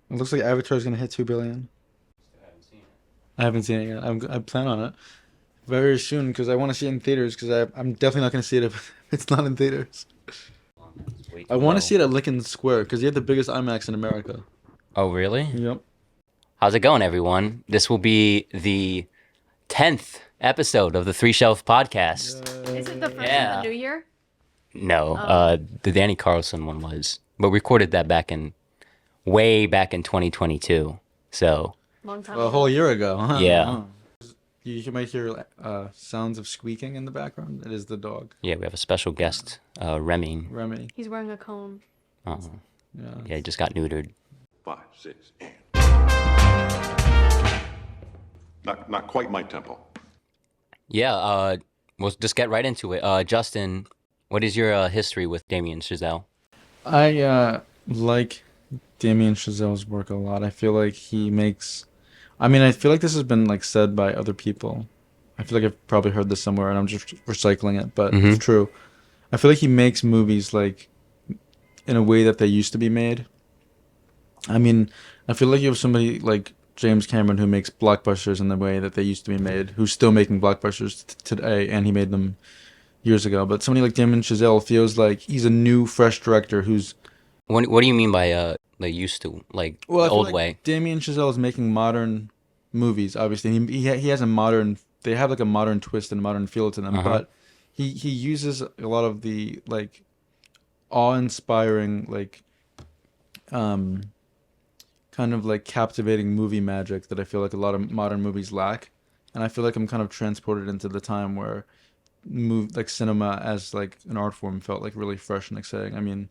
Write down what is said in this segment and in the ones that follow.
It looks like Avatar's gonna hit 2 billion. Still haven't seen it. I haven't seen it yet. I plan on it very soon because I want to see it in theaters. Because I'm definitely not gonna see it if it's not in theaters. It's way I too want to low. see it at Lincoln Square because they have the biggest IMAX in America. Oh, really? Yep. How's it going, everyone? This will be the 10th episode of the Three Shelf Podcast. Is it the first Yeah. of the new year? No, Oh. the Danny Carlson one was, but we recorded that way back in 2022. So, Long time A ago. whole year ago. Huh? Yeah. You might hear sounds of squeaking in the background. It is the dog, yeah, we have a special guest, Remy. Remy. He's wearing a cone. Uh, Yeah. yeah, he just got neutered. 5, 6, and. Not quite my tempo. Yeah, we'll just get right into it. Justin, what is your history with Damien Chazelle? I like Damien Chazelle's work a lot. I feel like he makes. I mean, I feel like this has been like said by other people. I feel like I've probably heard this somewhere, and I'm just recycling it, but it's true. I feel like he makes movies like in a way that they used to be made. I mean, I feel like you have somebody like James Cameron who makes blockbusters in the way that they used to be made, who's still making blockbusters today, and he made them years ago. But somebody like Damien Chazelle feels like he's a new, fresh director who's What do you mean by like used to, like well, I the feel old like way? Damien Chazelle is making modern movies. Obviously, he has a modern. They have like a modern twist and modern feel to them, but he uses a lot of the like awe-inspiring like kind of like captivating movie magic that I feel like a lot of modern movies lack. And I feel like I'm kind of transported into the time where like cinema as like an art form felt like really fresh and exciting. I mean,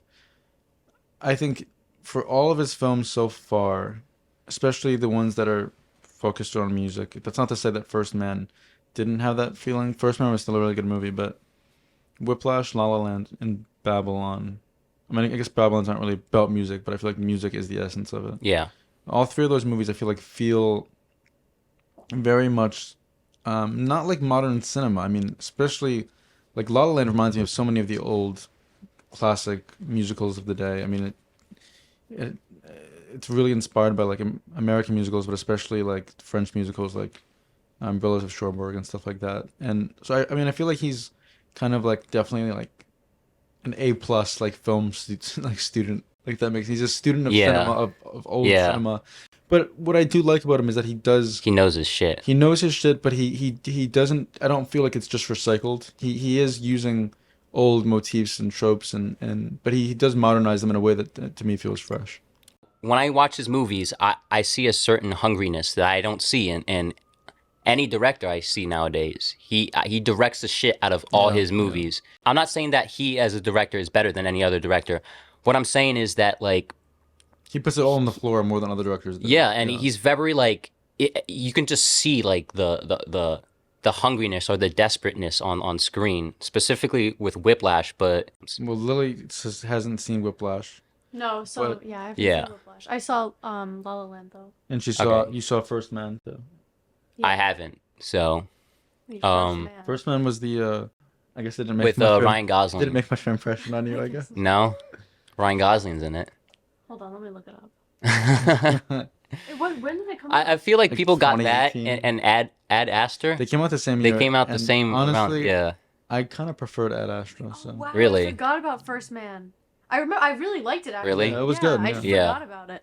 I think for all of his films so far, especially the ones that are focused on music, that's not to say that First Man didn't have that feeling. First Man was still a really good movie, but Whiplash, La La Land, and Babylon. I mean, I guess Babylon's not really about music, but I feel like music is the essence of it. Yeah. All three of those movies, I feel like, feel very much not like modern cinema. I mean, especially like La La Land reminds me of so many of the old classic musicals of the day. I mean, it it's really inspired by like American musicals, but especially like French musicals like Brothers of Cherbourg and stuff like that. And so I mean, I feel like he's kind of like definitely like an A plus like like student. Like that makes he's a student of Yeah. cinema of old Yeah. cinema. But what I do like about him is that He knows his shit. he knows his shit, but he doesn't. I don't feel like it's just recycled. He is using old motifs and tropes and but he does modernize them in a way that to me feels fresh. When I watch his movies, I see a certain hungriness that I don't see in any director I see nowadays. He directs the shit out of all his movies. I'm not saying that he as a director is better than any other director. What I'm saying is that like He puts it all on the floor more than other directors do. yeah, and he's very like you can just see like the hungriness or the desperateness on screen, specifically with Whiplash. But Well, Lily hasn't seen Whiplash, No, so But- yeah, I haven't Yeah. seen Whiplash. I saw La La Land though. and she saw Okay. you saw First Man too. Yeah. I haven't. So Wait, um, First Man. First Man was the I guess it didn't make with much of- Ryan Gosling. didn't make much of an impression on you, I guess. No, Ryan Gosling's in it. Hold on, let me look it up. I When did it come out? feel like Like people got that 2018. and Ad Astra. They came out the same They year. came out the and same round. honestly, Yeah. I kind of preferred Ad Astra. So. Oh, wow, Really? I forgot about First Man. I remember I really liked it actually. Really? Yeah, it was good, I yeah. just Yeah. forgot about it.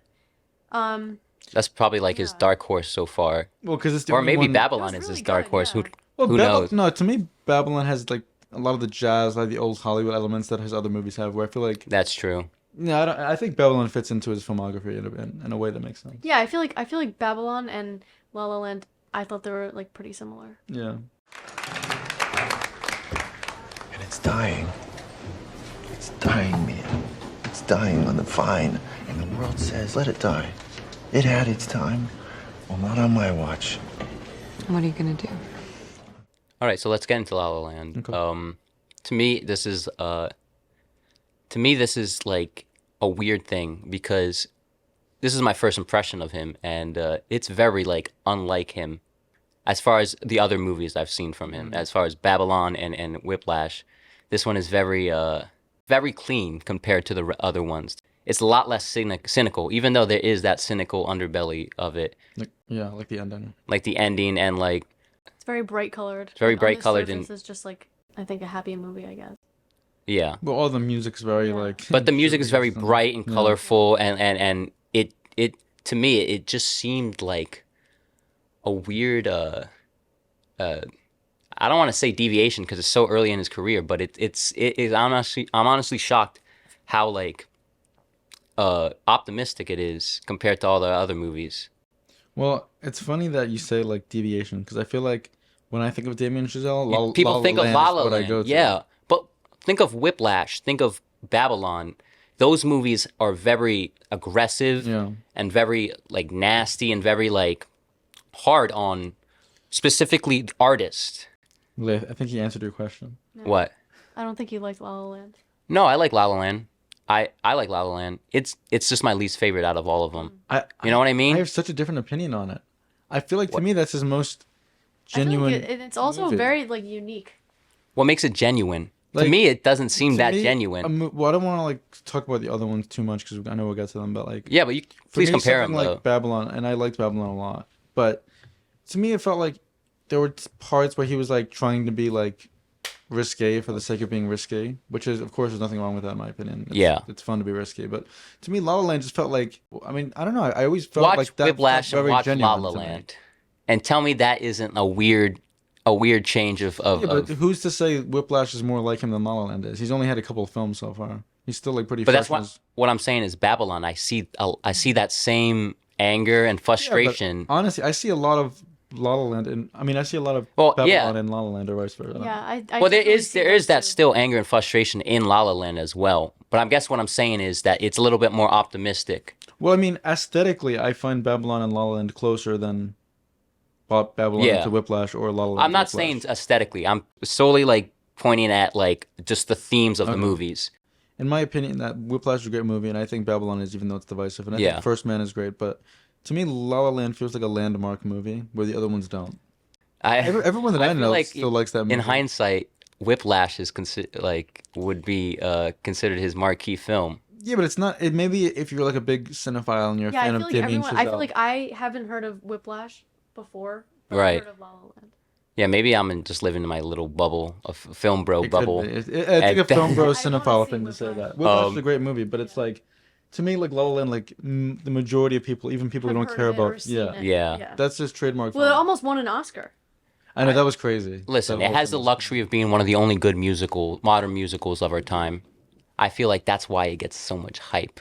Um That's probably like his Yeah. dark horse so far. Well, because it's the Or only maybe one... Babylon It is was his really dark good, horse. yeah. Who Well, knows? No, to me, Babylon has like a lot of the jazz, like the old Hollywood elements that his other movies have. Where I feel like, That's true. yeah, I think Babylon fits into his filmography in a way that makes sense. yeah, I feel like Babylon and La La Land, I thought they were like pretty similar. Yeah. And it's dying. It's dying, man. It's dying on the vine. And the world says, let it die. It had its time. Well, not on my watch. What are you gonna do? All right, so let's get into La La Land. Okay. To me, this is like a weird thing because this is my first impression of him, and it's very like unlike him, as far as the other movies I've seen from him. As far as Babylon and Whiplash, this one is very very clean compared to the other ones. it's a lot less cynical, even though there is that cynical underbelly of it, Like yeah, like the ending. like the ending and like It's very bright colored. it's very Like, on bright the colored surface, and it's just like I think a happy movie, I guess. yeah. But all the music's very Yeah. like. But the music is very serious and- bright and yeah. colorful, and it to me it just seemed like a weird I don't want to say deviation because it's so early in his career, but I'm honestly shocked how like optimistic it is compared to all the other movies. Well, it's funny that you say like deviation because I feel like when I think of Damien Chazelle, People think of La is La what I Land, go to. yeah, but think of Whiplash, think of Babylon. Those movies are very aggressive Yeah. and very like nasty and very like hard on specifically artists. I think he answered your question. What? I don't think you liked La La Land. No, I like La La Land. I like La La Land. It's just my least favorite out of all of them. You know what I mean? I have such a different opinion on it. I feel like to me that's his most genuine. I feel like it's also movie. very like unique. What makes it genuine? Like, to me, it doesn't seem To that me, genuine. well, I don't want to like talk about the other ones too much because I know we'll get to them, but like Yeah, but you for please me, compare them something though. like Babylon, and I liked Babylon a lot, but to me it felt like there were parts where he was like trying to be like risque for the sake of being risque, which is of course there's nothing wrong with that in my opinion. It's fun to be risque, but to me La La Land just felt like, I mean, I don't know, I always felt Watch like that Whiplash felt and very watch La genuine La to me. Land, and tell me that isn't a weird change of Yeah, but who's to say Whiplash is more like him than La La Land is? He's only had a couple of films so far. He's still like pretty. But fresh that's in his- what I'm saying is Babylon. I see that same anger and Yeah, but frustration. honestly, I see a lot of La La Land, and I mean, I see a lot of Well, Babylon yeah. and La La Land, or vice versa. Yeah, I Well, there definitely is see there is that too. still anger and frustration in La La Land as well. But I guess what I'm saying is that it's a little bit more optimistic. Well, I mean, aesthetically, I find Babylon and La La Land closer than Babylon Yeah. to Whiplash or La La Land. I'm to not Whiplash. saying aesthetically. I'm solely like pointing at like just the themes of the Okay. movies. In my opinion, that Whiplash is a great movie, and I think Babylon is, even though it's divisive. And I Yeah. think First Man is great, but to me, La La Land feels like a landmark movie where the other ones don't. Everyone that I feel know like still likes that movie. In hindsight, Whiplash is would be considered his marquee film. Yeah, but it's not. It maybe if you're like a big cinephile and you're a Yeah, I fan feel of like Damien everyone. Chazelle. I feel like I haven't heard of Whiplash before. But Right. I've heard of La La Land. Yeah, maybe just living in my little bubble, a film bro It could bubble. be. I think a And- film bro I wanna cinephile see thing to say Whiplash. that. Whiplash is Um, a great movie, but it's like, to me, like La La Land, like the majority of people, even people who Have don't heard care of it or about, seen yeah, it. Yeah. that's just trademark. Well, it film. almost won an Oscar. I know that was crazy. Listen, That it whole has the thing was- luxury of being one of the only good modern musicals of our time. I feel like that's why it gets so much hype.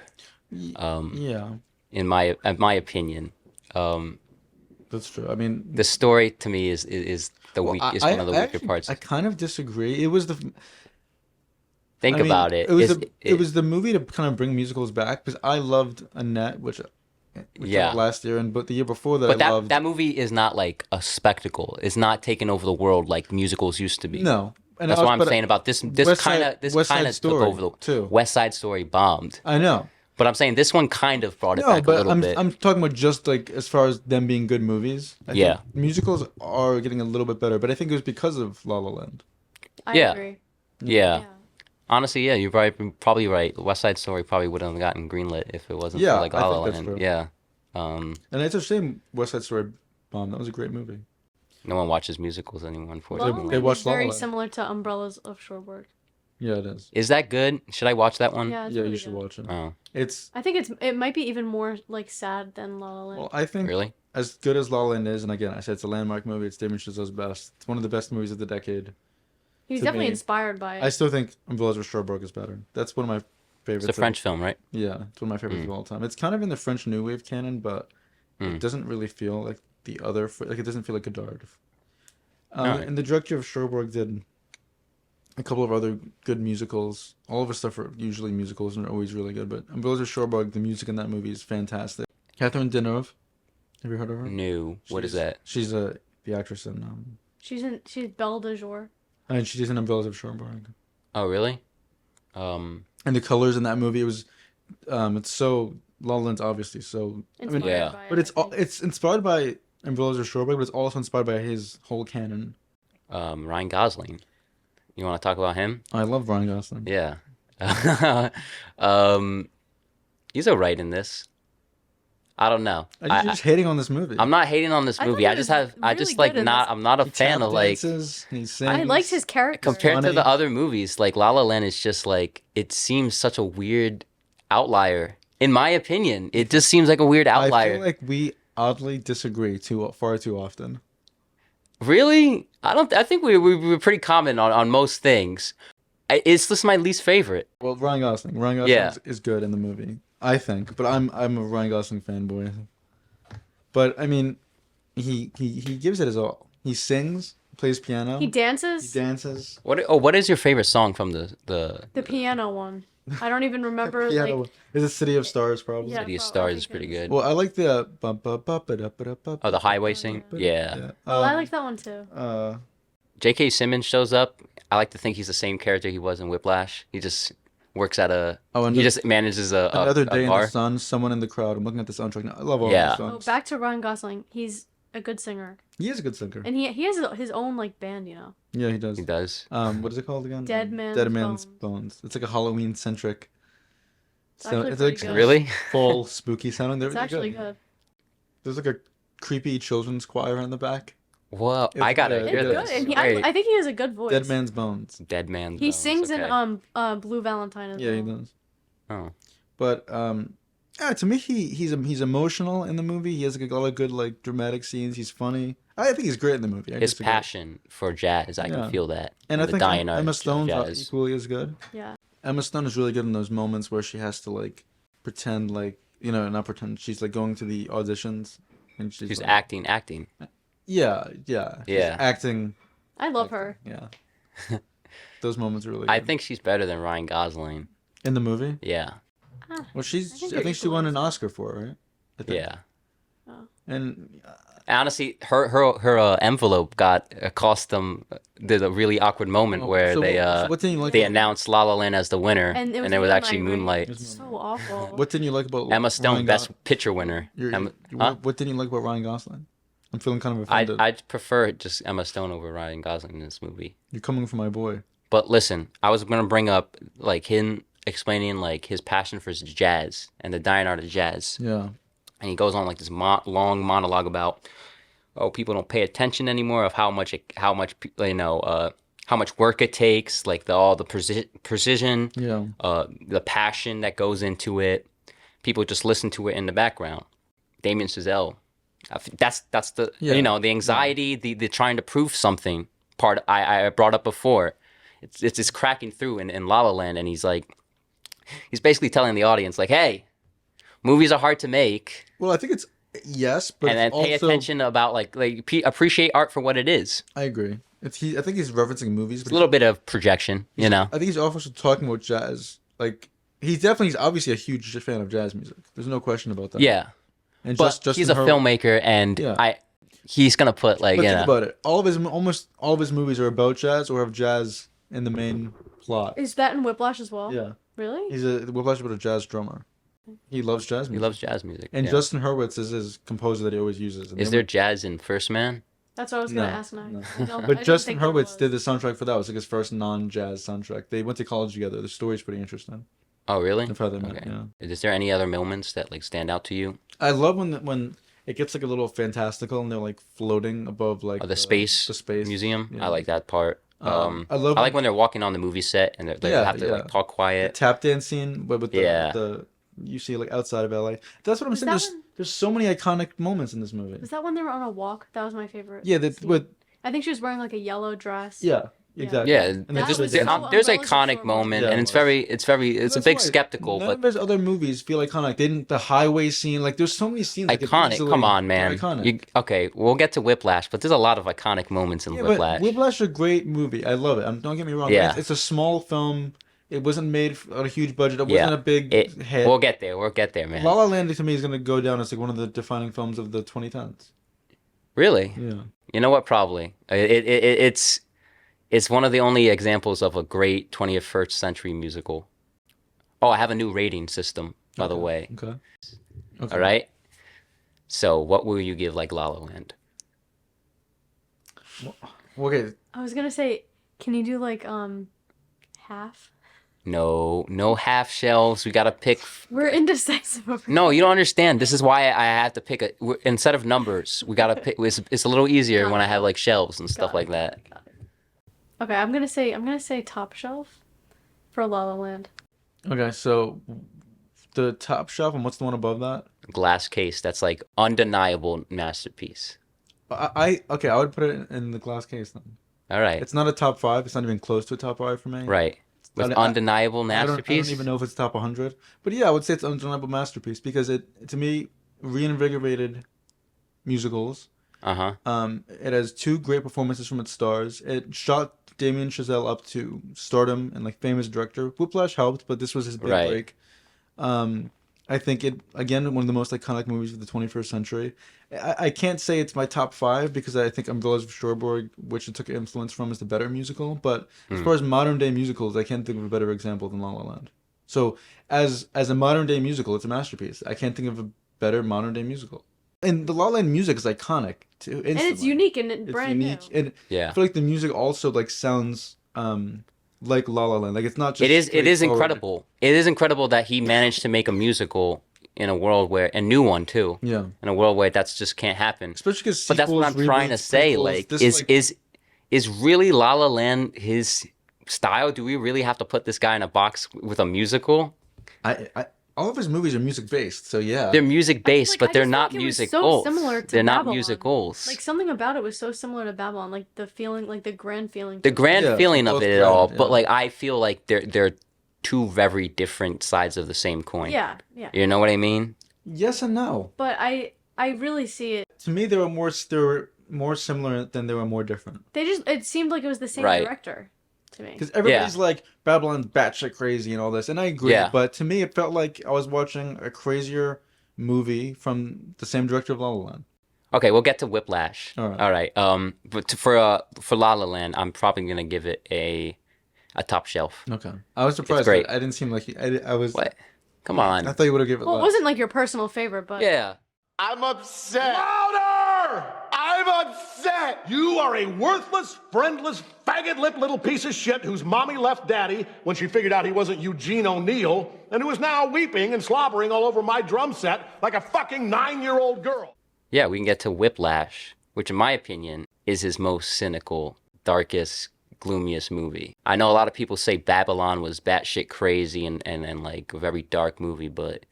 Yeah, In my opinion, that's true. I mean, the story to me is the well, weak is one of the I weaker actually- parts. I kind of disagree. It was the. Think I mean, about it. It was It's- it was the movie to kind of bring musicals back because I loved Annette, which Yeah. came out last year, but the year before that but I loved. that movie is not like a spectacle. It's not taking over the world like musicals used to be. No, and That's I was- what I'm but saying about this. This West kind Side- of West Side took Story, over the too. West Side Story bombed. I know. But I'm saying this one kind of brought it No, back a but little I'm bit. I'm talking about just like as far as them being good movies. I Yeah. think musicals are getting a little bit better, but I think it was because of La La Land. I Yeah. agree. yeah. Honestly, yeah, you're probably right. West Side Story probably wouldn't have gotten greenlit if it wasn't Yeah, for like I La La think that's Land. true. Yeah. And it's a shame West Side Story bombed. That was a great movie. No one watches musicals anymore, La La unfortunately. They Land watched is La La very Land. similar to Umbrellas of Cherbourg. Yeah, it is. Is that good? Should I watch that one? Yeah, it's Yeah, really you should good. watch it. Oh, It's I think it might be even more like sad than La La Land. well, I think really? as good as La La Land is, and again, I said it's a landmark movie. It's Damien Chazelle's best. It's one of the best movies of the decade. He was to definitely me, inspired by it. I still think Umbrellas of Cherbourg is better. That's one of my favorites. It's a French film, right? Yeah, it's one of my favorites of all time. It's kind of in the French New Wave canon, but Mm. it doesn't really feel like the other. Like it doesn't feel like Godard. Alright. And the director of Cherbourg did a couple of other good musicals. All of his stuff are usually musicals and are always really good. But Umbrellas of Cherbourg, the music in that movie is fantastic. Catherine Deneuve, have you heard of her? No. What is that? She's the actress in. She's Belle de Jour. I mean, she's in Umbrellas of Cherbourg. Oh, really? And the colors in that movie, it was, it's so La La Land's obviously so. Inspired Yeah. by it, But I it's think. it's inspired by Umbrellas of Cherbourg, but it's also inspired by his whole canon. Ryan Gosling. You want to talk about him? I love Ryan Gosling. Yeah. um, He's alright in this. I don't know. You're just hating on this movie. I'm not hating on this I thought movie. he I just was have. I really just good like in not. this. I'm not a He fan tap of like. dances, he sings. I liked his character. Compared to funny. the other movies, like La La Land is just like it seems such a weird outlier. In my opinion, it just seems like a weird I outlier. feel like we oddly disagree far too often. Really? I don't. I think we were pretty common on most things. It's just my least favorite. Well, Ryan Gosling. Ryan Gosling Yeah. is good in the movie, I think. But I'm a Ryan Gosling fanboy. But I mean, he gives it his all. He sings, plays piano, He he dances. dances. What is your favorite song from the The piano one. I don't even remember. Piano. Like, Is it City of Stars probably? Yeah. City of I Stars think is it pretty is. good. Well, I like the Oh, the highway sing? Yeah. Yeah. oh, I like that one too. J.K. Simmons shows up. I like to think he's the same character he was in Whiplash. He just works at a. and He just manages a Another Day in bar. the Sun. Someone in the crowd. I'm looking at the soundtrack now. I love all Yeah. these Oh, songs. back to Ryan Gosling. He's a good singer, He is a good singer. and he has his own like band. You know. Yeah, he does. He does. What is it called again? Dead Man's Dead Man's Bones. Bones. It's like a Halloween centric. It's actually it's pretty like good. Really? full spooky sounding. They're It's actually good. good. There's like a creepy children's choir in the back. Well, It's I gotta good. hear It's this. good, and Great. I think he has a good voice. Dead Man's Bones. Dead Man. He Bones, sings okay. in Blue Valentine as Yeah, he well. does. Oh. But yeah, to me he's emotional in the movie. He has like a lot of good like dramatic scenes. He's funny. I think he's great in the movie. I His disagree. passion for jazz, I Yeah. can feel that. And I the think dying art Emma of Stone's jazz. equally as good. Yeah. Emma Stone is really good in those moments where she has to like pretend like not pretend. She's like going to the auditions and she's She's like, acting. Yeah, yeah. She's Yeah. acting. I love her. Yeah. Those moments are really good. I think she's better than Ryan Gosling. In the movie? Yeah. Well, I I think think they're she won an equal. Oscar for it, right? I think. Yeah. And Honestly, her envelope cost them did a really awkward moment where so they what didn't you like? they announced La La Land as the winner, And it was actually Moonlight, right? Moonlight. It's so awful. What didn't you like about Emma Stone, Ryan Best Picture winner. Huh? What didn't you like about Ryan Gosling? I'm feeling kind of offended. I'd prefer just Emma Stone over Ryan Gosling in this movie. You're coming for my boy. But listen, I was gonna bring up like him explaining like his passion for jazz and the dying art of jazz, Yeah. and he goes on like this long monologue about people don't pay attention anymore of how much work it takes, like all the precision, Yeah. the passion that goes into it. People just listen to it in the background. Damien Chazelle, that's the Yeah. the anxiety, the trying to prove something part I brought up before. It's cracking through in La La Land, and he's basically telling the audience like, hey, movies are hard to make, Well, I think it's yes, but and then it's pay also, attention about appreciate art for what it is. I agree. I think he's referencing movies, It's but a little bit of projection, I think he's also talking about jazz. Like he's obviously a huge fan of jazz music. There's no question about that. Yeah, And but he's a filmmaker, and Yeah. he's gonna put like But think about it. Almost all of his movies are about jazz or have jazz in the main plot. Is that in Whiplash as well? Yeah. Really? He's a jazz drummer. He loves jazz music. he loves jazz music. And yeah. Justin Hurwitz is his composer that he always uses. And Is they there jazz in First Man? That's what I was gonna No, ask now. no. I don't- I But don't Justin think there Hurwitz was. did the soundtrack for that. It was like his first non-jazz soundtrack. They went to college together. The story's pretty interesting. Oh, really? Of how they met, Okay. yeah. Is there any other moments that like stand out to you? I love when it gets like a little fantastical and they're like floating above like The space museum. Yeah. I like that part. I love I like when they're walking on the movie set and they Yeah, have to yeah. like talk the quiet. tap dance scene with Yeah. the you see like outside of LA. That's what I'm Was saying. that There's one- there's so many iconic moments in this movie. Was that when they were on a walk? That was my favorite. Yeah, scene. with I think she was wearing like a yellow dress. yeah, Yeah. exactly. Yeah, And That then just, was just- so there's embellished iconic for a moment, Yeah, and it it's was. a That's big why skeptical, None but of his other movies feel iconic. They didn't the highway scene. Like there's so many scenes. that could iconic. easily- Come on, they're man. Iconic. Okay, we'll get to Whiplash, but there's a lot of iconic moments in Yeah, Whiplash. but Whiplash is a great movie. I love it. Don't get me wrong. Yeah. It's a small film. It wasn't made on a huge budget. It wasn't a big hit. We'll get there. We'll get there, man. La La Land to me is going to go down as like one of the defining films of the 2010s. Really? Yeah. You know what? Probably. It's one of the only examples of a great 21st century musical. Oh, I have a new rating system, by the way. Okay. All right. So, what will you give like La La Land? Okay. I was gonna say, can you do like half? No half shelves. We gotta pick. We're indecisive over No, here. you don't understand. This is why I have to pick instead of numbers. We gotta pick. It's a little easier when I have like shelves and stuff Got like it. that. Okay, I'm gonna say top shelf for La La Land. Okay, so the top shelf and what's the one above that? Glass case. That's like undeniable masterpiece. Okay, I would put it in the glass case then. All right. It's not a top 5. It's not even close to a top 5 for me. Right. With I- undeniable I don't masterpiece. even know if it's top 100, but yeah, I would say it's an undeniable masterpiece because it to me reinvigorated musicals. Uh-huh. It has 2 great performances from its stars. It shot Damien Chazelle up to stardom and like famous director. Whiplash helped, but this was his big Right. break. I think it again one of the most iconic movies of the 21st century. I can't say it's my top 5 because I think Umbrellas of Cherbourg, which it took influence from, is the better musical. But as far as modern day musicals, I can't think of a better example than La La Land. So as a modern day musical, it's a masterpiece. I can't think of a better modern day musical. And the La La Land music is iconic too. And it's Instantly. unique and It's brand unique, new. and Yeah. I feel like the music also like sounds like La La Land. Like it's not just. It is straightforward. incredible. It is incredible that he managed to make a musical in a world where a new one too. Yeah, In a world where that's just can't happen. especially because. But that's what I'm trying to say. Like, is really La La Land his style? Do we really have to put this guy in a box with a musical? all of his movies are music based, so yeah. They're music based, like, but I they're just feel not like it was so musicals. similar to They're not Babylon. musicals. Like something about it was so similar to Babylon, like the feeling, like the grand feeling. The to it. grand Yeah, feeling of both it all, grand, but yeah. like I feel like they're two very different sides of the same coin. Yeah, yeah. You know what I mean? Yes and no. But I really see it. To me, they were more similar than they were more different. It seemed like it was the same Right. director to me. Because everybody's like Babylon's batshit crazy and all this, and I agree. Yeah. But to me, it felt like I was watching a crazier movie from the same director of La La Land. Okay, we'll get to Whiplash. All right. All right. But for La La Land, I'm probably gonna give it a top shelf. Okay, I was surprised. great. I didn't seem like I was. What? Come on. I thought you would have given it Well, it less. wasn't like your personal favorite, but Yeah. I'm upset. Louder! I'm upset! You are a worthless, friendless, faggot-lipped little piece of shit whose mommy left daddy when she figured out he wasn't Eugene O'Neill, and who is now weeping and slobbering all over my drum set like a fucking 9-year-old girl. Yeah, we can get to Whiplash, which in my opinion is his most cynical, darkest, gloomiest movie. I know a lot of people say Babylon was batshit crazy and like a very dark movie, but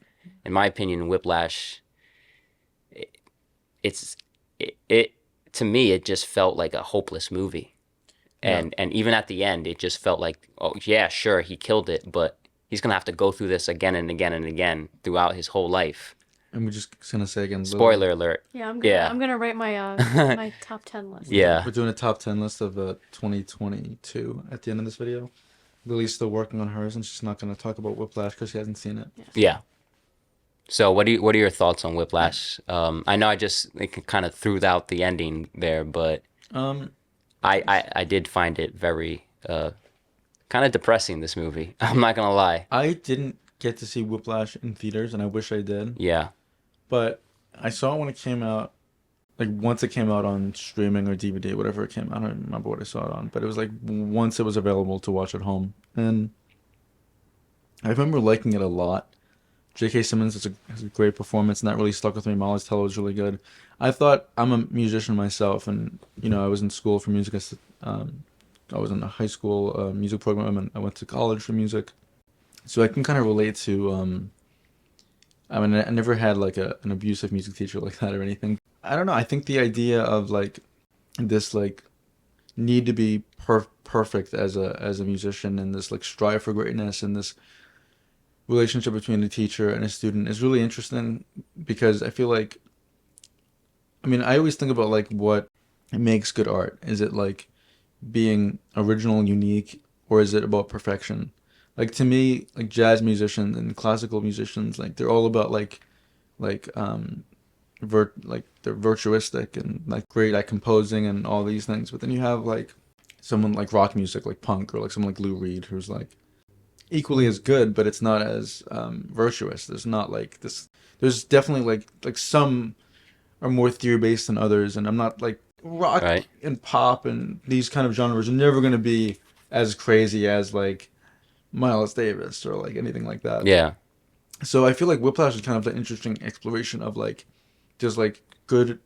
in my opinion, Whiplash, it to me, it just felt like a hopeless movie. And even at the end, it just felt like, oh yeah, sure, he killed it, but he's gonna have to go through this again and again and again throughout his whole life. And we're just gonna say again. Spoiler alert. yeah, I'm gonna Yeah. I'm gonna rate my my top 10 list. Yeah. We're doing a top 10 list of 2022 at the end of this video. Lily's still working on hers, and she's not gonna talk about Whiplash because she hasn't seen it. Yeah. So what are your thoughts on Whiplash? I know I just kind of threw out the ending there, but I did find it very kind of depressing, this movie. I'm not gonna lie. I didn't get to see Whiplash in theaters, and I wish I did. Yeah. But I saw it when it came out, like once it came out on streaming or DVD, whatever it came out. I don't remember what I saw it on, but it was like once it was available to watch at home. And I remember liking it a lot. J.K. Simmons has a great performance, and that really stuck with me. Miles Teller was really good. I thought, I'm a musician myself, and I was in school for music. I was in a high school music program, and I went to college for music. So I can kind of relate to, I mean, I never had like an abusive music teacher like that or anything. I don't know. I think the idea of like this like need to be perfect as a musician, and this like strive for greatness, and this relationship between a teacher and a student is really interesting, because I feel like, I mean, I always think about like what makes good art. Is it like being original and unique, or is it about perfection? Like to me, like jazz musicians and classical musicians, like they're all about like they're virtuistic and like great at composing and all these things. But then you have like someone like rock music, like punk, or like someone like Lou Reed, who's like equally as good, but it's not as virtuous. There's not like this. There's definitely like some are more theory based than others, and I'm not like rock Right. and pop and these kind of genres are never going to be as crazy as like Miles Davis or like anything like that. Yeah. So I feel like Whiplash is kind of an interesting exploration of like, does like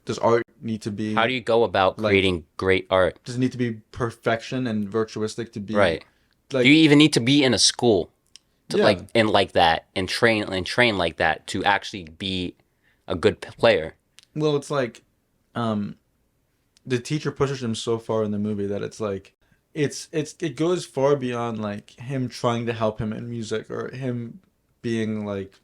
does art need to be, How do you go about like, creating great art? does it need to be perfection and virtuistic to be Right. like, Do you even need to be in a school to Yeah. like that and train like that to actually be a good player? well, it's like, the teacher pushes him so far in the movie that it's like, it goes far beyond like him trying to help him in music or him being like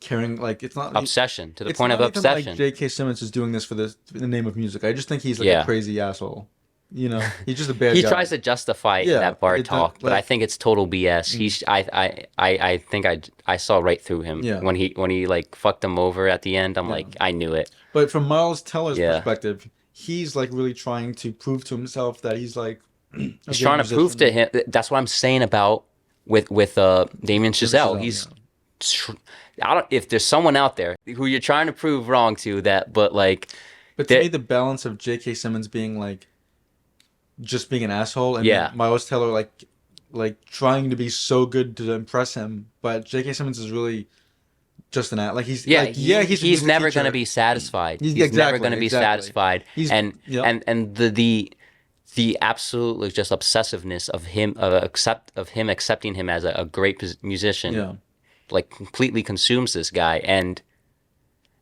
caring, like it's not Obsession to the it's point of not even obsession. like J.K. Simmons is doing this for in the name of music. I just think he's like Yeah. a crazy asshole. You know, he's just a bad He guy. tries to justify Yeah, that bar it don't- talk, but I like- think it's total BS. He's I think I saw right through him Yeah. when he like fucked him over at the end. I'm like, I knew it. But from Miles Teller's Yeah. perspective, he's like really trying to prove to himself that he's like He's trying to prove to him. That's what I'm saying about with Damien Chazelle. Chazelle, He's I don't, if there's someone out there who you're trying to prove wrong to that, but like, But to me, the balance of J.K. Simmons being like just being an asshole, and Yeah. then Miles Teller like trying to be so good to impress him, but J.K. Simmons is really just an like he's yeah, like, he's a he's music never teacher. going to be satisfied. He's- He's never exactly, going to be exactly. satisfied. He's- and yep. and the absolute like, just obsessiveness of him accepting him as a great musician. Yeah. Like completely consumes this guy, and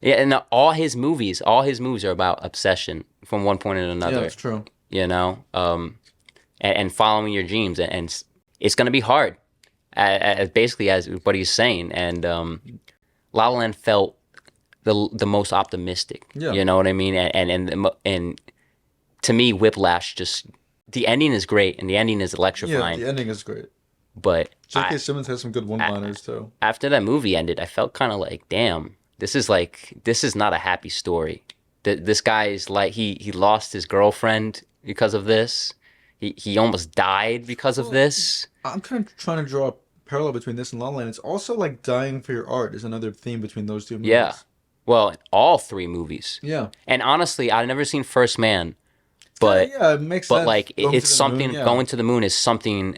yeah, and all his movies are about obsession from one point to another. Yeah, that's true. You know, and following your dreams, and it's going to be hard, basically as what he's saying. And La La Land felt the most optimistic. Yeah. You know what I mean? And to me, Whiplash just the ending is great, and the ending is Yeah, electrifying. the ending is great. But J.K. Simmons has some good one-liners too. after that movie ended, I felt kind of like, damn, this is not a happy story. This guy is like he lost his girlfriend because of this. He almost died because of this. I'm kind of trying to draw a parallel between this and La La Land. It's also like dying for your art is another theme between those two movies. Yeah. Well, all three movies. Yeah. And honestly, I've never seen First Man, but yeah, it makes but sense. like Going it's to the something moon, yeah. going to the moon is something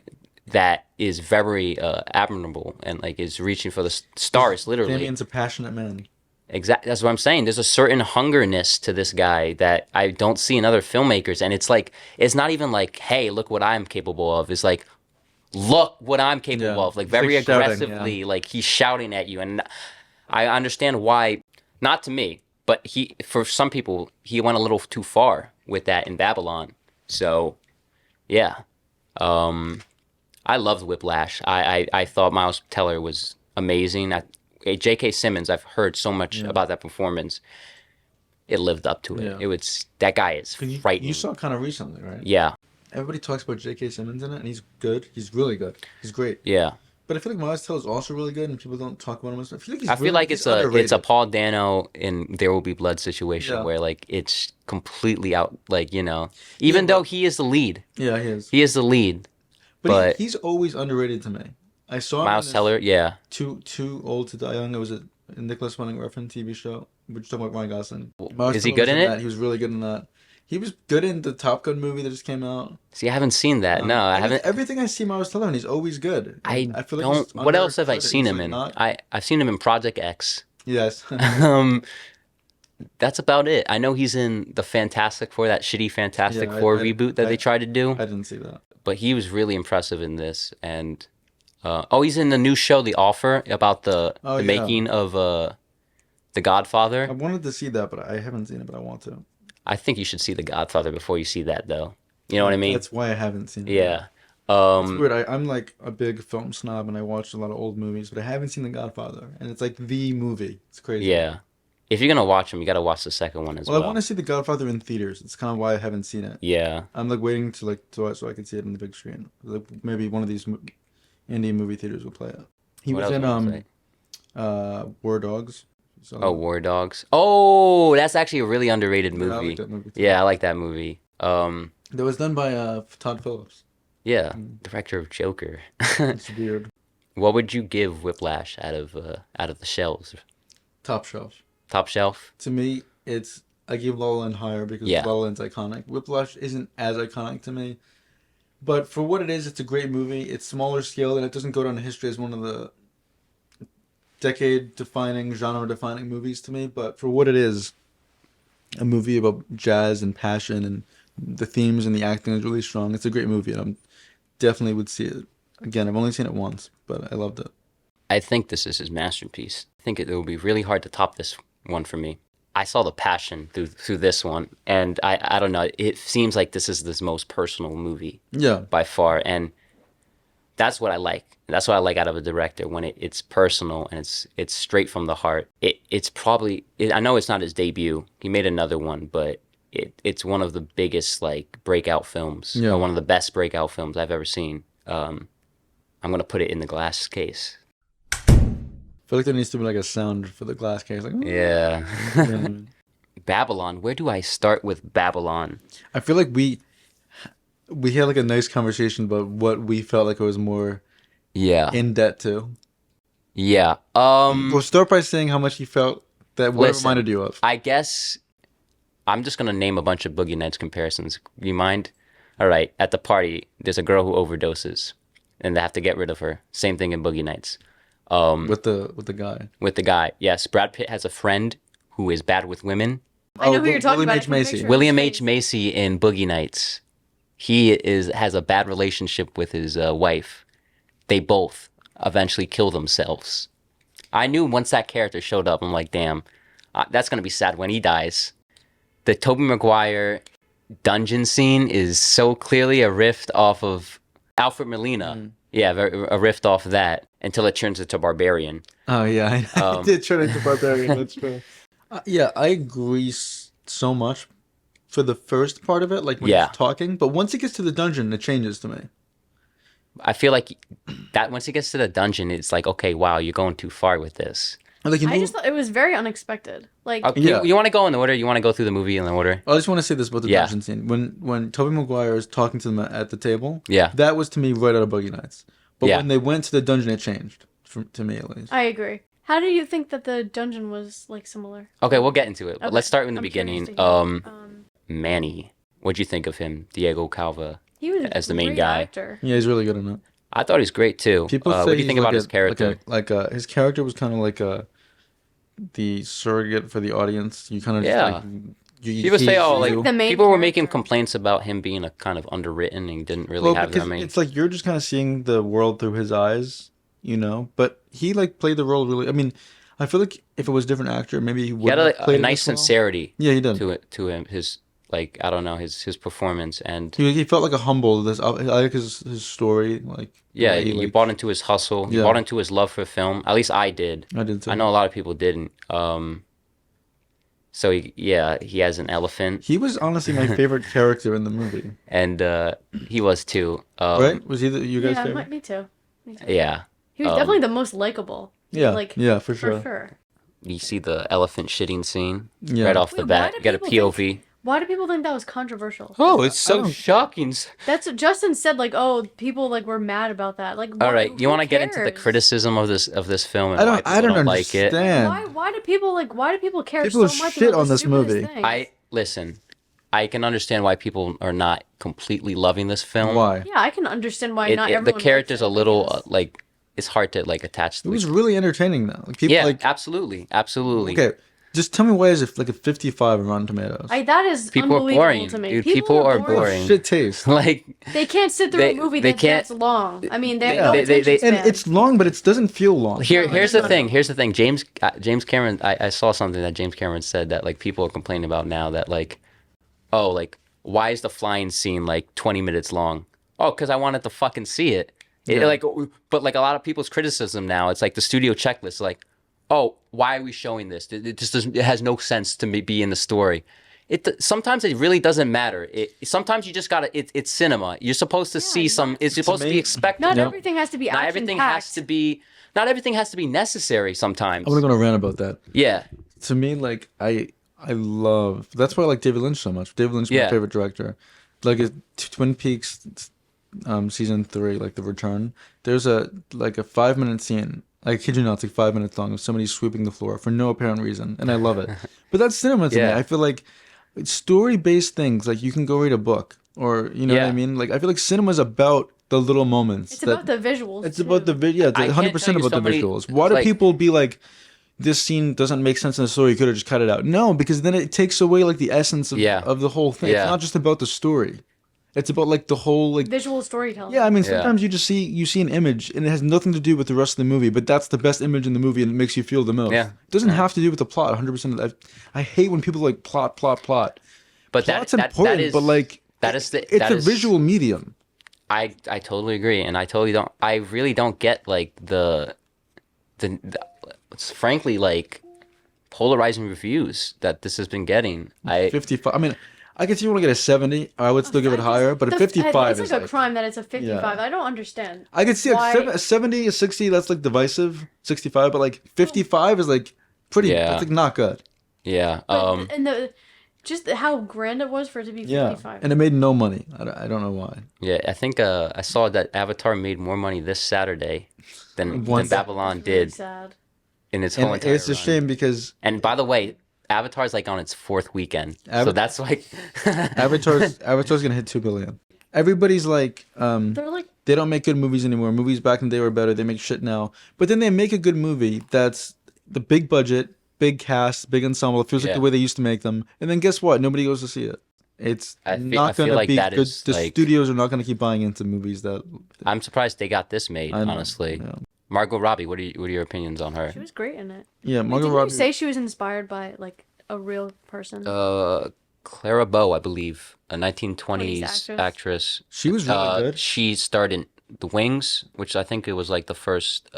that is very admirable and like is reaching for the stars literally. Damien's a passionate man. Exactly. That's what I'm saying. There's a certain hungerness to this guy that I don't see in other filmmakers. And it's like, it's not even like, hey, look what I'm capable of. It's like, look what I'm capable Yeah. of. Like It's very like shouting, aggressively, like he's shouting at you. And I understand why, not to me, but for some people, he went a little too far with that in Babylon. So, yeah. I loved Whiplash. I thought Miles Teller was amazing. J.K. Simmons, I've heard so much about that performance. It lived up to it. Yeah. It was that guy is frightening. You saw it kind of recently, right? Yeah, Everybody talks about J.K. Simmons in it, and he's good. He's really good. He's great. yeah. But I feel like Miles Teller is also really good, and people don't talk about him as much. I feel like he's I feel like he's it's a underrated. Paul Dano in There Will Be Blood situation Yeah. where like it's completely out. Like even though he is the lead, Yeah, he is. he is the lead. But but- he's always underrated to me. I saw him Miles in this Teller, yeah, Too Old to Die Young. It was a Nicholas Winding Refn TV show. We're just talking about Ryan Gosling. is he Teller good was in it? that. He was really good in that. He was good in the Top Gun movie that just came out. See, I haven't seen that. No, I haven't. Everything I see Miles Teller in, he's always good. I feel like he's don't. What else have I undercredited. seen He's, him like, in? not- I've seen him in Project X. Yes. That's about it. I know he's in the Fantastic Four, that shitty Fantastic Yeah, Four I- reboot that I- they tried to do. I didn't see that. But he was really impressive in this. And he's in the new show, The Offer, about the Oh, yeah. making of The Godfather. I wanted to see that, but I haven't seen it, but I want to. I think you should see The Godfather before you see that, though. You know what I mean? That's why I haven't seen it. Yeah. It's weird. I'm like a big film snob, and I watch a lot of old movies, but I haven't seen The Godfather, and it's like the movie. It's crazy. Yeah. If you're gonna watch them, you gotta watch the second one as Well, well. I want to see The Godfather in theaters. It's kind of why I haven't seen it. Yeah. I'm like waiting to so I can see it in the big screen. Like maybe one of these indie movie theaters will play it. He What was else in was it? War Dogs. So, Oh, War Dogs. Oh, that's actually a really underrated I movie. like that movie too. Yeah, I like that movie. That was done by Todd Phillips. Yeah, director of Joker. It's weird. What would you give Whiplash out of the shelves? Top shelf. Top shelf? To me, I give La La Land higher because Yeah. La La Land's iconic. Whiplash isn't as iconic to me, But for what it is, it's a great movie. It's smaller scale, and it doesn't go down in history as one of the decade-defining, genre-defining movies to me. But for what it is, a movie about jazz and passion, and the themes and the acting is really strong. It's a great movie, and I definitely would see it again. I've only seen it once, but I loved it. I think this is his masterpiece. I think it will be really hard to top this one for me. I saw the passion through this one, and I don't know. It seems like this is his most personal movie Yeah. by far, and that's what I like. That's what I like out of a director, when it's personal and it's straight from the heart. It's probably, I know it's not his debut. He made another one, but it's one of the biggest like breakout films. Yeah. Or one of the best breakout films I've ever seen. I'm gonna put it in the glass case. I feel like there needs to be like a sound for the glass case. Like, Yeah. you know what I mean? Babylon. Where do I start with Babylon? I feel like we had like a nice conversation about what we felt like it was more Yeah. in debt to. Yeah. We'll start by saying how much you felt that what it Listen, reminded you of. I guess I'm just gonna name a bunch of Boogie Nights comparisons. You mind? All right. At the party, there's a girl who overdoses, and they have to get rid of her. Same thing in Boogie Nights. With the guy. With the guy, yes. Brad Pitt has a friend who is bad with women. I know who you're talking William about. H. I can Macy. picture William his H. face. Macy in Boogie Nights. He has a bad relationship with his wife. They both eventually kill themselves. I knew once that character showed up, I'm like, damn, that's gonna be sad when he dies. The Tobey Maguire dungeon scene is so clearly a riff off of Alfred Molina. Yeah, a riff off that, until it turns into Barbarian. Oh yeah, I did turn into Barbarian. That's true. Yeah, I agree so much for the first part of it, like when Yeah. he's talking. But once he gets to the dungeon, it changes to me. I feel like that once he gets to the dungeon, it's like, okay, wow, you're going too far with this. Like he I moved, just thought it was very unexpected. Like, Okay, Yeah. you want to go in order? You want to go through the movie in the order? I just want to say this about the Yeah. dungeon scene. When Tobey Maguire is talking to them at the table, Yeah. that was to me right out of Boogie Nights. But Yeah. when they went to the dungeon, it changed to me at least. I agree. How do you think that the dungeon was like similar? Okay, we'll get into it. But Okay, let's start in the I'm curious beginning. to hear. Manny, what'd you think of him, Diego Calva? He was as a the main great guy. actor. Yeah, he's really good in it. I thought he's great too. People say what do you he's think about like his character? his character was kind of like the surrogate for the audience. You kind of Yeah. just like People say, oh, He's like like the main people were making character. complaints about him being a kind of underwritten and didn't really well, have because that many. it's like you're just kind of seeing the world through his eyes, you know. But he like played the role really. I mean, I feel like if it was a different actor, maybe he would He had have a played it nice as well. sincerity Yeah, he did. to him. His like I don't know his performance and He felt like a humble. This I like his story. Like the yeah, way he, you like- bought into his hustle. You Yeah. bought into his love for film. At least I did. I did too. I know a lot of people didn't. So he has an elephant, He was honestly my favorite character in the movie. and he was too. Right? Was he you guys' Yeah, favorite? me too. Me too. Yeah. He was definitely the most likable. Yeah, Like, yeah, for for sure. sure. You see the elephant shitting scene Yeah. right off the Wait, why bat. do You got a people POV. Why do people think that was controversial? Oh, it's I so don't- shocking. That's what Justin said. Like, oh, people like were mad about that. Like, All why- right, you who want to get into the cares? criticism of this film? And I why don't. I people don't like it. understand. Why do people care People so much shit about on the this stupidest movie. things? Listen. I can understand why people are not completely loving this film. Why? Yeah, I can understand why not The everyone. character's likes a it, little I guess. like it's hard to like attach. It was really entertaining though. Like people Yeah, like absolutely. okay. Just tell me why is it like a 55 on Rotten Tomatoes? That is People are unbelievable boring, to me. dude. People are What a boring. shit taste. Like They can't sit through They- a movie they that's can't- long. I mean, they they- have no they- attention And span. it's long, but it doesn't feel long. here's no, the no, thing. no. Here's the thing. James Cameron. I saw something that James Cameron said that like people are complaining about now that like, oh like why is the flying scene like 20 minutes long? Oh, because I wanted to fucking see it. Yeah. But like a lot of people's criticism now, it's like the studio checklist, like, oh, why are we showing this? It just doesn't. It has no sense to me be in the story. Sometimes it really doesn't matter. Sometimes you just gotta. It's cinema. You're supposed to see some. It's supposed to be amazing. expected. not Yep. everything has to be Not action everything packed. has to be. Not everything has to be necessary. Sometimes. I'm gonna go on a rant about that. Yeah. To me, like I love. That's why I like David Lynch so much. David Lynch is my Yeah. favorite director. Like Twin Peaks, season 3, like The Return. There's a 5-minute scene. I kid you not, it's like 5 minutes long of somebody sweeping the floor for no apparent reason, and I love it. But that's cinema to me. Yeah. I feel like story-based things, like you can go read a book or you know what I Yeah. mean. Like I feel like cinema is about the little moments. It's about the visuals. It's too. about the video. I Yeah, can't 100% tell you about the somebody- visuals. Why do like- people be like, this scene doesn't make sense in the story? You could have just cut it out. No, because then it takes away like the essence of, Yeah. of the whole thing. Yeah. It's not just about the story. It's about like the whole like. visual storytelling. Yeah, I mean Yeah. sometimes you see an image and it has nothing to do with the rest of the movie, but that's the best image in the movie and it makes you feel the most. Yeah. It doesn't have to do with the plot. 100%. I hate when people like plot. But Plot's that important, is, but like that is the it's that a is- visual medium. I totally agree, and I totally don't. I really don't get like the it's frankly like polarizing reviews that this has been getting. 55. I mean, I could see you want to get a 70. I would still give it higher, but a 55 It's is like a crime that it's a 55. Yeah. I don't understand. I could see Why- a 70, a 60. That's like divisive. 65, but like 55 is like pretty. Yeah. It's like not good. Yeah. But, and the just how grand it was for it to be 55. And it made no money. I don't know why. Yeah, I think I saw that Avatar made more money this Saturday than Once- Babylon Really did sad. in its whole And entire it's a run. shame because And by the way, Avatar's like on its fourth weekend, so Ava- that's like Avatar's gonna hit 2 billion. Everybody's like, They're like they don't make good movies anymore. Movies back in the day were better. They make shit now. But then they make a good movie that's the big budget, big cast, big ensemble. It feels like Yeah. the way they used to make them. And then guess what? Nobody goes to see it. It's I not feel gonna like be that good. is, The like- studios are not gonna keep buying into movies that. I'm surprised they got this made. I know, Honestly, yeah. Margot Robbie, what are your opinions on her? she was great in it. Yeah, Wait, Margot didn't Robbie. you say she was inspired by like a real person? Clara Bow, I believe, a 1920s 20s actress. She was really good. She starred in The Wings, which I think it was like the first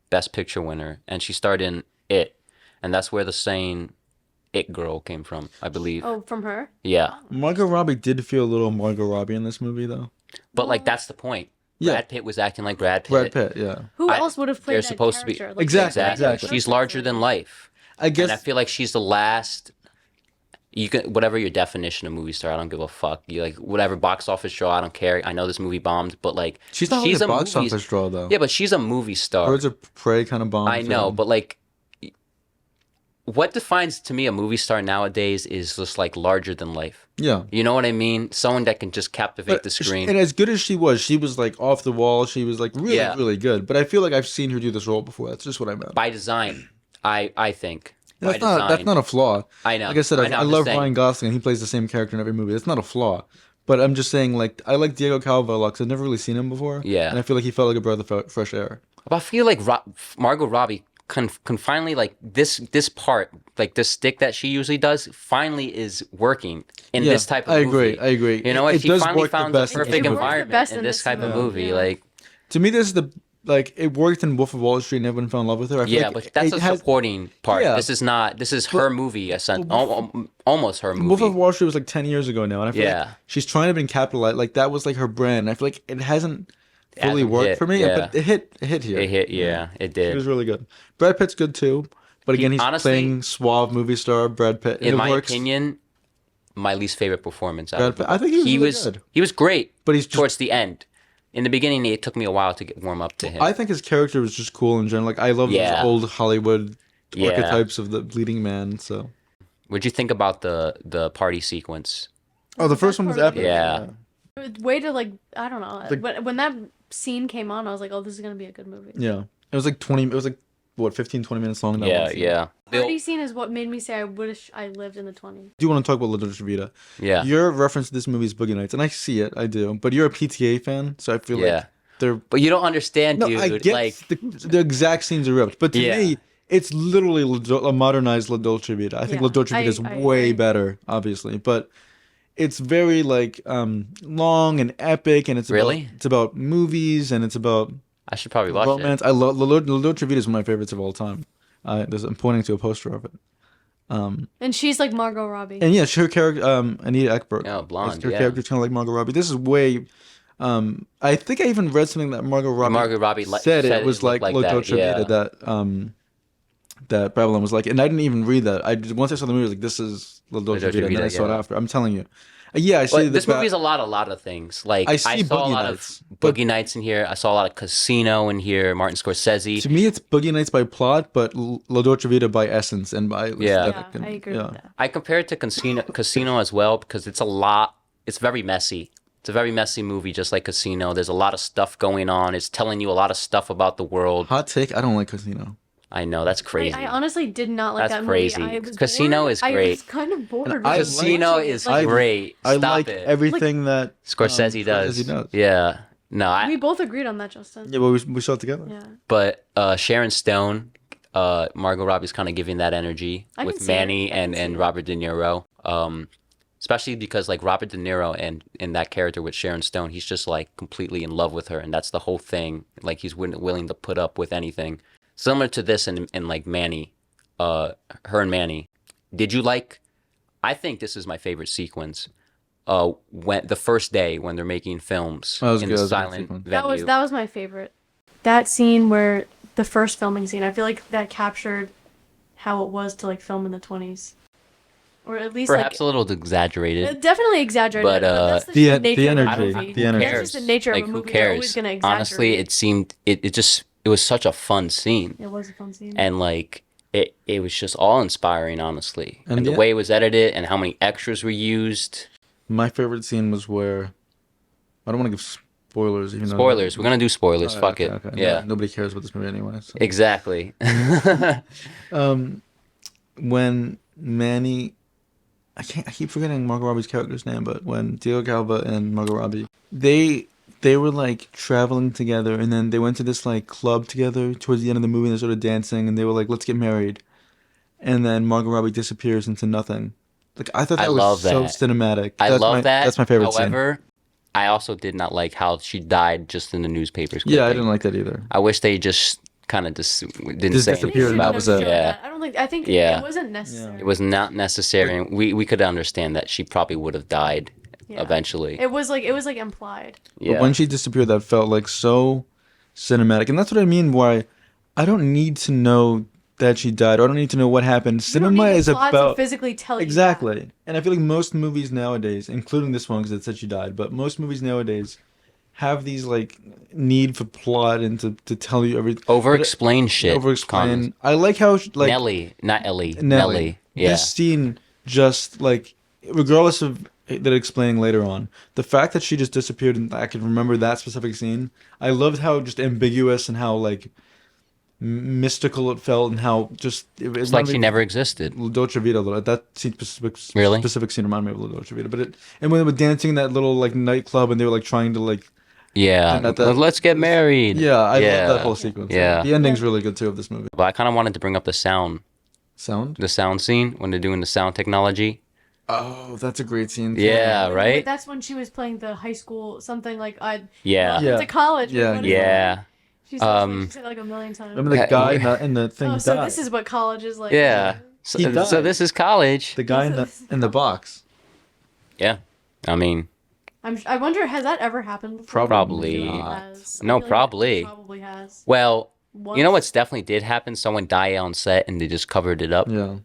Best Picture winner, and she starred in It, and that's where the saying "It Girl" came from, I believe. Oh, from her? Yeah, Margot Robbie did feel a little Margot Robbie in this movie, though. but like that's the point. Yeah. Brad Pitt was acting like Brad Pitt. Brad Pitt, yeah. Who I- else would have played they're that supposed to be- character? Like, Exactly, that exactly. She's perfect. larger than life, I guess and I feel like she's the last. You can whatever your definition of movie star, I don't give a fuck. You like whatever box office draw, I don't care. I know this movie bombed, but like she's not like a box office draw, though. Yeah, but she's a movie star. Birds of Prey kind of bomb. I know, but like, what defines to me a movie star nowadays is just like larger than life. yeah. You know what I mean? Someone that can just captivate the screen. And as good as she was like off the wall. She was like really, Yeah. really good. But I feel like I've seen her do this role before. That's just what I meant. By design, I think. By That's not a flaw. I know. Like I said, I know, I I'm just love saying. Ryan Gosling. And he plays the same character in every movie. That's not a flaw. But I'm just saying, like, I like Diego Calva because I've never really seen him before. Yeah. And I feel like he felt like a breath of fresh air. But I feel like Margot Robbie can finally like this part, like this stick that she usually does, finally is working in Yeah, this type of I movie. agree. I agree. You know what? It She does finally work the found the best in perfect this movie. environment Best in in this this type of movie, movie. yeah. Like, To me, this is it worked in Wolf of Wall Street and everyone fell in love with her. I feel yeah, like but that's it a has- supporting part. Yeah. This is her movie, almost her movie. Wolf of Wall Street was like 10 years ago now, and I feel Yeah. like she's trying to be capitalized. Like that was like her brand. I feel like it hasn't fully hasn't worked hit, for me, yeah. but it hit here. It hit, yeah, it It was did. really good. Brad Pitt's good too, but again, he's honestly- playing suave movie star Brad Pitt. and In it my works. opinion, my least favorite performance. Out Brad of Pitt- it. I think he was really good. He was great, But he's just- towards the end. In the beginning, it took me a while to get warm up to him. I think his character was just cool in general. Like I love Yeah. those old Hollywood Yeah. archetypes of the leading man. So, What'd you think about the party sequence? oh, the first one was part of epic. it. Yeah. Way to like, I don't know. Like- when that scene came on, I was like, oh, this is gonna be a good movie. Yeah. It was like 20. It was like what 15, 20 minutes long. That Yeah, one scene. yeah. Party scene is what made me say I wish I lived in the 20s. Do you want to talk about La Dolce Vita? Yeah. Your reference to this movie is Boogie Nights, and I see it. I do. But you're a PTA fan, so I feel Yeah. like they're. But you don't understand, No, dude. I get like, the exact scenes are ripped, but to Yeah. me, it's literally a modernized La Dolce Vita. I think Yeah, La Dolce Vita is I way agree. better, obviously, but it's very like long and epic, and it's Really? about, it's about movies and it's about I should probably watch romance. it. I love La Dolce Vita is one of my favorites of all time. I'm pointing to a poster of it, And she's like Margot Robbie. and yeah, her character Anita Ekberg. Yeah, blonde, Her yeah. character's kind of like Margot Robbie. This is way. I think I even read something that Margot Robbie said it was like looked La that, Dolce yeah. Vita that Babylon was like, and I didn't even read that. Once I saw the movie, I was like, this is La Dolce Dolce Vita, and then Vita, I saw it yeah. after. I'm telling you, yeah, I see But this the movie's a lot of things. Like I I, see saw a Boogie lot Nights, of but- Boogie Nights in here. I saw a lot of Casino in here. Martin Scorsese. To me, it's Boogie Nights by plot, but La Dolce Vita by essence and by Yeah. aesthetic. Yeah, I agree with that. I compare it to Casino as well because it's a lot it's very messy. It's a very messy movie, just like Casino. There's a lot of stuff going on. It's telling you a lot of stuff about the world. Hot take, I don't like Casino. I know, that's crazy. I honestly did not like That's that crazy. movie. I was Casino bored. is I great. was kind of bored. And I with Casino watching it. is Like, great. I Stop like it. everything that Scorsese does. Scorsese does. Yeah. No, we both agreed on that, Justin. Yeah, but we saw it together. Yeah. but Sharon Stone, Margot Robbie's kind of giving that energy I can with see Manny it. I can see and it. Robert De Niro. Especially because like Robert De Niro and in that character with Sharon Stone, he's just like completely in love with her, and that's the whole thing. Like he's willing to put up with anything. Similar to this in like Manny, her and Manny. Did you like? I think this is my favorite sequence. When the first day when they're making films That was in good. the That was a good silent sequence. venue. That was my favorite. That scene where the first filming scene, I feel like that captured how it was to like film in the 20s. Or at least Perhaps like a little exaggerated. definitely exexaggerated, But, that's the just energy, of the movie. energy. That's just the nature Like of a who movie. They're always cares? gonna exaggerate. Honestly, it seemed it was such a fun scene. It was a fun scene. And like it was just all inspiring, honestly. And And the yeah. way it was edited and how many extras were used. My favorite scene was where I don't want to give spoilers. Even Spoilers. We're gonna do spoilers. Though, Fuck okay, it. okay. Yeah. Nobody cares about this movie anyway. So. Exactly. When Manny, I keep forgetting Margot Robbie's character's name, but when Diego Calva and Margot Robbie, they were like traveling together, and then they went to this like club together towards the end of the movie, and they started dancing, and they were like, "Let's get married," and then Margot Robbie disappears into nothing. Like I thought that I was love so that. cinematic. I love that. That's my favorite scene. However, I also did not like how she died just in the newspapers. Yeah, I clipping. didn't like that either. I wish they just kind of just didn't Just say disappeared anything and about that was it. it. Yeah. I don't think. I think Yeah. it wasn't necessary. It was not necessary. And we could understand that she probably would have died Yeah. eventually. It was like implied. Yeah. But when she disappeared, that felt like so cinematic, and that's what I mean. Why I don't need to know that she died, or I don't need to know what happened. You don't Cinema need the is plot to about physically tell you exactly, and I feel like most movies nowadays, including this one because it said she died, but most movies nowadays have these like need for plot and to tell you everything. Over-explain shit. Over-explain. I like how like Nelly, not Ellie. Nelly. Nelly. Yeah. This scene just like regardless of that explaining later on, the fact that she just disappeared and I can remember that specific scene. I loved how just ambiguous and how like mystical it felt and how just It's like she never existed. La Dolce Vita. That scene Really? specific scene reminded me of La Dolce Vita. But and when they were dancing in that little like nightclub and they were like trying to like Yeah. And that- Let's get married. yeah, I Yeah. love that whole sequence. Yeah. The ending's really good too of this movie. But I kind of wanted to bring up the sound scene when they're doing the sound technology. Oh, that's a great scene. too. Yeah, right? That's when she was playing the high school something like I Yeah. Yeah. to college. Yeah, What is it? Yeah. She said it like a million times. Remember the guy in the thing Oh, so died? this is what college is like. Yeah. He So died. this is college. The guy in the box. Yeah. I mean, I wonder, has that ever happened before? Probably. I feel like it not. has. No, I feel like it probably. Probably has. well, Once. you know what's definitely did happen? Someone died on set and they just covered it up. Yeah.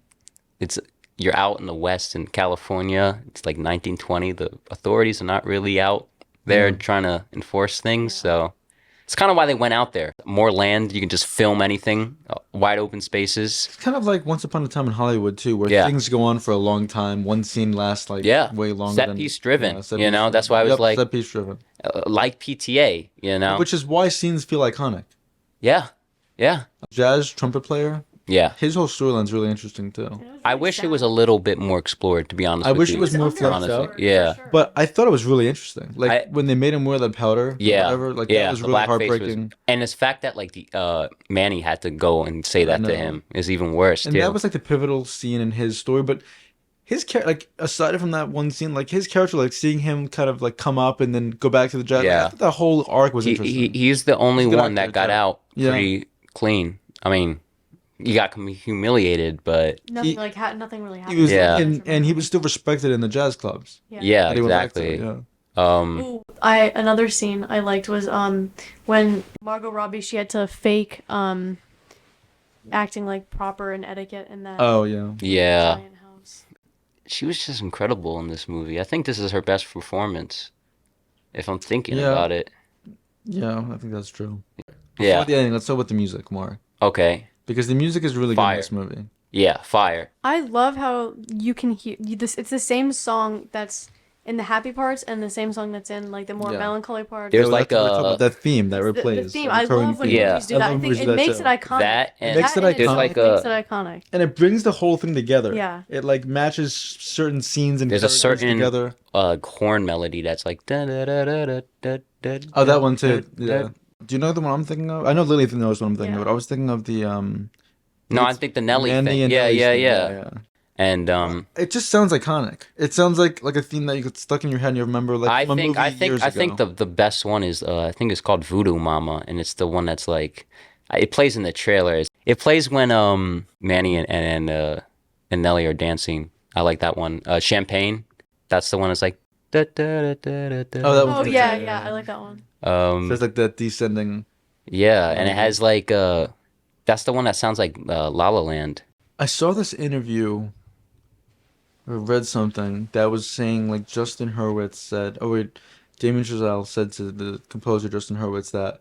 It's you're out in the West in California. It's like 1920. The authorities are not really out there trying to enforce things. So it's kind of why they went out there. More land. You can just film anything. Wide open spaces. It's kind of like Once Upon a Time in Hollywood too, where Yeah. things go on for a long time. One scene lasts like Yeah. way longer. Set than, piece driven, set you piece know? driven. That's why I was Yep, like- set piece driven. Like PTA, you know? Which is why scenes feel iconic. Yeah. Yeah. Jazz trumpet player, Yeah. his whole storyline's really interesting too. It was I really wish it sad. was a little bit more explored, to be honest I with wish you. it was more fleshed honestly. out. Yeah. For sure. But I thought it was really interesting. Like I- when they made him wear that powder. or Yeah, whatever, like yeah, that was the really blackface heartbreaking. and the fact that like the Manny had to go and say that know. to him is even worse And too. that was like the pivotal scene in his story. But his character, like aside from that one scene, like his character, like seeing him kind of like come up and then go back to the jazz. Yeah. I thought that whole arc was interesting. He's the only He's a good one actor, that got too. out Yeah. pretty clean. I mean, he got humiliated, but nothing nothing really happened. He was, Yeah. and he was still respected in the jazz clubs. yeah, that he went back to, exactly. yeah. Ooh, another scene I liked was when Margot Robbie, she had to fake acting like proper and etiquette in that Oh yeah. Yeah, Italian house. she was just incredible in this movie. I think this is her best performance, if I'm thinking Yeah. about it. Yeah, I think that's true. Yeah. Before the ending, let's talk about the music more. Okay. Because the music is really Fire. good in this movie. Yeah, fire. I love how you can hear this. It's the same song that's in the happy parts and the same song that's in like the more Yeah. melancholy parts. There's Yeah, like that's what we're talking about, that theme that The replays. theme. that I recurring love when theme. movies do I that. love I think movies it do that makes too. it iconic. That and- It makes it in itself, iconic. There's like it makes a- it iconic. And it brings the whole thing together. Yeah. It like matches certain scenes and There's a characters certain together. horn melody that's like. Oh, that one too. Yeah. Do you know the one I'm thinking of? I know Lily knows what I'm thinking Yeah. of. But I was thinking of the No, I think the Nelly Mandy thing. and Yeah, Nelly's yeah, theme. yeah. And It just sounds iconic. It sounds like a theme that you get stuck in your head and you remember like I from a think movie years I think ago. the best one is I think it's called Voodoo Mama, and it's the one that's like it plays in the trailers. It plays when Manny and Nelly are dancing. I like that one. Champagne. That's the one that's like. Da, da, da, da, da, da. Oh, that Oh one's good, yeah, I like that one. So it's like that descending. Yeah, and it has like that's the one that sounds like La La Land. I saw this interview or read something that was saying like Justin Hurwitz said, oh wait, Damien Chazelle said to the composer Justin Hurwitz that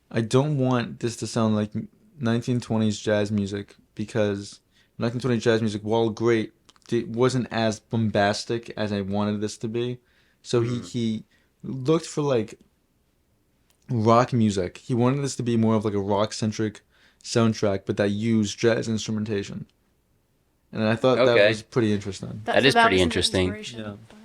I don't want this to sound like 1920s jazz music because 1920s jazz music, while great, it wasn't as bombastic as I wanted this to be. So he looked for like rock music. He wanted this to be more of like a rock centric soundtrack, but that used jazz instrumentation. And I thought that Okay. was pretty interesting. That is pretty was the interesting. inspiration Yeah. behind it.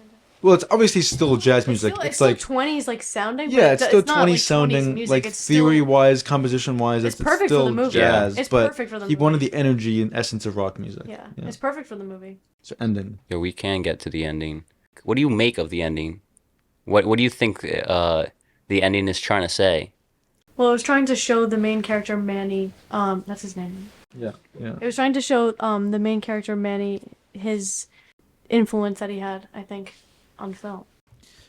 Well, it's obviously still jazz It's music. still, It's still like 20s like sounding. yeah, but it's still not 20 like 20s sounding, music. like It's still- theory wise, composition wise. It's It's perfect for still the movie. jazz. It's but perfect for the he wanted movie. the energy and essence of rock music. Yeah, it's perfect for the movie. So ending. Yeah, we can get to the ending. What do you make of the ending? What do you think the ending is trying to say? Well, it was trying to show the main character Manny. That's his name. Yeah, yeah. It was trying to show the main character Manny his influence that he had, I think, on film.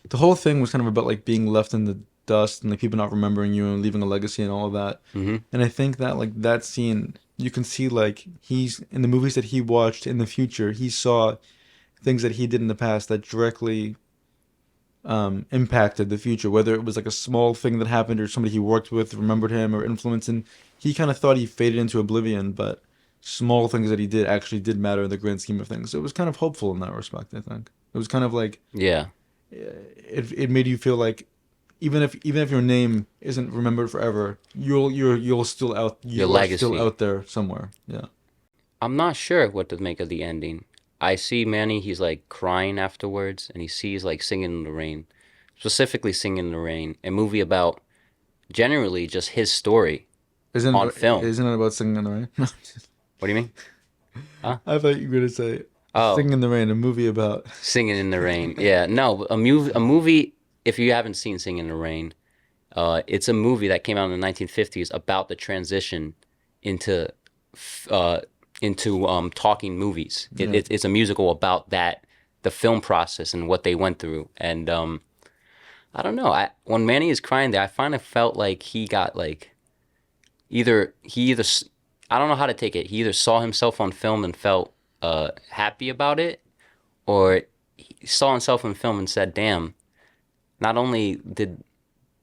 The whole thing was kind of about like being left in the dust and like people not remembering you and leaving a legacy and all of that. Mm-hmm. And I think that like that scene, you can see like he's in the movies that he watched in the future, he saw things that he did in the past that directly impacted the future, whether it was like a small thing that happened or somebody he worked with remembered him or influenced, and he kind of thought he faded into oblivion, but small things that he did actually did matter in the grand scheme of things. So it was kind of hopeful in that respect. I think it was kind of like Yeah. it made you feel like even if your name isn't remembered forever, you'll still out Your are legacy. still out there somewhere. Yeah. I'm not sure what to make of the ending. I see Manny, he's like crying afterwards, and he sees like Singing in the Rain, specifically Singing in the Rain, a movie about generally just his story. On film. Isn't it about singing in the rain? What do you mean? I thought you were gonna say Oh. Singing in the Rain, a movie about. Singing in the Rain. Yeah, no, a movie. If you haven't seen Singing in the Rain, it's a movie that came out in the 1950s about the transition into talking movies. It's a musical about that, the film process and what they went through. And I don't know. When Manny is crying there, I kind of felt like he got like either I don't know how to take it. He either saw himself on film and felt happy about it, or he saw himself in film and said, "Damn, not only did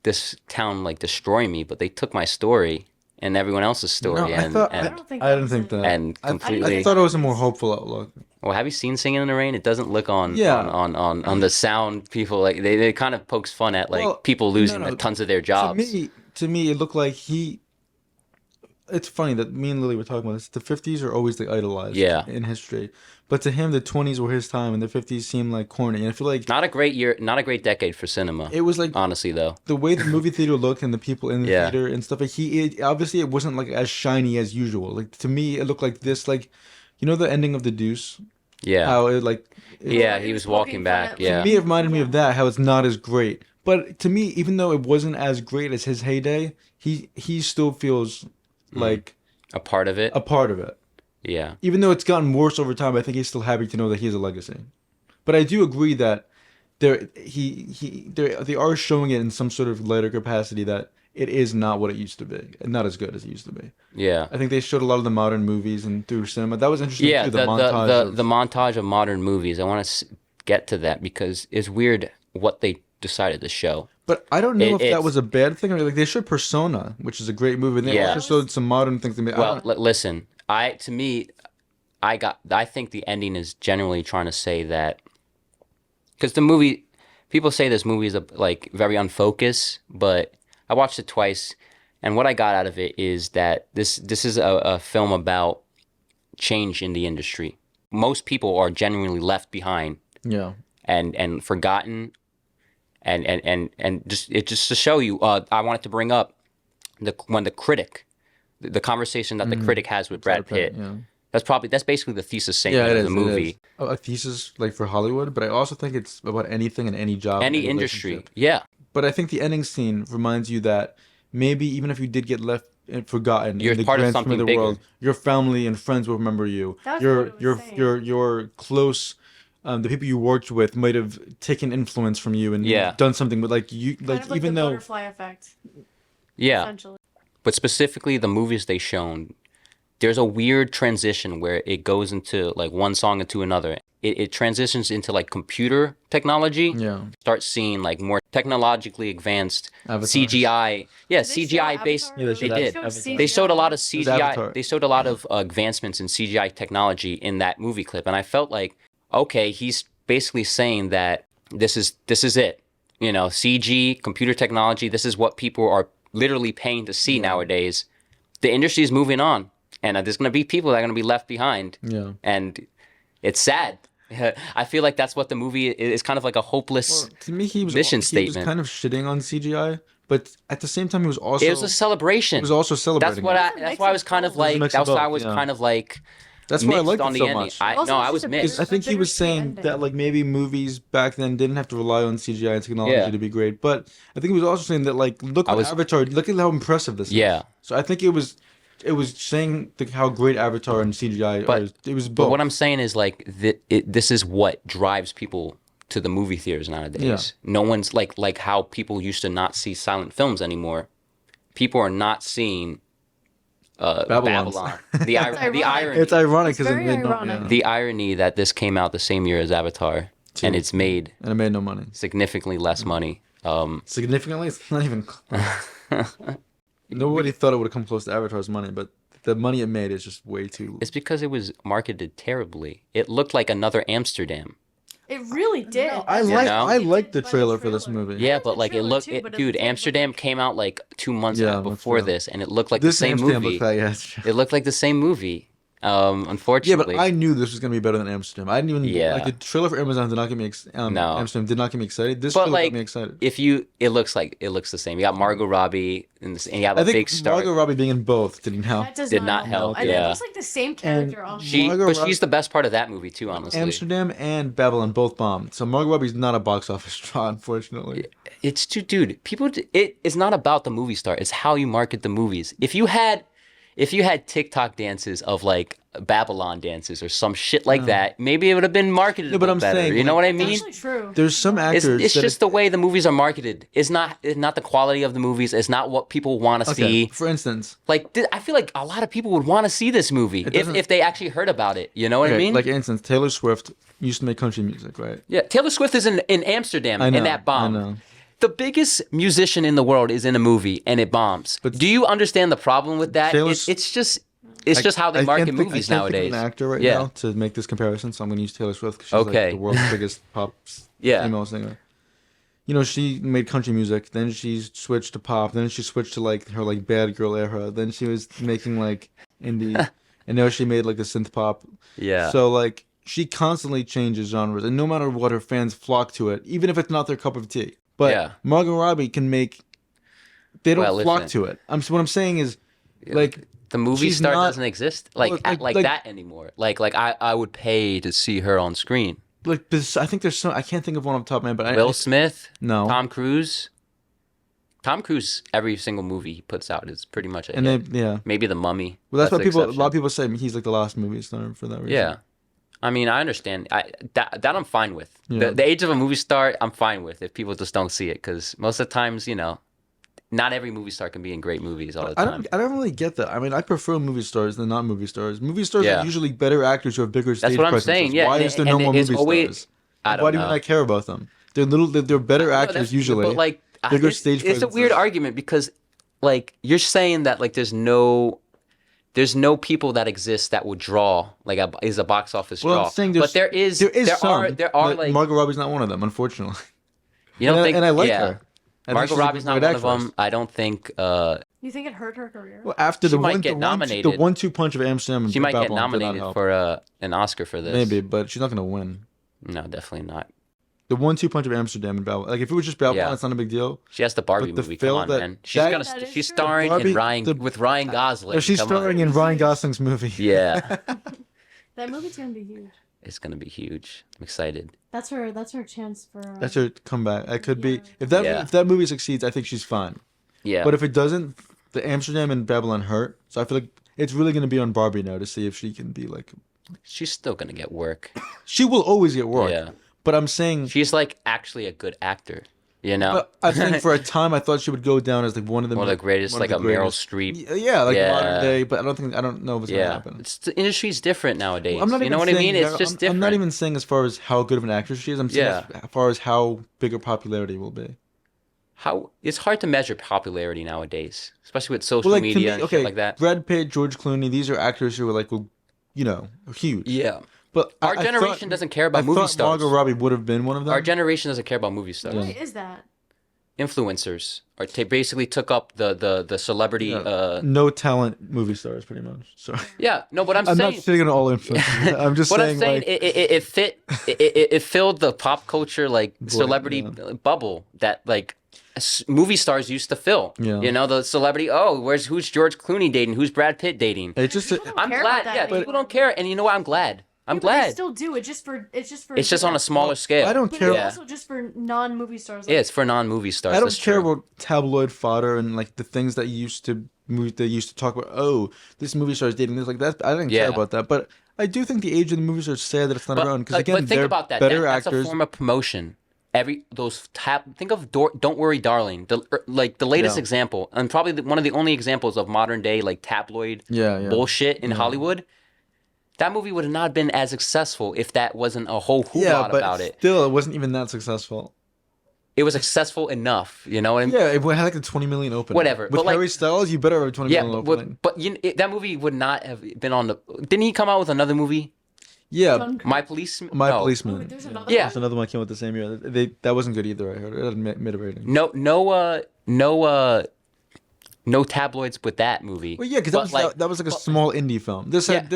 this town like destroy me, but they took my story and everyone else's story." No, I and, thought and I don't think I that didn't was think it. that. And completely- I thought it was a more hopeful outlook. well, have you seen Singing in the Rain? It doesn't look on Yeah. on the sound. People like they kind of pokes fun at like Well, people losing no. tons of their jobs. To me, it looked like he. It's funny that me and Lily were talking about this. The 50s are always like idolized in history, but to him, the 20s were his time, and the 50s seemed like corny. And I feel like Not a great year, not a great decade for cinema. it was like honestly though. the way the movie theater looked and the people in the Yeah. theater and stuff. Like obviously it wasn't like as shiny as usual. Like to me, it looked like this. Like, you know, the ending of The Deuce. Yeah, How it like. yeah, he was walking back. fun at- Yeah, To me, it reminded me of that. How it's not as great. But to me, even though it wasn't as great as his heyday, he still feels like a part of it. a part of it. Yeah, Even though it's gotten worse over time, I think he's still happy to know that he has a legacy. But I do agree that they are showing it in some sort of lighter capacity that it is not what it used to be and not as good as it used to be. yeah. I think they showed a lot of the modern movies and through cinema. That was interesting Yeah, too. the Montage. the montage of modern movies. I want to get to that because it's weird what they decided to show. But I don't know if that it's- was a bad thing. Or like they showed Persona, which is a great movie. And they Yeah. also showed some modern things. Well, listen, I think the ending is generally trying to say that because the movie, people say this movie is like very unfocused, but I watched it twice, and what I got out of it is that this is a film about change in the industry. Most people are genuinely left behind Yeah. and forgotten, and just to show you, I wanted to bring up when the critic, the conversation that the critic has with Brad Pitt. Yeah. That's basically the thesis Yeah, statement it of is. the movie. It is. A thesis like for Hollywood, but I also think it's about anything and any job, Any any industry, relationship. yeah. But I think the ending scene reminds you that maybe even if you did get left and forgotten You're in the part of grand scheme something the bigger. world, your family and friends will remember you. That's your what it was your saying. your close, the people you worked with might have taken influence from you and Yeah. done something. But like you, Kind like of like even the though butterfly effect, Yeah. essentially. But specifically the movies they shown, there's a weird transition where it goes into like one song into another. It transitions into like computer technology. Yeah. Start seeing like more technologically advanced Avatars. CGI. Yeah, Did they show CGI based. Avatar? Yeah, they showed They did. Avatar. They showed a lot of It was CGI. Avatar. They showed a lot of advancements in CGI technology in that movie clip, and I felt like, okay, he's basically saying that this is it. You know, CG, computer technology. This is what people are literally paying to see nowadays. The industry is moving on, and there's going to be people that are going to be left behind. Yeah. And it's sad. I feel like that's what the movie is, kind of like a hopeless To me, he was mission statement. He was kind of shitting on CGI, but at the same time, he was also It was a celebration. He was also celebrating. That's why I was kind of like, mix that's of why I both, was yeah. kind of like That's why I mixed liked on it the so ending. much. I Also, no, it's I was just a mixed. I think he was bittersweet saying ending. that like maybe movies back then didn't have to rely on CGI and technology Yeah. to be great, but I think he was also saying that like look at Avatar, look at how impressive this is. Yeah. So I think it was saying how great Avatar and CGI But- are. It was But both. what I'm saying is like this is what drives people to the movie theaters nowadays. Yeah. No one's like how people used to not see silent films anymore. People are not seeing Babylon. The ironic. irony. It's ironic It's because very ironic. The irony that this came out the same year as Avatar, and it's made and it made no money. significantly less money. Significantly, it's not even close. Nobody thought it would have come close to Avatar's money, but the money it made is just way too. It's because it was marketed terribly. It looked like another Amsterdam. It really did. I like- I It like did the by trailer for this movie. Yeah, liked but the like it trailer looked, too, but it dude. did look Amsterdam like- came out like 2 months Yeah, that's before true. this, and it looked like This the same Amsterdam movie. looked like, yeah, it's true. It looked like the same movie. Yeah, Unfortunately. but I knew this was gonna be better than Amsterdam. I didn't even Yeah. like the trailer for Amazon did not get me No. Amsterdam did not get me excited. This But trailer like, got me excited. it looks the same. You got Margot Robbie and you have I a think big star. Margot Robbie being in both didn't help. That does Did not help, And yeah. it looks like the same character on Margot But Robbie- she's the best part of that movie too, honestly. Amsterdam and Babylon both bombed. So Margot Robbie's not a box office draw, unfortunately. It's too, dude. It's not about the movie star. It's how you market the movies. If you had TikTok dances of like Babylon dances or some shit like that, maybe it would have been marketed No, but a I'm little better. saying, You know like- what I It's mean? actually true. There's some actors. It's that just the way the movies are marketed. It's not the quality of the movies. It's not what people want to okay. see. For instance, Like I feel like a lot of people would want to see this movie doesn't- if they actually heard about it. You know what I okay, mean? like for instance, Taylor Swift used to make country music, right? Yeah, Taylor Swift is in Amsterdam I know, in that bomb. I know. The biggest musician in the world is in a movie and it bombs. But- do you understand the problem with that? Taylor It's just how they I market can't think- movies I can't nowadays. Think of an actor right Yeah. now to make this comparison, so I'm going to use Taylor Swift because she's Okay. like the world's biggest pop Yeah. female singer. You know, she made country music, then she switched to pop, then she switched to like her like bad girl era, then she was making like indie, and now she made like the synth pop. Yeah. So like she constantly changes genres, and no matter what, her fans flock to it, even if it's not their cup of tea. But Yeah. Margot Robbie can make. They don't Well, flock listen. to it. What I'm saying is, like the movie she's star not- doesn't exist like like- that anymore. Like I would pay to see her on screen. like this, I think there's some. I can't think of one off the top of my head, but Will Smith, No. Tom Cruise. Tom Cruise, every single movie he puts out is pretty much a and hit. they yeah. Maybe The Mummy. Well, that's why the people. A exception. lot of people say he's like the last movie star for that reason. Yeah. I mean, I understand. That I'm fine with. Yeah. The age of a movie star, I'm fine with if people just don't see it. Because most of the times, not every movie star can be in great movies all the I time. don't really get that. I mean, I prefer movie stars than not movie stars. Movie stars Yeah. are usually better actors who have bigger stage That's what I'm presences. saying. Yeah. Why and- is there and no more it's movie always, stars? I don't Why know. do I care about them? They're better No, actors that's- usually. But like, bigger it's, stage it's a weird presences. argument because, like, you're saying that like there's no there's no people that exist that would draw like is a box office Well, draw. I'm saying But there some, are but like Margot Robbie's not one of them, unfortunately. you don't think And I like yeah. her. I think Margot she's a Robbie's not great one of actress. them. I don't think You think it hurt her career? Well, after She might get the nominated. 1-2 punch of Amsterdam, and she might get Babylon did not nominated help. for an Oscar for this. Maybe, but she's not gonna win. No, definitely not. The 1-2 punch of Amsterdam and Babylon. Like if it was just Babylon, Yeah. it's not a big deal. She has the Barbie But the movie. Come film on, that- man. That is She's true. starring Barbie- with Ryan Gosling. She's Come starring on. in Ryan Gosling's movie. Yeah, That movie's gonna be huge. it's gonna be huge. I'm excited. That's her chance for. That's her comeback. It could be Yeah. if that movie succeeds, I think she's fine. Yeah, But if it doesn't, the Amsterdam and Babylon hurt. So I feel like it's really gonna be on Barbie now to see if she can be like. she's still gonna get work. She will always get work. Yeah. But I'm saying. She's like actually a good actor. You know. But I think for a time I thought she would go down as like one of the One of the greatest, one of like the a Meryl greatest. Streep. Yeah, like Yeah. modern day. But I don't know if it's gonna Yeah, happen. the industry's different nowadays. I'm not You even know what I saying mean? It's that- just I'm different. not even saying as far as how good of an actress she is. I'm saying Yeah. as far as how big her popularity will be. How it's hard to measure popularity nowadays, especially with social media and shit like that. Brad Pitt, George Clooney, these are actors who are like, well, you know, huge. Yeah. But Our I generation doesn't care about I movie thought stars. Margot Robbie would have been one of them. Our generation doesn't care about movie stars. Why is that? Influencers are basically took up the celebrity. No talent movie stars, pretty much. So Yeah, no, but I'm I'm saying. not saying on all influencers. I'm just What saying, I'm saying, like, it filled the pop culture like celebrity bubble that like movie stars used to fill. Yeah. You know, the celebrity. Oh, who's George Clooney dating? Who's Brad Pitt dating? it just I'm care glad. about that Yeah, anymore. people don't care, and you know what? I'm glad. I'm But they glad. still do it just for. It's just for. It's just on a smaller scale. I don't But care. it's Yeah. also just for non-movie stars. Yeah, it's for non-movie stars. I don't that's care true. about tabloid fodder and like the things that they used to talk about. Oh, this movie star is dating this, like that. I didn't care Yeah. about that, but I do think the age of the movies are sad that it's not around because But again, think they're about that. better That's actors. a form of promotion. Think of Don't Worry, Darling. The latest Yeah. example, and probably one of the only examples of modern day like tabloid Yeah. bullshit in Hollywood. That movie would have not been as successful if that wasn't a whole Yeah, hoopla but about it. still, it wasn't even that successful. It was successful enough, you know what I mean? Yeah, it had like a 20 million opening. Whatever, With but, like- Harry Styles, you better have a 20 Yeah, million opening. but that movie would not have been on the. Didn't he come out with another movie? Yeah, Dunkirk. My Policeman. My no. Policeman. Wait, there's another Yeah. There's another one came out the same year. That wasn't good either. I heard it had mid rating. No tabloids with that movie. Well, yeah, because that was like a but- small indie film. This had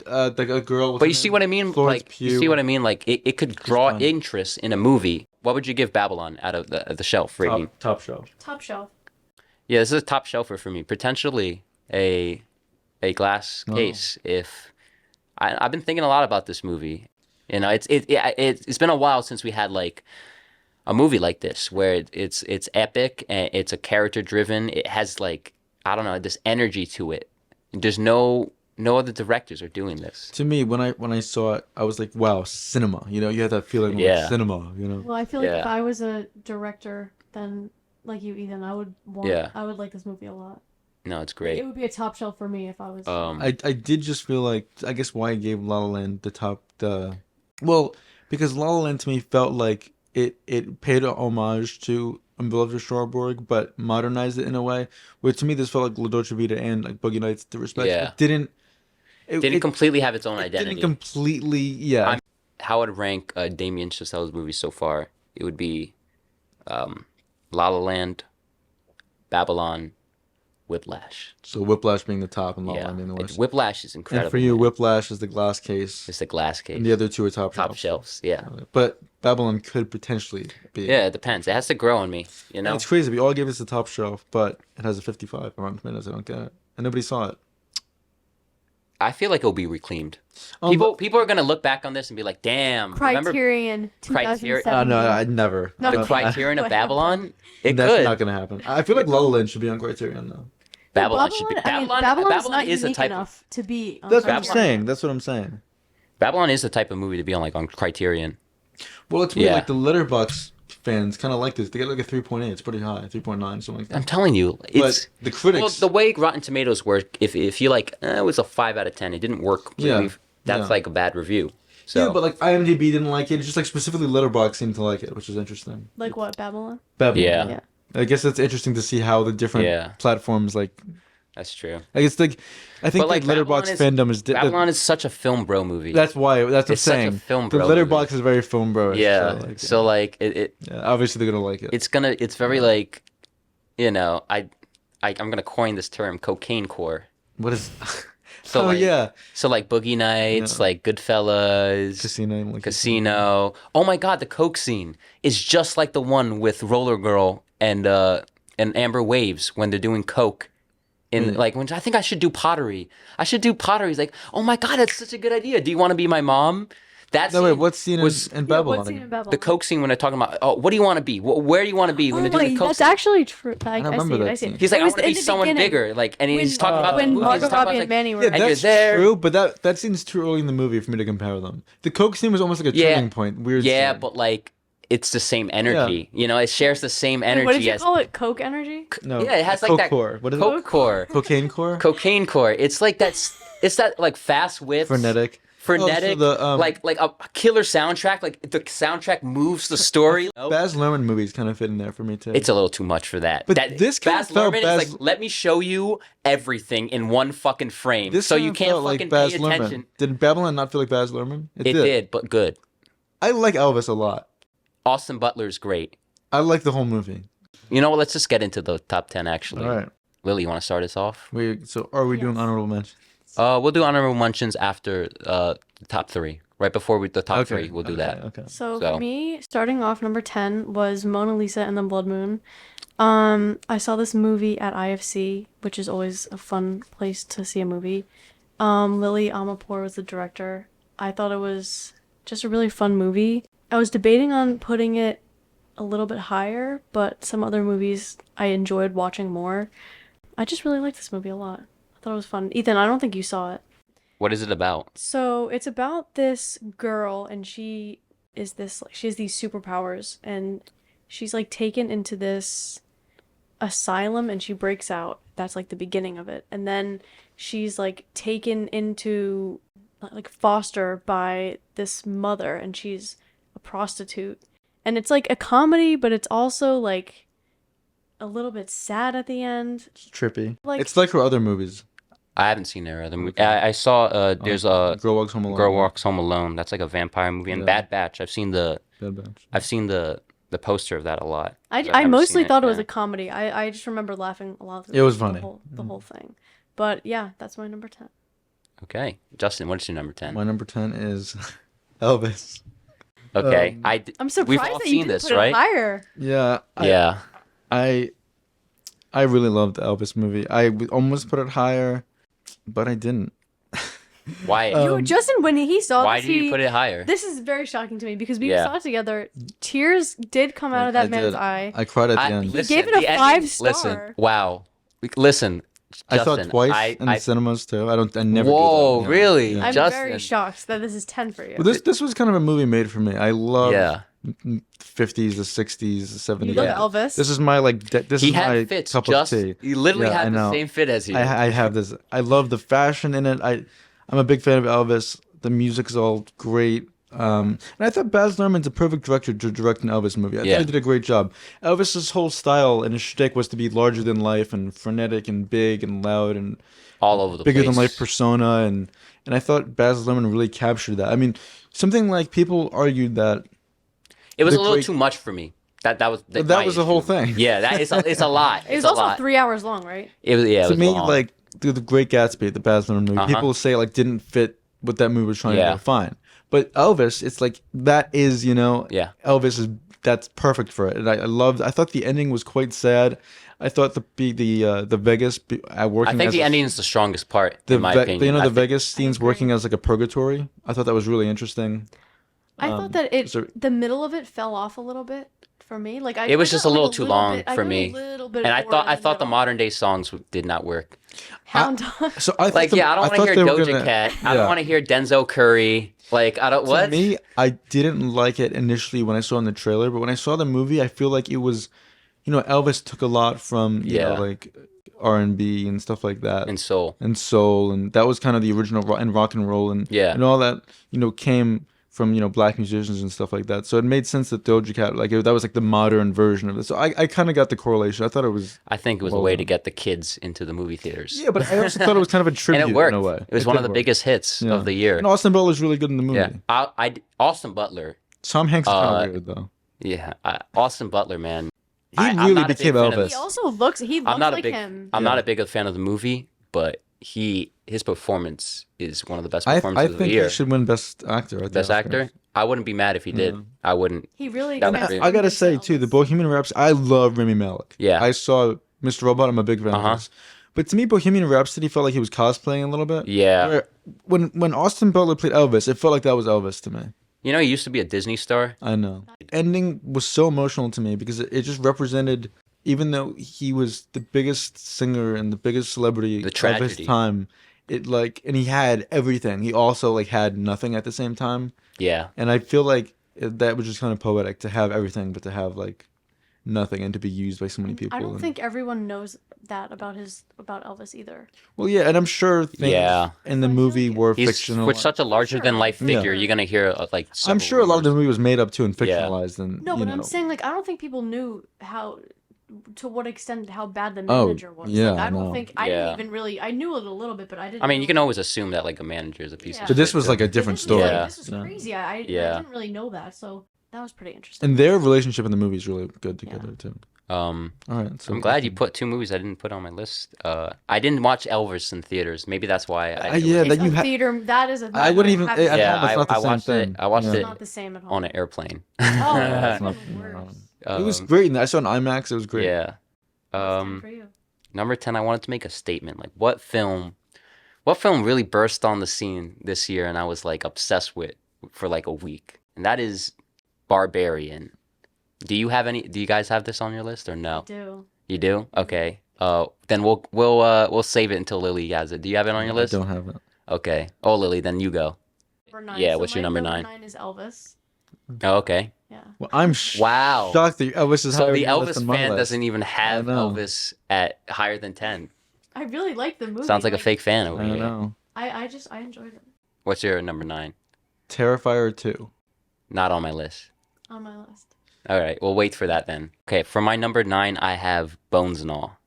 like a girl. But you see what I mean? Florence Like Pugh. you see what I mean? Like it could draw fun. interest in a movie. What would you give Babylon out of the shelf rating? Top shelf. Top shelf. Yeah, this is a top shelfer for me. Potentially a glass Oh. case. If I've been thinking a lot about this movie. You know, it's been a while since we had like a movie like this where it's epic and it's a character driven. It has like I don't know this energy to it. There's no other directors are doing this. To me, when I saw it, I was like, "Wow, cinema!" You know, you had that feeling Yeah. like cinema. You know, Well, I feel like if Yeah. I was a director, then like you, Ethan, I would want. Yeah. I would like this movie a lot. No, it's It great. would be a top shelf for me if I was. I did just feel like I guess why I gave La La Land because La La Land to me felt like it paid a homage to Beloved Strouborg, but modernized it in a way where to me this felt like La Dolce Vita and like Boogie Nights to respect. Yeah. It didn't. Didn't completely have its own it identity. didn't completely. Yeah. How I'd rank Damien Chazelle's movies so far, it would be La La Land, Babylon, Whiplash. So Whiplash being the top and La La Yeah, Land being the worst. Whiplash is incredible. And for you, Whiplash is the glass case, it's the glass case. and the other two are top top shelf. shelves. Yeah, But Babylon could potentially be. yeah. It depends. It has to grow on me. You know. It's crazy. We all gave this a top shelf, but it has a 55 on Rotten Tomatoes. I don't get it, and nobody saw it. I feel like it'll be reclaimed. Um, People are gonna look back on this and be like, "Damn, remember Criterion 2007. No, I'd never. No. the Criterion of Babylon?" It That's could. not gonna happen. I feel like La La Land should be on Criterion though. Babylon should be. Babylon is not is a unique type. enough to be. On That's what I'm Criterion. saying. That's what I'm saying. Babylon is the type of movie to be on like on Criterion. Well, it's weird. Yeah. Like the Letterboxd fans kind of like this. They get like a 3.8. It's pretty high, 3.9, something like that. I'm telling you, it's. But the critics. Well, the way Rotten Tomatoes work, if you like, it was a 5 out of 10. It didn't work completely. Yeah, That's yeah. like a bad review. So yeah, but like IMDb didn't like it. It's just like specifically Letterboxd seemed to like it, which is interesting. Like what, Babylon? Babylon. yeah. Yeah. I guess it's interesting to see how the different Yeah. platforms like That's true. Like it's like, I think But, like, Letterboxd Babylon fandom is. Babylon is such a film bro movie. That's why. That's what I'm It's such a saying. film The bro Letterboxd movie. is very film bro. Yeah. So yeah. like it Yeah, obviously they're gonna like it. it's very like, you know, I'm gonna coin this term, cocaine core. What is? So oh like, yeah, So like Boogie Nights, Yeah. like Goodfellas, Casino. Like Casino. Oh my God, the Coke scene is just like the one with Roller Girl and Amber Waves when they're doing Coke. In like when I think I should do pottery. I should do pottery. He's like, oh my God, that's such a good idea. Do you want to be my mom? That No wait, scene what scene was in Yeah, Babylon? what's in Babylon? the Coke scene when they're talking about, oh, what do you want to be? Where do you want to be when Oh they're doing my, the Coke that's scene? actually true. I don't see remember it. that I see it. scene. He's like, It I was want to be in the someone beginning, bigger. Like, and he's talking about when the movie. He's Margot talking about Robbie like, and Manny were. Yeah, And you're that's there. true, but that seems too early in the movie for me to compare them. The Coke scene was almost like a turning point. Weird. Yeah, scene. but like it's the same energy. You know, it shares the same energy What did you as call it? Coke energy? no, yeah, it has like Coke that core. What is Coke it? core, Cocaine core. cocaine core. It's like it's that like fast whips, Frenetic. frenetic, Oh, so like a killer soundtrack. Like the soundtrack moves the story. Baz Luhrmann movies kind of fit in there for me too. It's a little too much for that. But this kind Baz of felt Luhrmann Baz- is like, let me show you everything in one fucking frame, this so kind you of can't felt fucking like Baz pay Luhrmann. attention. Did Babylon not feel like Baz Luhrmann? It did, but good. I like Elvis a lot. Austin Butler's great. I like the whole movie. You know what? Let's just get into the top 10 actually. All right. Lily, you want to start us off? So are we doing Yes. honorable mention? We'll do honorable mentions after the top 3. Right before the top 3, we'll do that. Okay. So, So- for me, starting off number 10 was Mona Lisa and the Blood Moon. I saw this movie at IFC, which is always a fun place to see a movie. Lily Amirpour was the director. I thought it was just a really fun movie. I was debating on putting it a little bit higher, but some other movies I enjoyed watching more. I just really liked this movie a lot. I thought it was fun. Ethan, I don't think you saw it. What is it about? So it's about this girl, and she has these superpowers, and she's like taken into this asylum, and she breaks out. That's like the beginning of it, and then she's like taken into like foster by this mother, and she's a prostitute, and it's like a comedy, but it's also like a little bit sad at the end. It's trippy. Like- It's like her other movies. I haven't seen her other movie. I saw there's a Girl Walks Home Alone. Girl Walks Home Alone. That's like a vampire movie. And Yeah. Bad Batch. I've seen the Bad Batch. the poster of that a lot. I I've never mostly seen thought it was yeah. a comedy. I just remember laughing a lot. It was funny. The whole thing. But yeah, that's my number 10. Okay, Justin, what is your number 10? My number 10 is Elvis. Okay, I'm we've surprised all that seen you didn't this, put it right? higher. Yeah. Yeah. I really loved the Elvis movie. Almost put it higher, but I didn't. Why? Justin, when he saw Why this, did you put it higher? This is very shocking to me because we Yeah. saw it together. Tears did come out of that I man's did. eye. I cried at the end. listen, gave it a the 5-star. Listen, wow. Listen, I saw Justin, it twice in the cinemas too. I never Whoa, do that. really? I'm Justin. very shocked that this is 10 for you. But this was kind of a movie made for me. I love Yeah. 50s, the 60s, the 70s. You love Yeah. Elvis. This is my this He is my had fits. cup Just of tea. he literally Yeah, I had the know. same fit as you. I have this. I love the fashion in it. I'm a big fan of Elvis. The music's all great. And I thought Baz Luhrmann's a perfect director to direct an Elvis movie. I thought he did a great job. Elvis's whole style and his shtick was to be larger than life and frenetic and big and loud and all over the bigger place. than life persona. And I thought Baz Luhrmann really captured that. I mean, something like people argued that It was the a little great- too much for me. That was that my was the whole issue. thing. Yeah, it's a lot. It was It's a also lot. 3 hours long, right? It was To was me, long. like the Great Gatsby, the Baz Luhrmann movie, people say like didn't fit what that movie was trying to do. Fine, but Elvis, it's like that is Yeah. Elvis is that's perfect for it, and I thought the ending was quite sad. I thought the Vegas working. I think as the a- ending is the strongest part, the in my Ve- opinion. the I think- Vegas scenes working as like a purgatory. I thought that was really interesting. I thought that so- the middle of it fell off a little bit for me. Like It was just a little too long bit, I for got me. A little bit And I bored thought in the middle. modern day songs did not work. Hound Dog. So I thought Like, I don't want to thought hear they were Doja gonna- Cat. I yeah. don't want to hear Denzel Curry. Like, I don't. What? To me, I didn't like it initially when I saw it in the trailer, but when I saw the movie, I feel like it was, Elvis took a lot from like R&B and stuff like that, And soul. and soul, and that was kind of the original and rock and roll, and Yeah. and all that came from black musicians and stuff like that. So it made sense that Doja Cat that was like the modern version of it. So I kind of got the correlation. I thought it was. I think it was a way to get the kids into the movie theaters. Yeah, but I also thought it was kind of a tribute And it worked. in a way. It was one of the work. biggest hits of the year. And Austin Butler's really good in the movie. Yeah, Austin Butler. Tom Hanks is kind of weird though. Yeah, Austin Butler, man. He really became Elvis. He also looks. He looks like him. I'm not a big fan of the movie, but his performance is one of the best performances of the year. I think he should win Best Actor. Best Actor? I wouldn't be mad if he did. I wouldn't. He really. That would transformed be- I gotta say himself. too, the Bohemian Rhapsody. I love Rami Malek. Yeah. I saw Mr. Robot. I'm a big fan of this. But to me, Bohemian Rhapsody felt like he was cosplaying a little bit. Yeah. Where when Austin Butler played Elvis, it felt like that was Elvis to me. You know, he used to be a Disney star. I know. Ending was so emotional to me because it just represented, even though he was the biggest singer and the biggest celebrity The of tragedy. his time, and he had everything. He also had nothing at the same time. Yeah. And I feel like that was just kind of poetic to have everything, but to have nothing and to be used by so many people. I don't and- think everyone knows that about Elvis either. Well, yeah, and I'm sure things in the movie were He's fictional. with such a larger than life figure. You're gonna hear I'm sure a lot of the rumors. movie was made up too and fictionalized. And No, but I'm saying I don't think people knew to what extent how bad the manager was. yeah, I don't no. think I didn't even really. I knew it a little bit, but I didn't. I mean, you know- can always assume that a manager is a piece of Yeah. shit. But this was too. a different This was, story. Yeah. This was crazy. I didn't really know that, so that was pretty interesting. And their relationship in the movie is really good together too. All right, so I'm glad you put two movies I didn't put on my list. I didn't watch Elvis in theaters. Maybe that's why. that you theater. That is a. I wouldn't even. have- At Yeah, home, it's not the I same watched thing. it. I watched Yeah. it It's not the same at home. on an airplane. Oh, that's not- even worse. It was great. And I saw it on IMAX. It was great. Yeah. Good for you. Number 10, I wanted to make a statement. What film really burst on the scene this year and I was obsessed with for a week? And that is Barbarian. Do you guys have this on your list or no? I do. You do? Okay. Then we'll save it until Lily has it. Do you have it on your list? I don't have it. Okay. Oh, Lily, then you go. Number 9. Yeah, So what's your my number number 9? 9 is Elvis. Oh, okay. Yeah. Well, I'm Wow. shocked that Elvis is So higher the on your list Elvis than my fan list. doesn't even have know. Elvis at higher than 10. I really like the movie. Sounds like a fake fan over I here. know. I enjoyed it What's your number 9? Terrifier 2. Not on my list. on my list. All right, we'll wait for that then. Okay, for my number 9, I have Bones and All.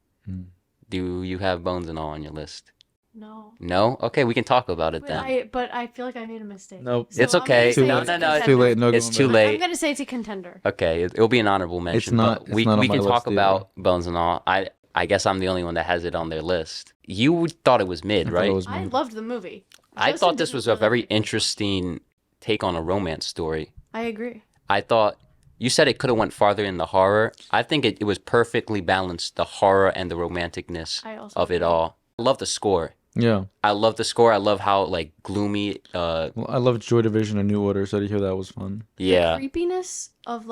Do you have Bones and All on your list? No. No? Okay, we can talk about it then. But I feel like I made a mistake. Nope. It's I'm gonna okay. say No, it's no, a no. It's too late. No, It's going too back. late. I'm gonna say it's a contender. Okay, it'll be an honorable mention. not- but it's we not on we my can talk list about Bones and All. I guess I'm the only one that has it on their list. You thought it was mid, I thought right? it was I mid. loved the movie. I Justin thought this didn't was a really very like it. interesting take on a romance story. I agree. I thought you said it could have went farther in the horror. I think it was perfectly balanced, the horror and the romanticness I also of it agree. all. I love the score. Yeah. I love the score. I love how gloomy. Well, I loved Joy Division and New Order, so to hear that was fun. Yeah. The creepiness of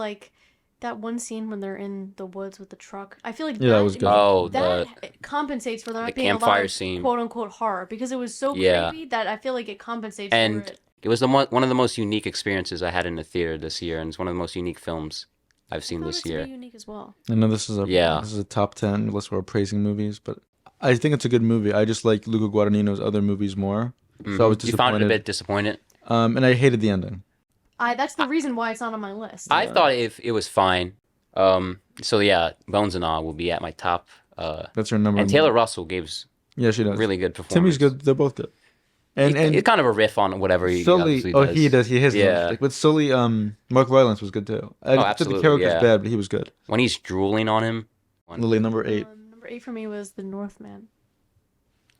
that one scene when they're in the woods with the truck. I feel like Yeah, that was good. Oh, that compensates for there the not being a lot campfire of scene. quote unquote horror because it was so Yeah. creepy that I feel like it compensates And for it. it was one of the most unique experiences I had in the theater this year, and it's one of the most unique films I've seen I found this it to year. be unique as well. I know this is a top 10 list where we're praising movies, but I think it's a good movie. I just like Luca Guadagnino's other movies more, so I was disappointed. You found it a bit disappointed. And I hated the ending. That's the reason why it's not on my list. I thought it was fine. So yeah, Bones and All will be at my top. That's her number. And Taylor Russell gives Yeah, she does. really good performance. Timmy's good. They're both good. And it's kind of a riff on whatever he Sully, obviously does. he does. He has Yeah. But Sully, Mark Rylance was good too. I thought the absolutely, character's yeah. bad, but he was good. When he's drooling on him. Lily, number 8. Number 8 for me was The Northman.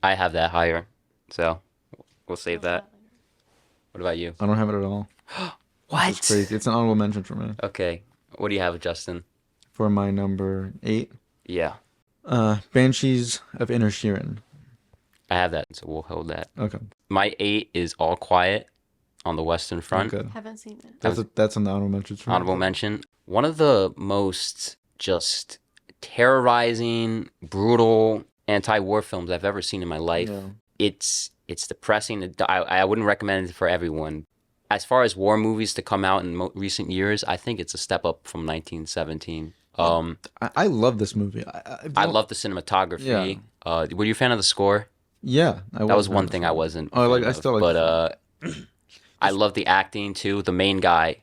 I have that higher, so we'll save that. What about you? I don't have it at all. What? It's crazy. It's an honorable mention for me. Okay, what do you have, Justin? For my number 8, Yeah, Banshees of Inisherin. I have that, so we'll hold that. Okay. My 8 is All Quiet on the Western Front. Okay. Haven't seen it. That's an honorable mention for me. Honorable mention. One of the most just terrorizing, brutal anti-war films I've ever seen in my life. Yeah. It's depressing. I wouldn't recommend it for everyone. As far as war movies to come out in recent years, I think it's a step up from 1917. I love this movie. I love the cinematography. Yeah. Were you a fan of the score? Yeah, That was one thing I wasn't. Oh, a fan I of, still like. But I love the acting too. The main guy,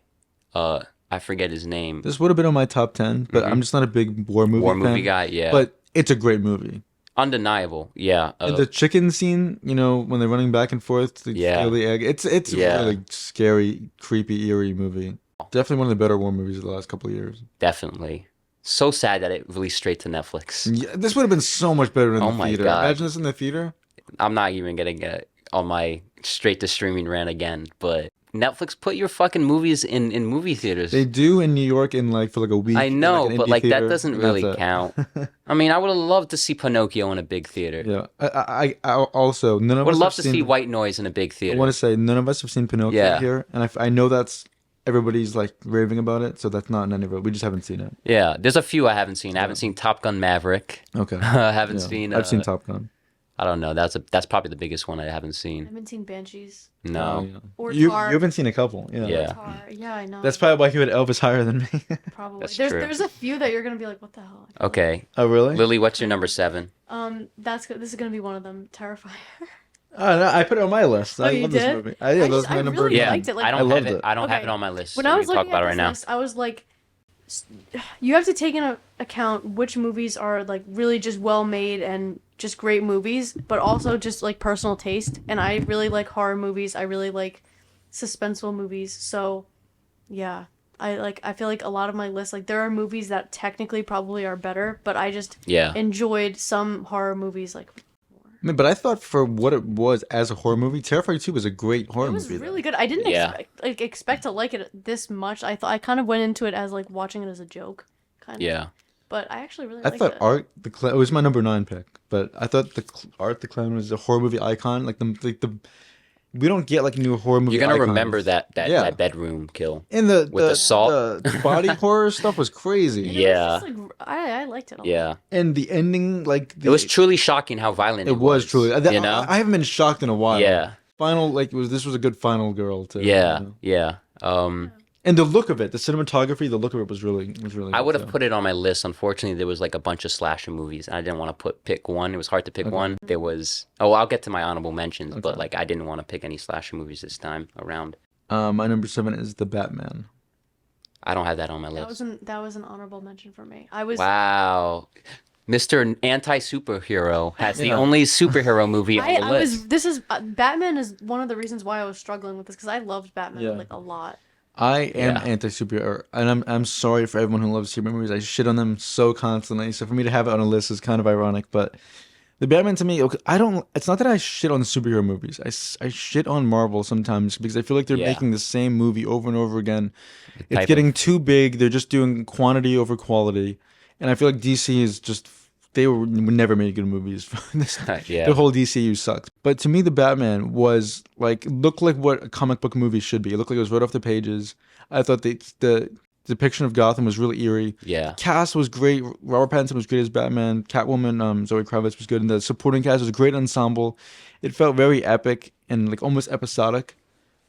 I forget his name. This would have been on my top 10, but I'm just not a big war movie War movie fan. guy, yeah. But it's a great movie. Undeniable, yeah. And the chicken scene, you know, when they're running back and forth to Yeah. steal the egg, it's a Yeah. really scary, creepy, eerie movie. Definitely one of the better war movies of the last couple of years. Definitely. So sad that it released straight to Netflix. Yeah, this would have been so much better in Oh the my theater. God. Imagine this in the theater. I'm not even gonna get on my straight to streaming rant again, but Netflix, put your fucking movies in movie theaters. They do in New York in like for like a week. I in, know, like, an but indie like theater, that doesn't and really that's it. count. I mean, I would have loved to see Pinocchio in a big theater. Yeah, I also none of Would us love have to see seen. White Noise in a big I theater. want to say none of us have seen Pinocchio Yeah. here, and I know that's everybody's like raving about it, so that's not in any of it. We just haven't seen it. Yeah, there's a few I haven't seen. I haven't seen Top Gun Maverick. Okay, I haven't Yeah. seen. I've seen Top Gun. I don't know. That's probably the biggest one I haven't I seen. haven't seen Banshees. No. Yeah. Or You Tar. Yeah. Tar. Yeah, I know. That's probably why you had Elvis higher than me. probably. That's there's true. there's a few that you're gonna be like, what the hell? Okay, Oh really? Lily, what's your number 7? This is gonna be one of them. Terrifier. Oh, no, I put it on my list. I you love this did? movie. I that was just- my I number. really Yeah, liked it, like- I I don't loved have it. it. I don't have Okay. it on my list. When so I we was can talk looking about at it right this now. list, I was like, you have to take into account which movies are like really just well made and just great movies, but also just like personal taste. And I really like horror movies. I really like suspenseful movies. So, yeah, I feel like a lot of my list, like there are movies that technically probably are better, but I just Yeah. enjoyed some horror movies like. I mean, but I thought for what it was as a horror movie, Terrifier 2 was a great horror It was movie. though. really good. I didn't Yeah. expect to like it this much. I thought I kind of went into it as like watching it as a joke, kind of. Yeah. But I actually really I liked thought it. Art the Clown it was my number 9 pick, but I thought Art the Clown was a horror movie icon. Like the we don't get like new horror movie. You're gonna icons. remember that Yeah. that bedroom kill. And the with the salt. the body horror stuff was crazy. And Yeah. It was just, like, I liked it a lot. Yeah. And the ending, like It was truly shocking how violent it it was truly. You know? I haven't been shocked in a while. Yeah. Final this was a good final girl too. Yeah. you know? Yeah. And the look of it, the cinematography, the look of it was really I good, would have too. put it on my list. Unfortunately, there was like a bunch of slasher movies, and I didn't want to pick one. It was hard to pick one. There was I'll get to my honorable mentions, but like I didn't want to pick any slasher movies this time around. My number 7 is The Batman. I don't have that on my That list. was an honorable mention for me. I was Wow. Mr. Anti-Superhero has the Yeah. only superhero movie on the I list. was this is Batman is one of the reasons why I was struggling with this because I loved Batman Yeah. like a lot. I am Yeah. anti-superhero, and I'm sorry for everyone who loves superhero movies. I shit on them so constantly. So for me to have it on a list is kind of ironic. But the Batman to me, okay, I don't. It's not that I shit on superhero movies. I shit on Marvel sometimes because I feel like they're Yeah. making the same movie over and over again. It's type getting too big. They're just doing quantity over quality, and I feel like DC is just. They would never make good movies. Yeah. The whole DCU sucks. But to me, the Batman was like looked like what a comic book movie should be. It looked like it was right off the pages. I thought the depiction of Gotham was really eerie. Yeah. Cast was great. Robert Pattinson was great as Batman. Catwoman, Zoe Kravitz was good, and the supporting cast was a great ensemble. It felt very epic and like almost episodic.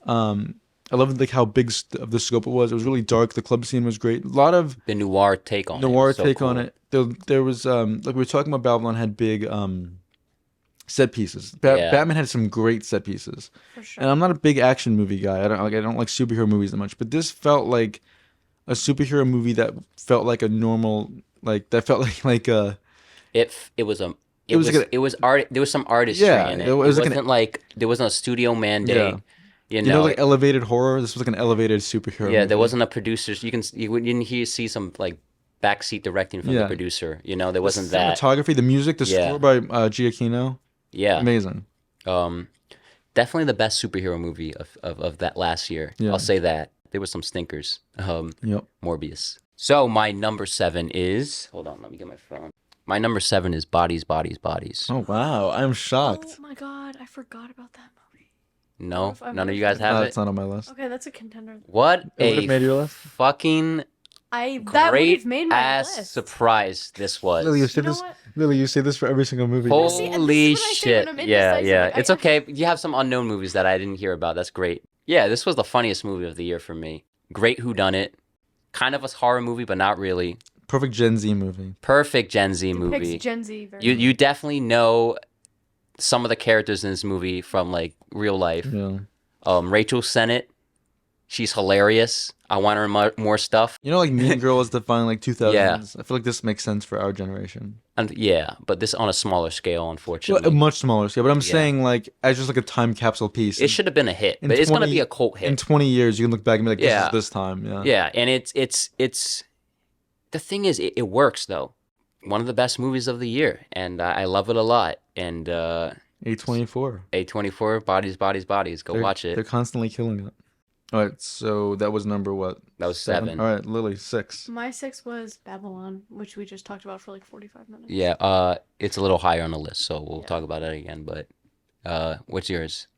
I loved like how big of the scope it was. It was really dark. The club scene was great. A lot of The noir take on it. noir was so take cool. on it. There was like we were talking about, Babylon had big set pieces. Yeah. Batman had some great set pieces. For sure. And I'm not a big action movie guy. I don't like superhero movies that much. But this felt like a superhero movie that felt like a normal that felt like a It was a It was like it was art. There was some artistry Yeah, in it. it was like wasn't like there wasn't a studio mandate. Yeah. You you know, know like elevated horror. This was like an elevated superhero. yeah, movie. there wasn't a producer. You didn't see some like backseat directing from the Yeah. producer. You know, there wasn't The that. cinematography, the music, the Yeah. score by Giacchino. Yeah, Amazing. definitely the best superhero movie of that last year. Yeah. I'll say that. There was some stinkers. Yep. Morbius. So my number 7 is. Hold on, let me get my phone. My number 7 is Bodies, Bodies, Bodies. Oh wow, I'm shocked. Oh my god, I forgot about that movie. No, if I none of would've- you guys have It's it. not on my list. Okay, that's a contender. What It would've a made your list? fucking That would great have made my ass list. surprise this was. Lily, you say You know this. what? Lily, you say this for every single movie. See, and this is Holy what I say shit. when I'm Yeah, indecisive. yeah. Like, It's okay. You have some unknown movies that I didn't hear about. That's great. Yeah, this was the funniest movie of the year for me. Great whodunit. Kind of a horror movie, but not really. Perfect Gen Z movie. Perfect Gen Z It movie. picks Gen Z very You well. you definitely know some of the characters in this movie from like real life. Yeah. Rachel Sennett, she's hilarious. I want her in more stuff. You know, like Mean Girls defined like 2000s. Yeah. I feel like this makes sense for our generation. And yeah, but this on a smaller scale, Well, unfortunately. a much smaller scale, but I'm Yeah. saying like as just like a time capsule piece. It should have been a hit, in but it's gonna 20 be a cult hit. In 20 years, you can look back and be like, this Yeah. is this time. Yeah. Yeah, and it's the thing is, it works though. One of the best movies of the year, and I love it a lot. And A24. A24, Bodies, go watch They're it. constantly killing it. All right, so that was number what? That was 7. All right, Lily, 6. My 6 was Babylon, which we just talked about for like 45 minutes. Yeah, it's a little higher on the list, so we'll Yeah. talk about that again. But what's yours?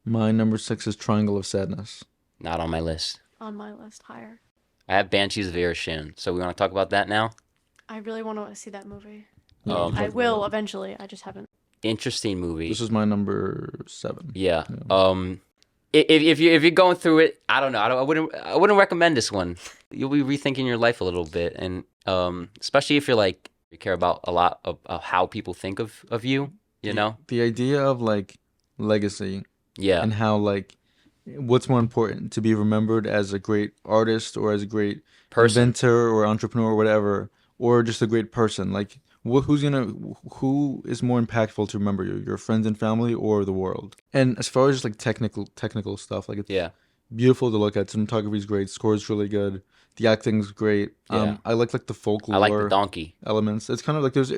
My number 6 is Triangle of Sadness. Not on my list. On my list, higher. I have Banshees of Inisherin, so we want to talk about that now. I really want to see that movie. Um, I will eventually. I just haven't. Interesting movie. This is my number 7. Yeah. If you're going through it, I don't know. I wouldn't recommend this one. You'll be rethinking your life a little bit, and especially if you're like you care about a lot of how people think of you. You know. The idea of like legacy Yeah. and how like what's more important, to be remembered as a great artist or as a great Person. inventor or entrepreneur or whatever, or just a great person. Like who is more impactful to remember you, your friends and family or the world? And as far as just like technical stuff, like it's Yeah. beautiful to look at. Cinematography's great, score's really good, the acting's great. Yeah. I like the folklore. I like the donkey. elements. It's kind of like there's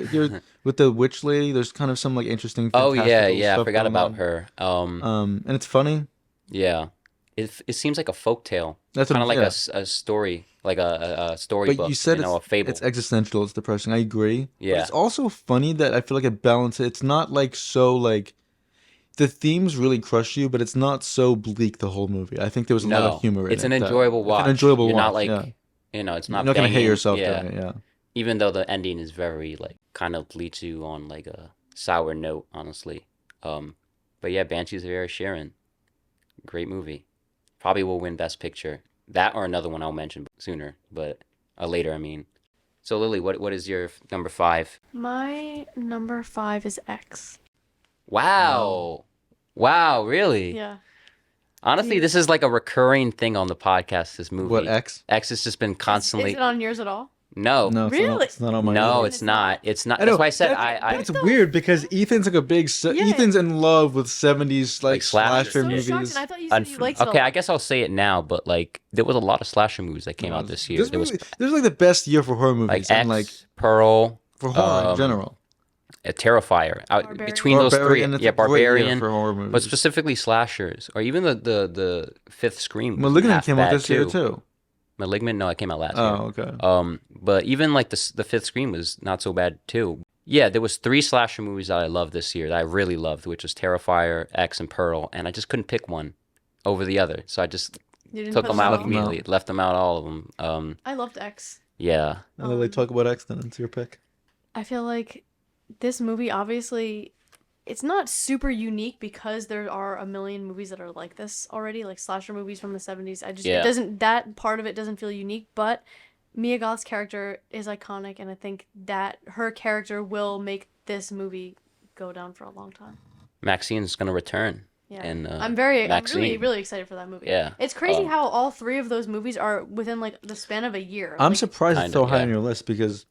with the witch lady. There's kind of some like interesting. Oh yeah, fantastical yeah. I stuff forgot going about on. her. And it's funny. Yeah. It seems like a folk tale. That's Kind of what- like yeah. a story, like a storybook. But you said a fable. it's existential. It's depressing. I agree. Yeah. But it's also funny that I feel like it balances. It's not like so like. The themes really crush you, but it's not so bleak the whole movie. I think there was a lot of humor in it. It's an that- enjoyable watch. It's an enjoyable You're watch. not like, yeah. it's You're not. not gonna hate banging. yourself Yeah. doing it. Yeah. Even though the ending is very like kind of leads you on like a sour note, honestly. But yeah, Banshees of Inisherin, great movie. Probably will win Best Picture. That or another one I'll mention sooner, but later. I mean. So Lily, what is your number 5? My number 5 is X. Wow. Wow, really? Yeah. Honestly, this is like a recurring thing on the podcast, this movie. What, X? X has just been constantly. Is it on yours at all? No. No, Really? It's not on my. No, list. it's not. It's not. I know, That's why I said It's weird because Ethan's like a big. Yeah. Ethan's in love with 70s like slashers. slasher So movies. shocked, and I thought you said you liked it a Okay, I lot. guess I'll say it now, but like there was a lot of slasher movies that came out this year. There was This was like the best year for horror movies. like X, and like Pearl, for horror in general. a Terrifier. Barbarian. Between those three, Barbarian, it's yeah, a great year Barbarian, for horror but movies. specifically slashers, or even the fifth Scream. wasn't Malignant half came out bad, this year too. Malignant, no, it came out last year. Oh, okay. But even like the fifth Scream was not so bad too. Yeah, there was 3 slasher movies that I loved this year that I really loved, which was Terrifier, X, and Pearl, and I just couldn't pick one over the other, so I just You didn't took put them them out all? immediately, left them out, all of them. I loved X. Yeah, And then they talk about X then. It's your pick. I feel like this movie, obviously, it's not super unique because there are a million movies that are like this already, like slasher movies from the 70s. Yeah. It doesn't, that part of it doesn't feel unique, but Mia Goth's character is iconic, and I think that her character will make this movie go down for a long time. Maxine's gonna return. Yeah. And I'm really, Maxine. really excited for that movie. Yeah. It's crazy how all 3 of those movies are within like the span of a year. I'm Like, surprised it's Kinda, so high yeah. on your list because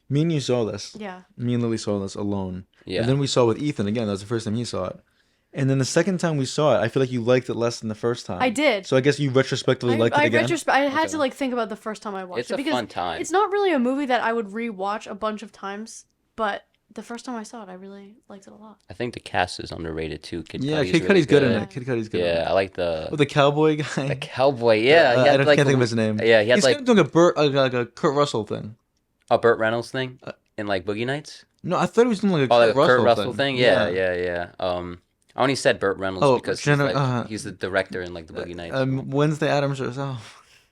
me and you saw this. Yeah. Me and Lily saw this alone. Yeah. And then we saw it with Ethan again. That was the first time he saw it. And then the second time we saw it, I feel like you liked it less than the first time. I did. So I guess you retrospectively liked it again. I had to like think about the first time I watched It's it a because fun time. it's not really a movie that I would rewatch a bunch of times, but the first time I saw it, I really liked it a lot. I think the cast is underrated too. Kid Yeah, Cudi's Kid really Cudi's good in it. Kid Cudi's good in Yeah, it. I like the Oh, the cowboy guy. the cowboy. Yeah, he I had, don't- like, can't think of his name. Yeah, he had He's like kind of doing like a Kurt Russell thing. a Burt Reynolds thing in like Boogie Nights. No, I thought he was doing like a Oh, Kurt like a Russell Kurt Russell thing. Yeah, Yeah. yeah, yeah. I only said Burt Reynolds Oh, because he's the director in like the Boogie Nights. Wednesday Addams or so.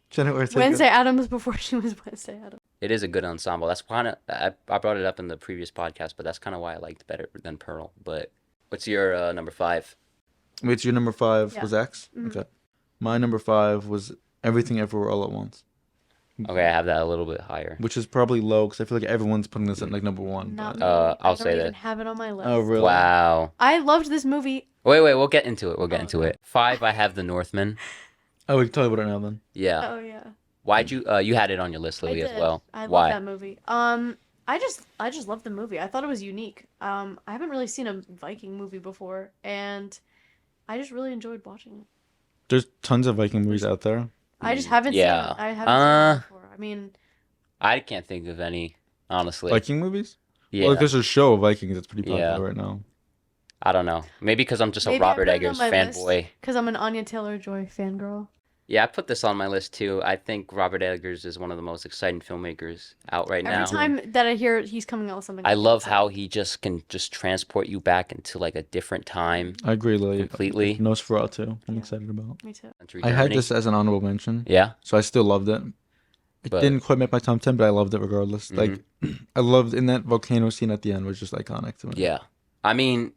Jenna Ortega. Wednesday Addams before she was Wednesday Addams. It is a good ensemble. That's kind of I brought it up in the previous podcast, but that's kind of why I liked it better than Pearl. But what's your number 5? Wait, so your number 5 Yeah. was X? Okay. My number 5 was Everything Everywhere All at Once, Okay, I have that a little bit higher. which is probably low because I feel like everyone's putting this at like number 1. Not but- me. I'll I say don't even that. have it on my list. Oh, really? Wow. I loved this movie Wait, we'll get into it. We'll get into it. 5, I have The Northman. Oh, we can talk about it now then. Yeah. Oh yeah. Why'd you had it on your list, I Lily, did. as well? I Why? love that movie. I just love the movie. I thought it was unique. I haven't really seen a Viking movie before, and I just really enjoyed watching it. There's tons of Viking movies out there. I just haven't Yeah. seen. I haven't seen it before. I mean, I can't think of any, honestly. Viking movies? Yeah. Well, there's a show of Vikings that's pretty popular Yeah. right now. I don't know. Maybe because I'm just a maybe I Robert put it on Eggers my list fanboy. because I'm an Anya Taylor-Joy fangirl. Yeah, I put this on my list too. I think Robert Eggers is one of the most exciting filmmakers out right now. Every time that I hear he's coming out with something, I I'm love excited. how he just can just transport you back into like a different time I agree, Lily. completely. Nosferatu, I'm excited about. Me too. Country I had Germany. this as an honorable mention, Yeah. so I still loved it. It But- didn't quite make my top 10, but I loved it regardless. Like, I loved in that volcano scene at the end was just iconic to me. Yeah. I mean,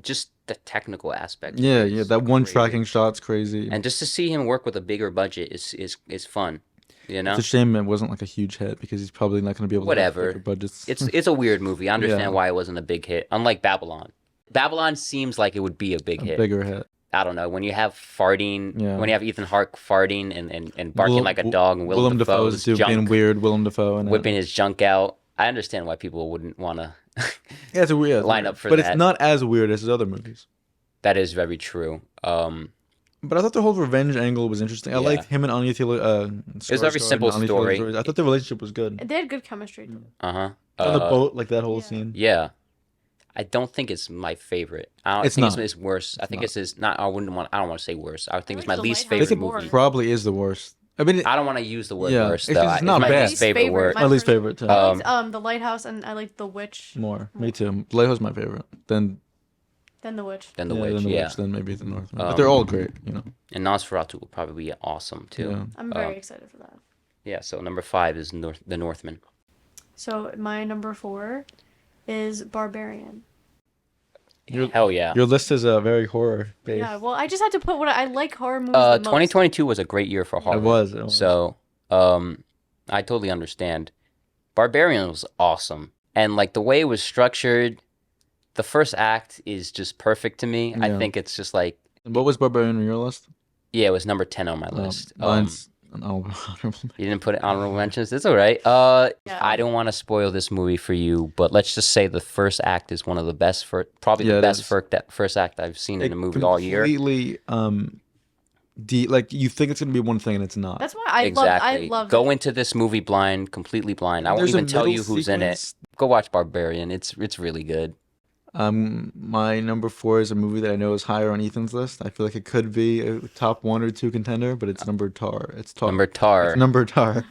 just the technical aspect. Yeah, is that one crazy. tracking shot's crazy. And just to see him work with a bigger budget is fun. You know? It's a shame it wasn't like a huge hit because he's probably not going to be able to Whatever. get bigger budgets. It's a weird movie. I understand Yeah. why it wasn't a big hit. Unlike Babylon. Babylon seems like it would be a big a hit. bigger hit. I don't know. When you have farting, Yeah. when you have Ethan Hawke farting and barking Will- like a dog, and Willem Dafoe's Dafoe's being junk, weird. Willem Dafoe and whipping his junk out. I understand why people wouldn't want to. Yeah, it's a weird line up for but that. it's not as weird as his other movies. That is very true. But I thought the whole revenge angle was interesting. I Yeah. liked him and Anya Taylor. It was a very simple story. I thought the relationship was good. They had good chemistry. On the boat, like that whole scene. Yeah. I don't think it's my favorite. I don't It's think not. it's worse. I think not. it's his not. I don't want to say worse. I think I it's like my The least Lighthouse favorite more. movie. Probably is the worst. I mean, I don't want to use the word Yeah, worst it's though. just not my bad. least favorite word. my least favorite too. I liked, The Lighthouse, and I liked The Witch More. Me too. Lighthouse my favorite. Then than The Witch. Than the yeah, Witch. then the Yeah. Witch, then maybe the Northman. But they're all great, you know. And Nosferatu will probably be awesome too. Yeah. I'm very excited for that. Yeah. So number 5 is the Northman. So my number 4 is Barbarian. Hell yeah. Your list is very horror based. Yeah, well, I just had to put what I like horror movies the most. 2022 was a great year for horror. It was. So, I totally understand. Barbarian was awesome, and like the way it was structured, the first act is just perfect to me. I Yeah. think it's just like, And what was Barbarian on your list? yeah, it was number 10 on my list. Mine's an honorable You didn't put it honorable mentions. It's all right. Yeah. I don't want to spoil this movie for you, but let's just say the first act is one of the best, probably Yeah, the it best is. first act I've seen in a movie all year. Completely, like you think it's gonna be one thing and it's not. That's why I Exactly. love Go it. into this movie blind, completely blind. I won't There's a even tell you middle who's in it. sequence- Go watch Barbarian. It's really good. My number 4 is a movie that I know is higher on Ethan's list. I feel like it could be a top 1 or 2 contender, but it's number Tar. It's Tar. Number Tar. It's number Tar.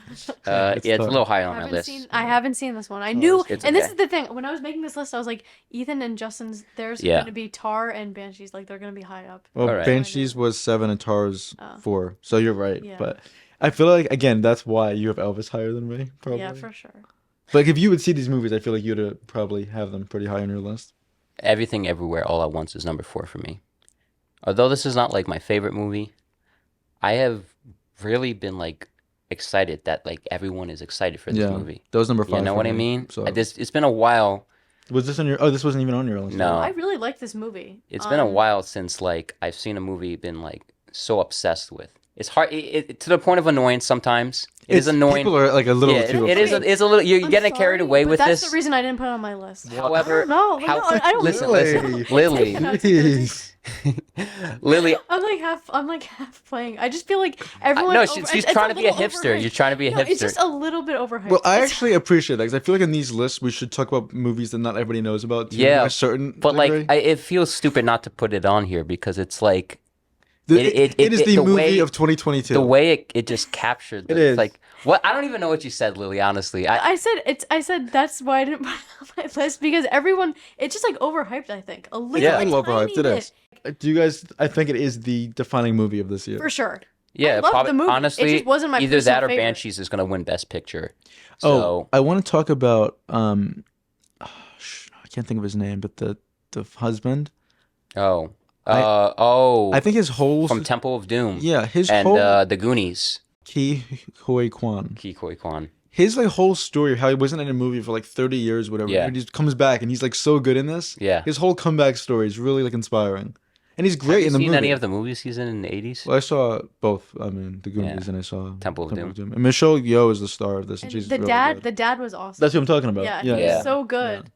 Yeah, it's a Tar. little higher on my list. I haven't seen this one. I knew, it's and this okay. is the thing. When I was making this list, I was like, Ethan and Justin's, there's Yeah. going to be Tar and Banshees. Like, they're going to be high up. Well, Alright. Banshees was 7 and Tar's 4. So you're right. Yeah. But I feel like, again, that's why you have Elvis higher than me, probably. Yeah, for sure. Like, if you would see these movies, I feel like you'd probably have them pretty high on your list. Everything Everywhere All at Once is number 4 for me. Although this is not like my favorite movie, I have really been like excited that like everyone is excited for this Yeah. movie. That was number 5. You know for what I me, mean? So. It's been a while. Was this on your... Oh, this wasn't even on your list. No. I really like this movie. It's been a while since like I've seen a movie been like so obsessed with. It's hard to the point of annoyance sometimes. It is annoying. People are like a little Yeah, too... it is. It's a little. You're I'm getting carried sorry, away but with that's this. the reason I didn't put it on my list. However, No, I don't listen, Lily. Lily, Please. Lily. I'm like half playing. I just feel like everyone. No, over- she's it's trying to be a little hipster. overhyped. You're trying to be a No, hipster. It's just a little bit overhyped. Well, I It's- actually appreciate that because I feel like in these lists we should talk about movies that not everybody knows about. To Yeah, a certain but like, degree. it feels stupid not to put it on here because it's like it is the movie way- of 2022. the way it just captured. It is. Like what? I don't even know what you said, Lily. Honestly, I said that's why I didn't put it on my list because everyone it's just like overhyped. I think a little. Yeah, a tiny little overhyped. It bit. is. Do you guys? I think it is the defining movie of this year. For sure. yeah, I love probably. the movie. It Honestly, just wasn't my either personal that or favorite. Banshees is gonna win Best Picture. Oh, So I want to talk about I can't think of his name, but the husband. I think his whole from Temple of Doom. yeah his and whole The Goonies. Ki Hoi Kwan. Ki Koi Kwan. His like whole story, how he wasn't in a movie for like 30 years, whatever. Yeah. And he just comes back and he's like so good in this. Yeah. His whole comeback story is really like inspiring. and he's great in the seen movie. any of the movies he's in the 80s? Well, I saw both. I mean, the Goonies, Yeah. and I saw Temple of Doom. And Michelle Yeoh is the star of this, and And she's the really dad, good. the dad was awesome. That's what I'm talking about. Yeah, Yeah, he Yeah. was so good.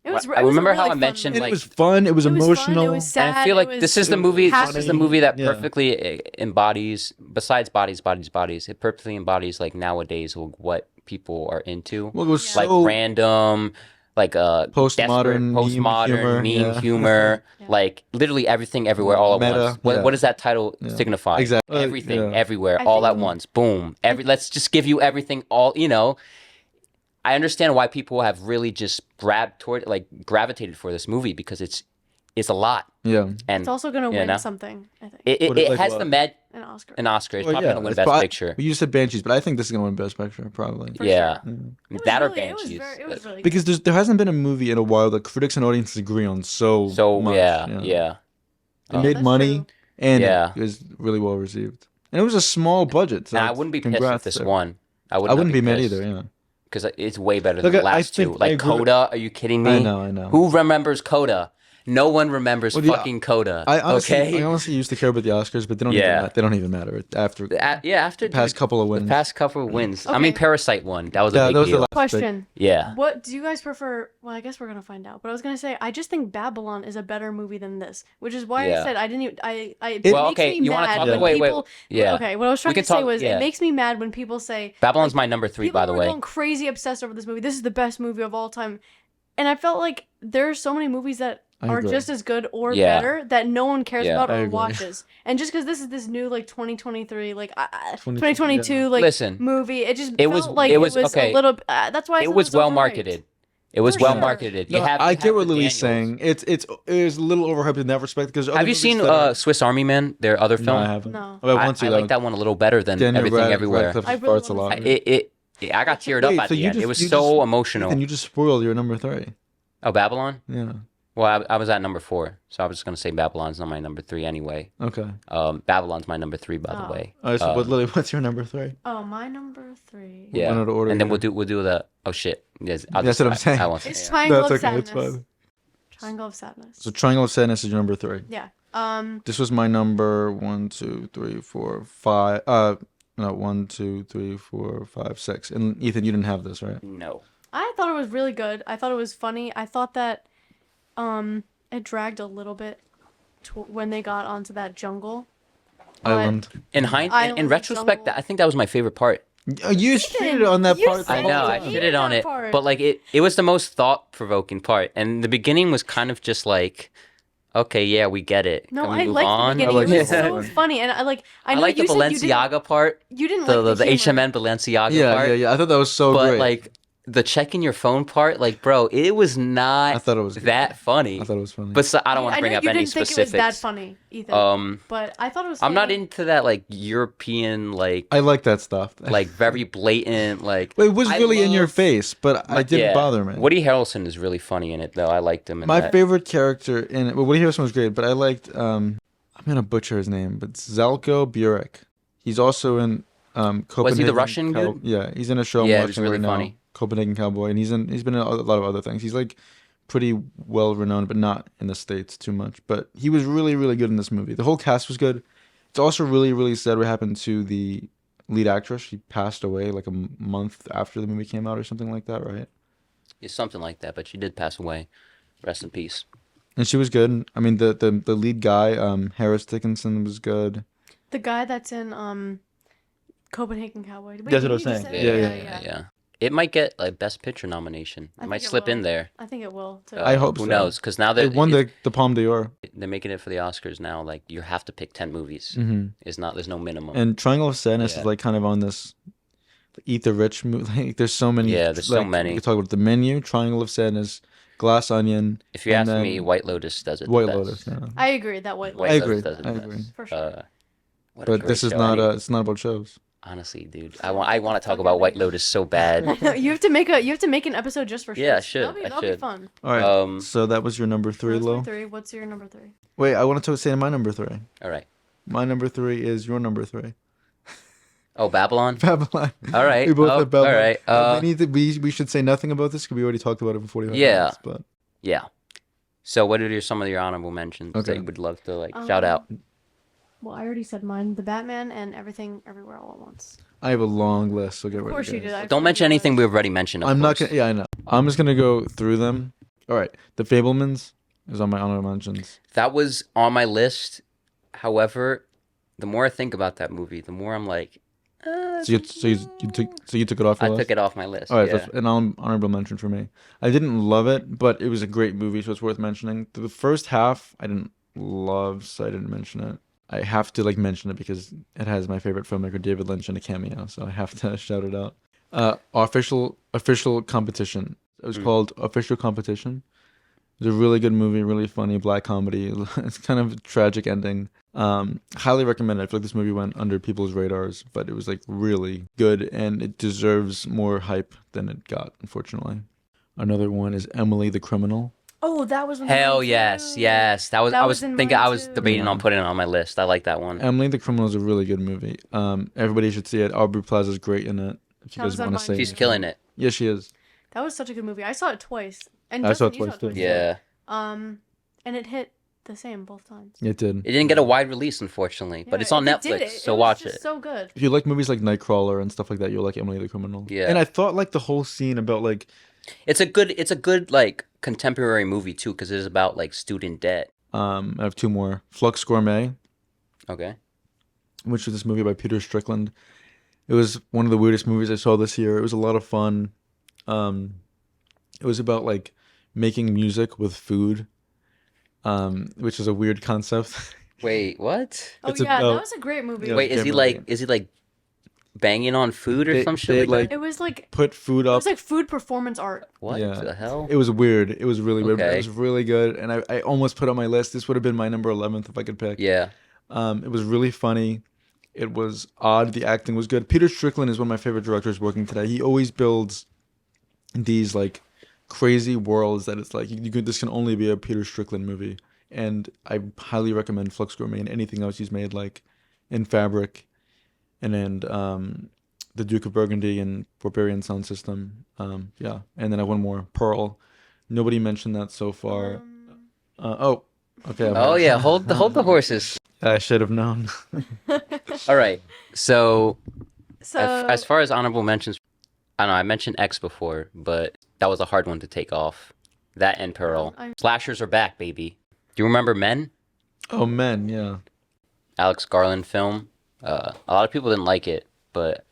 It was. I it was a remember how really I fun mentioned, movie. And like- it was fun. It was It was fun, emotional. it was sad. And I feel like it this was is the movie. This is the movie that Yeah. perfectly embodies, besides bodies. It perfectly embodies like nowadays what people are into. Well, it was Like so random, like Postmodern, desperate, meme humor, yeah. humor, Yeah. like literally everything everywhere all at Meta, once. yeah. What does that title Yeah. signify? Exactly. Everything, Yeah. everywhere, I all think- at once. Boom. Let's just give you everything. All I understand why people have really just gravitated for this movie because it's a lot, Yeah. and It's also gonna you win know? something. I think it What- like has what? the med an Oscar. an Oscar. It's Well, probably gonna win it's Best prob- Picture. You just said Banshees, but I think this is gonna win Best Picture probably. For Yeah, sure. It was that or really- it was Banshees. very- It was really good. Because there hasn't been a movie in a while that critics and audiences agree on so much. yeah. It made That's money, true. and Yeah. it was really well received. And it was a small budget. So And I wouldn't be pissed if congrats this there. won. I wouldn't be mad pissed. either. Yeah. Because it's way better Look, than the I last two. think I Like agree with- Coda, are you kidding me? I know. Who remembers Coda? No one remembers Well, the- fucking Coda. I honestly okay. used to care about the Oscars, but they don't. Yeah. Even, they don't even matter after After the past couple of wins. The past couple of wins. I mean, Okay. Parasite won. That was a Yeah, big that was the deal. last Question: Yeah. What do you guys prefer? Well, I guess we're gonna find out. But I was gonna say, I just think Babylon is a better movie than this, which is why Yeah. I said I didn't. Even, I. It Well, makes okay, me you wanna mad talk- when wait, people. yeah. Okay, what I was We trying can to say talk- was, yeah. it makes me mad when people say Babylon's my number 3, people by the were way. going crazy obsessed over this movie. This is the best movie of all time, and I felt like there are so many movies that I are agree. just as good or Yeah. better that no one cares Yeah. about I or agree. watches. And just because this is this new like 2023 like 20 2022 like Listen, movie, it just it felt was- like it it was- was okay. a little. That's why I It said was well overhyped. marketed. It was For well sure. marketed. No, You have, I you get have what the Lily's Daniels. saying. It is a little overhyped in that respect because Have you seen Swiss Army Man? Their other No, film. I haven't. No. Oh, I want to. I though. like that one a little better than Daniel Everything Everywhere. Radcliffe I really farts a wanna lot. see I got teared up Wait, at so the you end. just- It was you so just- emotional. Ethan, you just spoiled your number 3. Oh, Babylon? Yeah. Well, I was at number 4, so I was just gonna say Babylon's not my number 3 anyway. Okay. Babylon's my number 3, by the Oh. way. All right. So, Lily, what's your number 3? Oh, my number 3. Yeah, One out of order and then here. we'll do the shit. Yes, That's what I'm saying. I won't say It's it. Triangle That's of okay. It's Sadness. fine. Triangle of Sadness. So, Triangle of Sadness is your number 3. Yeah. This was my number 1, 2, 3, 4, 5. No, 1, 2, 3, 4, 5, 6. And Ethan, you didn't have this, right? No. I thought it was really good. I thought it was funny. I thought that it dragged a little bit when they got onto that jungle. Island. In Island, retrospect, jungle. I think that was my favorite part. You shitted on that you part. said I the know, whole I time. shitted on that it, part. but like it was the most thought-provoking part, and the beginning was kind of just like, okay, yeah, we get it. No, Can we I move liked on? the beginning. I like it was that so one. funny, and I know like the you said Balenciaga part, you didn't the like the humor. HMN Balenciaga Yeah, part. yeah. I thought that was so But great. like the checking your phone part, like bro, it was not I thought it was good. that funny. I thought it was funny. But so, I don't want I to know bring up you any didn't think specifics. it was that funny, Ethan. But I thought it was. I'm not funny. into that like European I like that stuff. like very blatant like. Well, it was I really in your love- face, but it didn't Yeah. bother me. Woody Harrelson is really funny in it though. I liked him in My that. favorite character in it, well, Woody Harrelson was great, but I liked, I'm going to butcher his name, but Zelko Burek. He's also in Copenhagen. Was he the Russian dude? Yeah, he's in a show I'm Yeah, he watching was really right funny. now, Copenhagen Cowboy, and he's been in a lot of other things. He's like pretty well renowned, but not in the States too much. But he was really, really good in this movie. The whole cast was good. It's also really, really sad what happened to the lead actress. She passed away like a month after the movie came out or something like that, right? It's something like that, but she did pass away. Rest in peace. And she was good. I mean, the lead guy, Harris Dickinson, was good. The guy that's in Copenhagen Cowboy. Wait, That's what I didn't was you just saying. say- Yeah. It might get like Best Picture nomination. I It might think it slip in will. there. I think it will too. I hope Who so. knows? Because now They that won the Palme d'Or. they're making it for the Oscars now, like you have to pick 10 movies. Mhm. There's no minimum. And Triangle of Sadness Yeah. is like kind of on this Eat the Rich movie. Like, there's so many. Yeah, there's so like, many. We could talk about The Menu, Triangle of Sadness, Glass Onion. If you and ask then me, White Lotus does it. the White best. Lotus. Yeah. I agree that White White I Lotus. agree. Lotus does it I the agree. best. For sure. What a But great this is show. not I need- it's not about shows. honestly, dude. I want to talk about White Lotus so bad. you have to make an episode just for Yeah, I shits. should, That'll be, I that'll be should. fun. All right. Um, So that was your number 3, That's Lo. my 3. What's your number 3? Wait, I wanted to say my number 3. All right. My number 3 is your number 3. Oh, Babylon. Babylon. All right. We both Oh, have Babylon. all right. we should say nothing about this because we already talked about it for 45 Yeah. minutes. But Yeah. So what are some of your honorable mentions that you would love to like shout out? Well, I already said mine. The Batman and Everything Everywhere All at Once. I have a long list, so get Of ready. course you guys. did. I Don't told mention you anything ours. we've already mentioned. Of I'm not course. gonna. Yeah, I know. I'm just gonna go through them. All right, The Fablemans is on my honorable mentions. That was on my list. However, the more I think about that movie, the more I'm like, So you took it off your I list? took it off my list. All right, Yeah. that's an honorable mention for me. I didn't love it, but it was a great movie, so it's worth mentioning. The first half I didn't love, so I didn't mention it. I have to like mention it because it has my favorite filmmaker David Lynch in a cameo, so I have to shout it out. Official Competition. It was called Official Competition. It was a really good movie, really funny black comedy. It's kind of a tragic ending. Highly recommend it. I feel like this movie went under people's radars, but it was like really good, and it deserves more hype than it got, unfortunately. Another one is Emily the Criminal. Oh, that was in Hell mine yes, too. yes. That was. That I was was in thinking. mine I was too. debating Yeah. on putting it on my list. I like that one. Emily the Criminal is a really good movie. Everybody should see it. Aubrey Plaza is great in it. If you That guys was on want to mine say She's killing it. Yeah, she is. That was such a good movie. I saw it twice. And I saw it Justin, you twice, too. Yeah. And it hit the same both times. It did. It didn't get a wide release, unfortunately, but Yeah, it's on if it Netflix, did so was watch just it. So good. If you like movies like Nightcrawler and stuff like that, you'll like Emily the Criminal. Yeah. And I thought like the whole scene about like It's a good like contemporary movie too, because it is about like student debt. I have two more. Flux Gourmet, Okay. which is this movie by Peter Strickland. It was one of the weirdest movies I saw this year. It was a lot of fun. It was about like making music with food, which is a weird concept. Wait, what? Oh It's yeah, about- that was a great movie. Yeah. Wait, Is he like banging on food or They- some they, shit like like- that? It was like Put food it up. was like food performance art. What yeah. the hell? It was weird. It was really weird. But it Okay. was really good, and I almost put it on my list. This would have been my number 11th if I could pick. Yeah. It was really funny. It was odd. The acting was good. Peter Strickland is one of my favorite directors working today. He always builds these like crazy worlds that it's like this can only be a Peter Strickland movie. And I highly recommend Flux Gourmet and anything else he's made, like in Fabric, and then The Duke of Burgundy and Barbarian Sound System. Yeah, and then I have one more, Pearl. Nobody mentioned that so far. Okay. Oh yeah, hold the horses. I should have known. All right. So So as far as honorable mentions, I don't know, I mentioned X before, but that was a hard one to take off. That and Pearl. Slashers are back, baby. Do you remember Men? Oh, Men, yeah. Alex Garland film. A lot of people didn't like it, but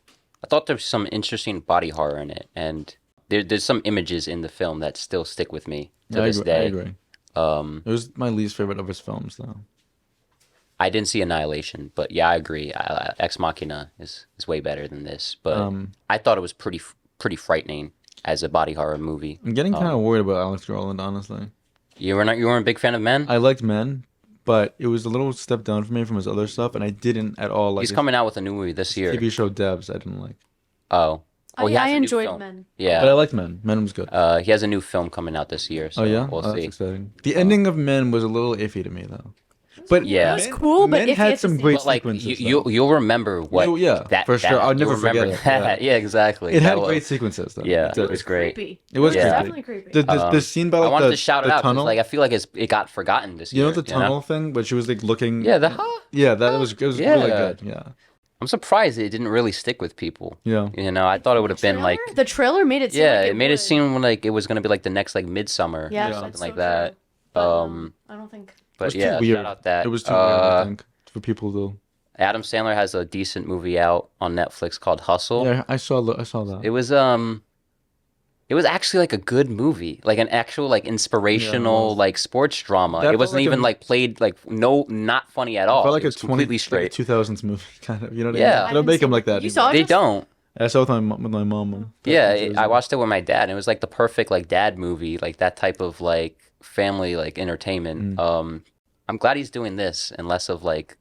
I thought there was some interesting body horror in it, and there's some images in the film that still stick with me to this day. I agree. It was my least favorite of his films, though. I didn't see Annihilation, but yeah, I agree. Ex Machina is way better than this, but I thought it was pretty frightening as a body horror movie. I'm getting kind of worried about Alex Garland, honestly. You weren't a big fan of Men? I liked Men, but it was a little step down for me from his other stuff, and I didn't at all like He's his coming out with a new movie this year. TV show Debs. I didn't like. Oh. Well, he has I a new enjoyed film. Men. Yeah. But I liked Men. Men was good. He has a new film coming out this year, so Oh, yeah? we'll Oh, that's see. exciting. The ending of Men was a little iffy to me, though. But Yeah. It was cool, but Men iffy had at the some same great But like sequences. you'll remember what Oh, yeah, for sure. I'll you'll never forget remember it, that. Yeah, exactly. it had That was- great sequences, though. Yeah, The- it was great. Creepy. It was Yeah. creepy. Definitely creepy. The scene by I like, wanted the, to shout the it out tunnel. because like I feel like it got forgotten this You year. know the tunnel thing, but she was like looking. Yeah, Yeah, that was really Yeah. good. Yeah, I'm surprised it didn't really stick with people. yeah. You know, I thought it would have been like The trailer made it seem yeah, like it made would. it seem like it was gonna be like the next like Midsummer Yeah, or that's something so like that. true. But, I I don't think. It but was yeah, too weird. shout out that It was too weird, I think, for people to. Adam Sandler has a decent movie out on Netflix called Hustle. Yeah, I saw that. It was actually like a good movie, like an actual like inspirational was. like sports drama. That It felt wasn't like even a- like played like not funny at I all. felt like It a was completely straight. 2000s movie, kind of. You know what Yeah. I mean? They don't make them like that. You anymore. saw it? They Just- don't. I saw it with my mom. Yeah, I watched it with my dad, and it was like the perfect like dad movie, like that type of like family like entertainment. I'm glad he's doing this and less of like,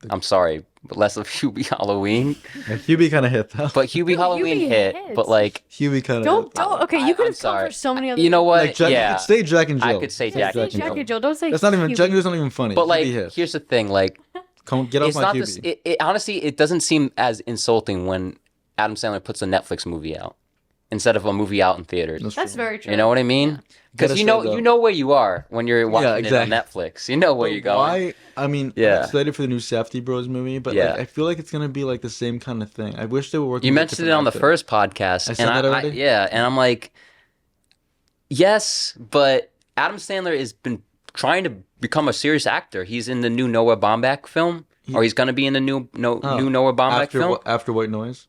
I'm sorry, but less of Hubie Halloween. Yeah, Hubie kind of hit though. But Hubie Halloween Hubie hit, hits. but like, Hubie kind of. Don't. Okay, you could I'm have come sorry. for so many other. You know what? Like Jack, yeah, you could say Jack and Jill. I could say Yeah, Jack say and Jack Jill. and Jill. Don't say. That's not even Hubie. Jack and Jill's not even funny. But Hubie like, hits. here's the thing, like, Come get off it's my not Hubie. this. It honestly, it doesn't seem as insulting when Adam Sandler puts a Netflix movie out. instead of a movie out in theaters. That's very true. You know what I mean? Because Gotta you say, know though- you know where you are when you're watching exactly. it on Netflix. You know where you're going. Why? I mean, Yeah. I'm excited for the new Safdie Bros movie, but Yeah. like, I feel like it's gonna be like the same kind of thing. I wish they were working. You with a mentioned it different on the actor. first podcast, I said that already? yeah, and I'm like, yes, but Adam Sandler has been trying to become a serious actor. He's in the new Noah Baumbach film, or he's gonna be in the new Noah Baumbach after film. After White Noise.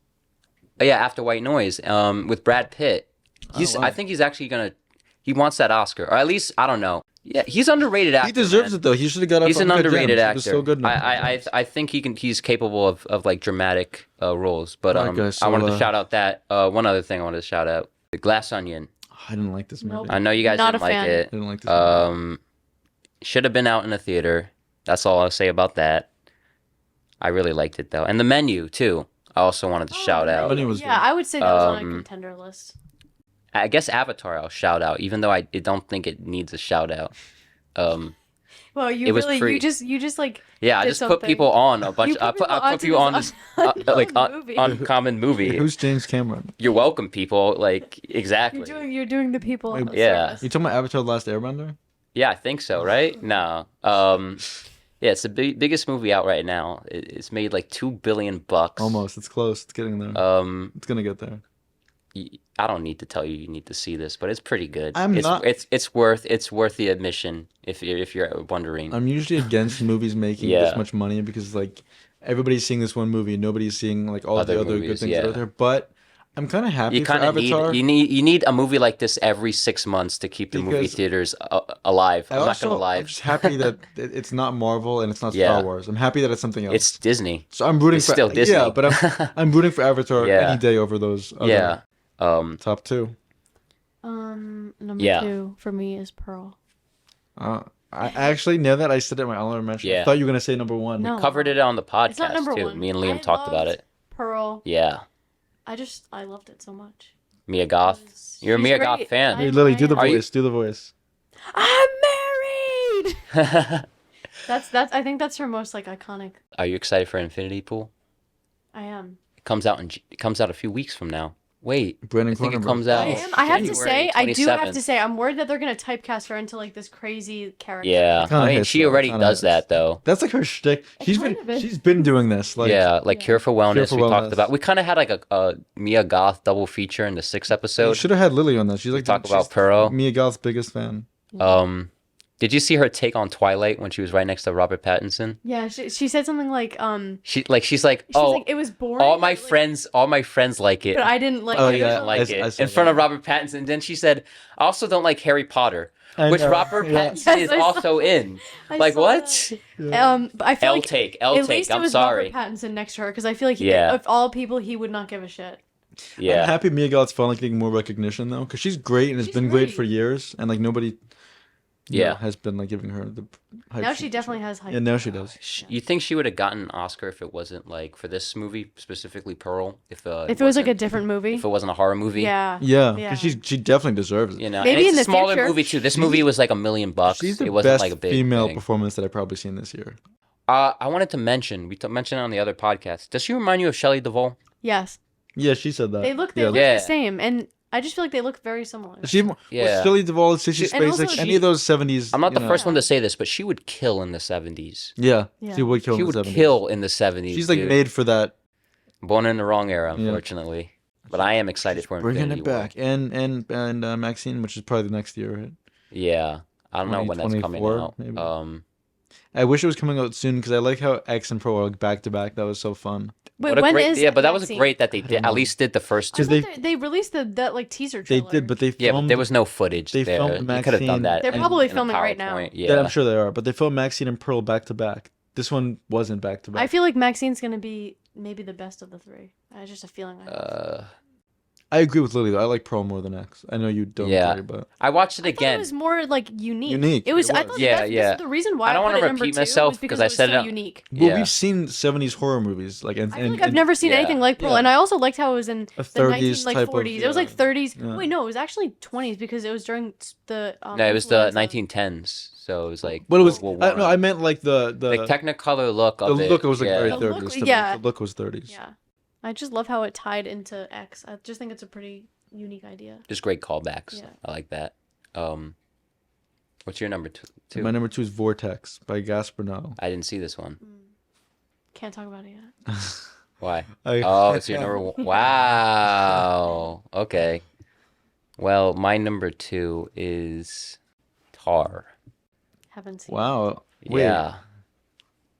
Yeah, after White Noise, with Brad Pitt. He's. wow. I think he's actually gonna. He wants that Oscar, or at least I don't know. Yeah, he's underrated actor. He deserves man. it though. He should have got. He's an underrated He actor. was so good. in I think he's capable of like dramatic roles. But Alright, guys, I wanted so, to shout out that one other thing I wanted to shout out: The Glass Onion. I didn't like this movie. Nope. I know you guys Not didn't a like fan. it. I didn't like this movie. Should have been out in the theater. That's all I'll say about that. I really liked it though, and The Menu too. I also wanted to shout out. Menu was Yeah, good. I would say that was on a contender list. I guess Avatar I'll shout out, even though I don't think it needs a shout out. Well, you It was really pretty- you just like Yeah, I did just put something. people on a bunch. You put I put people people on this onto like this movie. uncommon movie. Who's James Cameron? You're welcome, people. Like exactly. You're doing the people. Wait, a yeah. service. You talking about Avatar: The Last Airbender? Yeah, I think so. Right? No. Yeah, it's the biggest movie out right now. It's made like $2 billion. Almost. It's close. It's getting there. It's gonna get there. I don't need to tell you need to see this, but it's pretty good. I'm it's, not- It's worth the admission if you're wondering. I'm usually against movies making Yeah. this much money because like everybody's seeing this one movie, nobody's seeing like all Other the other good movies, things that yeah. are there. But I'm kind of happy You for kind of Avatar. you need a movie like this every 6 months to keep the movie Because theaters alive. I'm not gonna lie. I'm just happy that it's not Marvel and it's not Yeah. Star Wars. I'm happy that it's something else. It's Disney. So I'm rooting it's for still Disney. Yeah, but I'm rooting for Avatar Yeah. any day over those other Yeah. top two. Number Yeah. 2 for me is Pearl. I actually know that I said it in my honorable mention. I Yeah. thought you were gonna say number one. No. Covered it on the It's not podcast number too. 1. Me and Liam I talked about loved it. Pearl. Yeah. I loved it so much. Mia Goth. You're a She's Mia great. Goth fan. Hey, Lily, do the Are you- voice. Do the voice. I'm married. That's I think that's her most like iconic. Are you excited for Infinity Pool? I am. It comes out a few weeks from now. Wait, Brandon I think it Cronenberg. comes out. I have to January say, I do have 27th. to say, I'm worried that they're gonna typecast her into like this crazy character. Yeah, Kinda I mean, hits, she though. already Kinda does hits. that though. That's like her shtick. kind of is. She's been doing this. Like Yeah, like Cure for Wellness. for we talked Wellness. about. We kind of had like a Mia Goth double feature in the 6th you episode. should have had Lily on this. She's like talk she's about Pearl. Mia Goth's biggest fan. Did you see her take on Twilight when she was right next to Robert Pattinson? Yeah, she said something like She's like, was oh, like, it was boring. all my like- friends like it. but I didn't like. Oh, it. yeah. Didn't like I it saw in front that. of Robert Pattinson. Then she said, "I also don't like Harry Potter," I which know, Robert yeah. Pattinson Yes, is I saw also in. I Like saw what? that. But I feel L like take, at least take. it I'm was sorry. Robert Pattinson next to her because I feel like Yeah. of all people, he would not give a shit. I'm Yeah, happy Mia Goth's finally getting more recognition though, because she's great and has She's been great great. for years, and like nobody, you Yeah. know, has been like giving her the hype. Now she definitely has hype. Yeah, now she does. You think she would have gotten an Oscar if it wasn't like for this movie specifically, Pearl? If If it was like a different movie. if it wasn't a horror movie, Yeah. Yeah, Yeah. because she definitely deserves it. you know, Maybe and it's in a the smaller future. movie too. This movie was like $1 million. She's the It wasn't best like a big female thing. performance that I've probably seen this year. I wanted to mention mentioned it on the other podcast. Does she remind you of Shelley Duvall? Yes. Yeah, she said that. They look Yeah, Yeah. the same, and I just feel like they look very similar. She, Yeah. Shelley Duvall, Sissy and also Spacek, any she- of those 70s. I'm not you the know. first one to say this, but she would kill in the 70s. Yeah, Yeah. she would kill. She in the would 70s. kill in the 70s. She's like dude. made for that. Born in the wrong era, unfortunately. But I am excited for Bringing Infinity it War. back, and Maxine, which is probably the next year. Right? Yeah, I don't know when that's coming 2024, out. maybe. I wish it was coming out soon because I like how X and Pro are like back to back. That was so fun. Wait, What a when great, is yeah, but that was Maxine? great that they did at least did the first two. I thought they released that like teaser They trailer. did, but they filmed. Yeah, but there was no footage they there. filmed You could have done Maxine- that. They're in- probably in a filming right now. PowerPoint. Yeah, Yeah, I'm sure they are. But they filmed Maxine and Pearl back to back. This one wasn't back to back. I feel like Maxine's gonna be maybe the best of the three. I just a feeling. I have. I agree with Lily though. I like Pearl more than X. I know you don't Yeah. agree, but I watched it I thought again. it was more like unique. Unique, It was. it I was. thought Yeah, that's, yeah. This is the reason why I don't want wanna to repeat two, myself was because it I was said so it on- unique. well, Yeah. we've seen 70s horror movies like and I feel like I've never seen Yeah. anything like Pearl, Yeah. and I also liked how it was in A the 30s 19 like type of- 40s. It was like yeah. 30s. Yeah. Wait, no, it was actually 20s because it was during the. No, it was the influenza. 1910s, so it was like. But it was. World War I, no, I meant like the like Technicolor look of the it. look. It was like yeah. very The 30s. look- to me. yeah. The look was 30s. Yeah, I just love how it tied into X. I just think it's a pretty unique idea. Just great callbacks. Yeah. I like that. What's your number two? My number 2 is Vortex by Gasparino. I didn't see this one. Can't talk about it yet. Why? I- Oh, it's your number one. Wow. Okay. Well, my number 2 is Tar. Haven't seen. Wow. Wait. Yeah.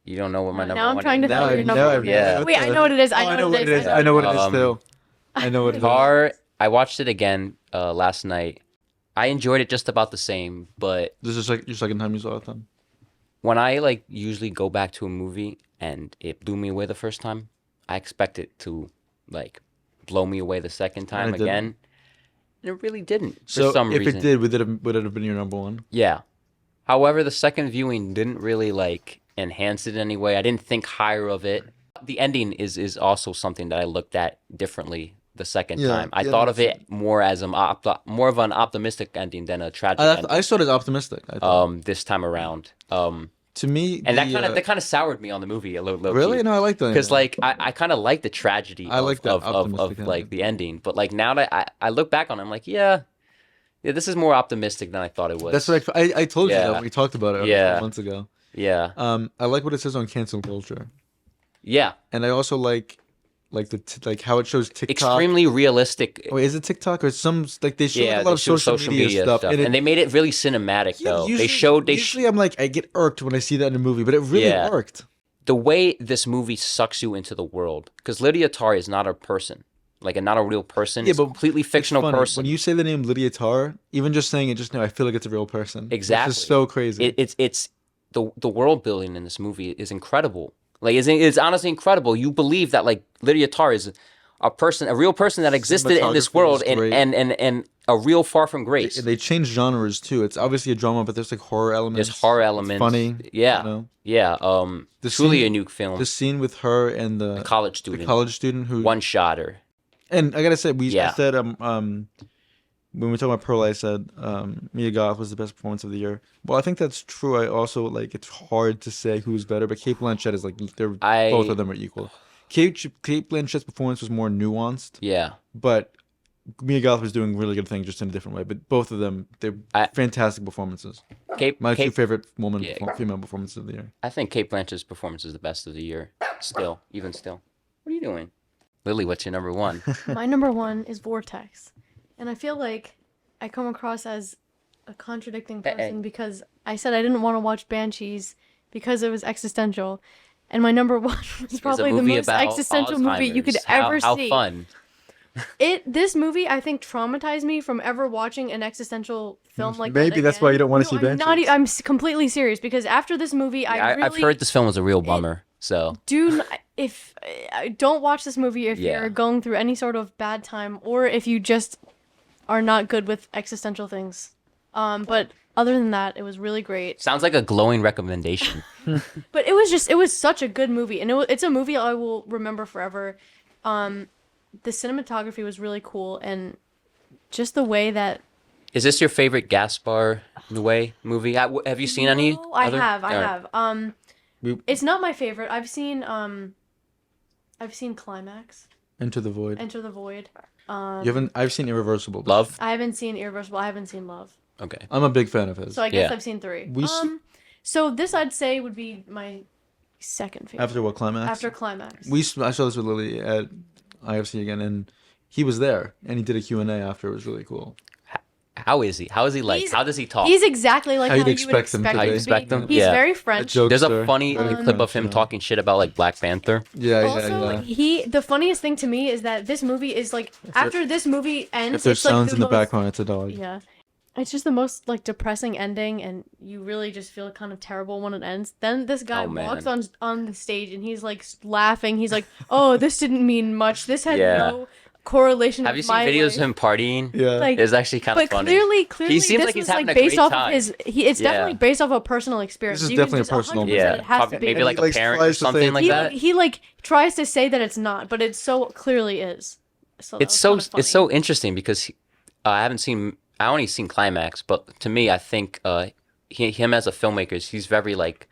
You don't know what my it. number Now I'm one trying to is? think of your number. Yeah. Wait, I know what it is. I know what it is. I know what it is Um, too. I know what it is. Tar, I watched it again last night. I enjoyed it just about the same, but This is like your second time you saw it then? when I like usually go back to a movie and it blew me away the first time, I expect it to like blow me away the second time it didn't. again. And it really didn't for So some if reason. it did, would it have been your number 1? Yeah. However, the second viewing didn't really like enhance it in any way. I didn't think higher of it. The ending is also something that I looked at differently the second Yeah, time. I yeah, thought of that's it more as more of an optimistic ending than a tragic I ending. saw it as optimistic. I thought. This time around. To me, And that kind of soured me on the movie a little. really? No, I like that. Because like I kind of like the tragedy I like that of optimistic like ending. the ending, but like now that I look back on it, I'm like, yeah, this is more optimistic than I thought it was. That's what I told you Yeah. that when we talked about it Yeah. months ago. Yeah, I like what it says on cancel culture, yeah, and I also like like how it shows TikTok. extremely realistic. Wait, is it TikTok or some like they show Yeah, like, a they lot of show social media stuff, and, it, they made it really cinematic yeah, though. usually, They I'm like I get irked when I see that in a movie, but it really Yeah. worked. the way this movie sucks you into the world because Lydia Tarr is not a person, like not a real person. Yeah, It's a but completely fictional Funny, person. when you say the name Lydia Tarr, even just saying it just now, I feel like it's a real person. Exactly. It's so crazy. It's the world building in this movie is incredible. Like it's honestly incredible. You believe that like Lydia Tarr is a real person that existed in this Cinematography world is great. and a real far from grace. They change genres too. It's obviously a drama, but there's like horror elements. There's horror It's elements. funny. Yeah. You know? Yeah. The Truly scene- a new film. The scene with her and the College student. college student who One shotter. and I gotta say Yeah. I said when we talk about Pearl, I said Mia Goth was the best performance of the year. Well, I think that's true. I also like it's hard to say who's better, but Kate Blanchett is like both of them are equal. Kate Blanchett's performance was more nuanced, Yeah. but Mia Goth was doing really good things just in a different way. But both of them, they're fantastic performances. My two favorite female performances of the year. I think Kate Blanchett's performance is the best of the year. Even still. What are you doing? Lily, what's your number 1? My number 1 is Vortex. And I feel like I come across as a contradicting person because I said I didn't want to watch Banshees because it was existential. And my number 1 was probably the most existential movie you could ever see. How fun. This movie, I think, traumatized me from ever watching an existential film like that. Maybe that's again. why you don't want to see I'm Banshees. I'm completely serious because after this movie, I've heard this film was a real bummer. So don't watch this movie if you're going through any sort of bad time or if you just are not good with existential things. But other than that, it was really great. sounds like a glowing recommendation. But it was such a good movie, and it's a movie I will remember forever. The cinematography was really cool, and just the way that. Is this your favorite Gaspar Noé movie? Have you seen any? Oh, I other? have. I All right. have. It's not my favorite. I've seen Climax, Enter the Void. Enter the Void. You haven't? I've seen Irreversible. Love? I haven't seen Irreversible. I haven't seen Love. Okay. I'm a big fan of his. So I guess Yeah. I've seen 3. We s- So this I'd say would be my second favorite. After what, Climax? After Climax. I saw this with Lily at IFC again, and he was there, and he did a Q&A after. It was really cool. How is he? How is he like? How does he talk? He's exactly like How how you'd you would expect him expect to him be. to Expect be. him? He's Yeah. very French. There's a Jokester, funny very clip of French, him yeah. talking shit about like Black Panther. Yeah, Also, the funniest thing to me is that this movie is like after this movie ends, If there's it's like sounds the in the most- background, it's a dog. Yeah. It's just the most like depressing ending, and you really just feel kind of terrible when it ends. Then this guy Oh, man. walks on the stage and he's like laughing. He's like, "Oh, this didn't mean much. This had Yeah. no correlation." Have you with seen my videos life." of him partying? Yeah. Like, It's actually kind of but funny. clearly, He seems this like he's was having like a based great off time. of his. It's Yeah. definitely based off of a personal experience. This is You can definitely a just personal 100% Yeah, It has probably, to be. maybe And like he, a like, parent or tries to say something it's like he, that. he like tries to say that it's not, but it so clearly is. So that It's was so kinda funny. it's so interesting because I only seen Climax, but to me I think him as a filmmaker, he's very like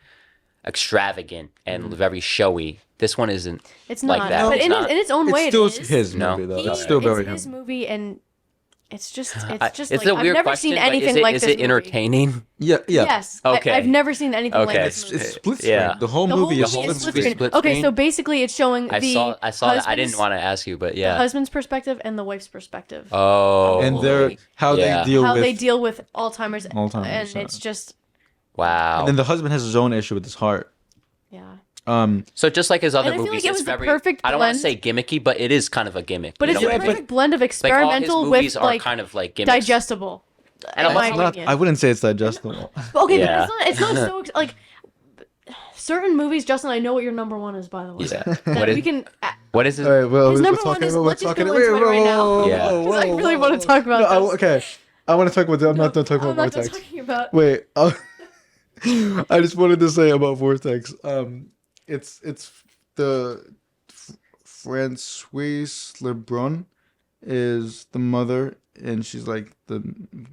extravagant and very showy. This one isn't. It's like not, that. but It's in not. in its own way, It's still it is. his No. movie, though. He- It's still very it's his him. movie, and It's just It's like a I've weird never question, seen but anything like is this it movie. entertaining? Yeah, yeah. Yes. Okay. I've never seen anything like Okay. this movie. It's split screen. Yeah. The whole The whole movie movie is is split split screen. screen. Split Okay, screen? so basically it's showing I saw that. I didn't husband's- want to ask you, but the yeah. husband's perspective and the wife's perspective. Oh. And they're how Yeah. they deal How with they deal with Alzheimer's, Alzheimer's, and it's just Wow. and then the husband has his own issue with his heart. yeah. So just like his other And I feel movies, like it it's was the very. perfect I don't want to blend. say gimmicky, but it is kind of a gimmick. But you it's know a what I mean? perfect blend of Like all his experimental movies with are like kind of like gimmicks. digestible. And in my also- Not, opinion. I wouldn't say it's digestible. Okay, Yeah. but it's not so like certain movies. Justin, I know what your number one is, by the way. Yeah. That What we is? can. What is it? All right, well, His we're number talking one is about let's just talking. go into it right now. Yeah. Because I really want to talk about No, this. okay. I want to talk about. I'm not done talking I'm about not done Vortex. talking about. Wait, I just wanted to say about Vortex. It's the Francoise Lebrun is the mother, and she's like the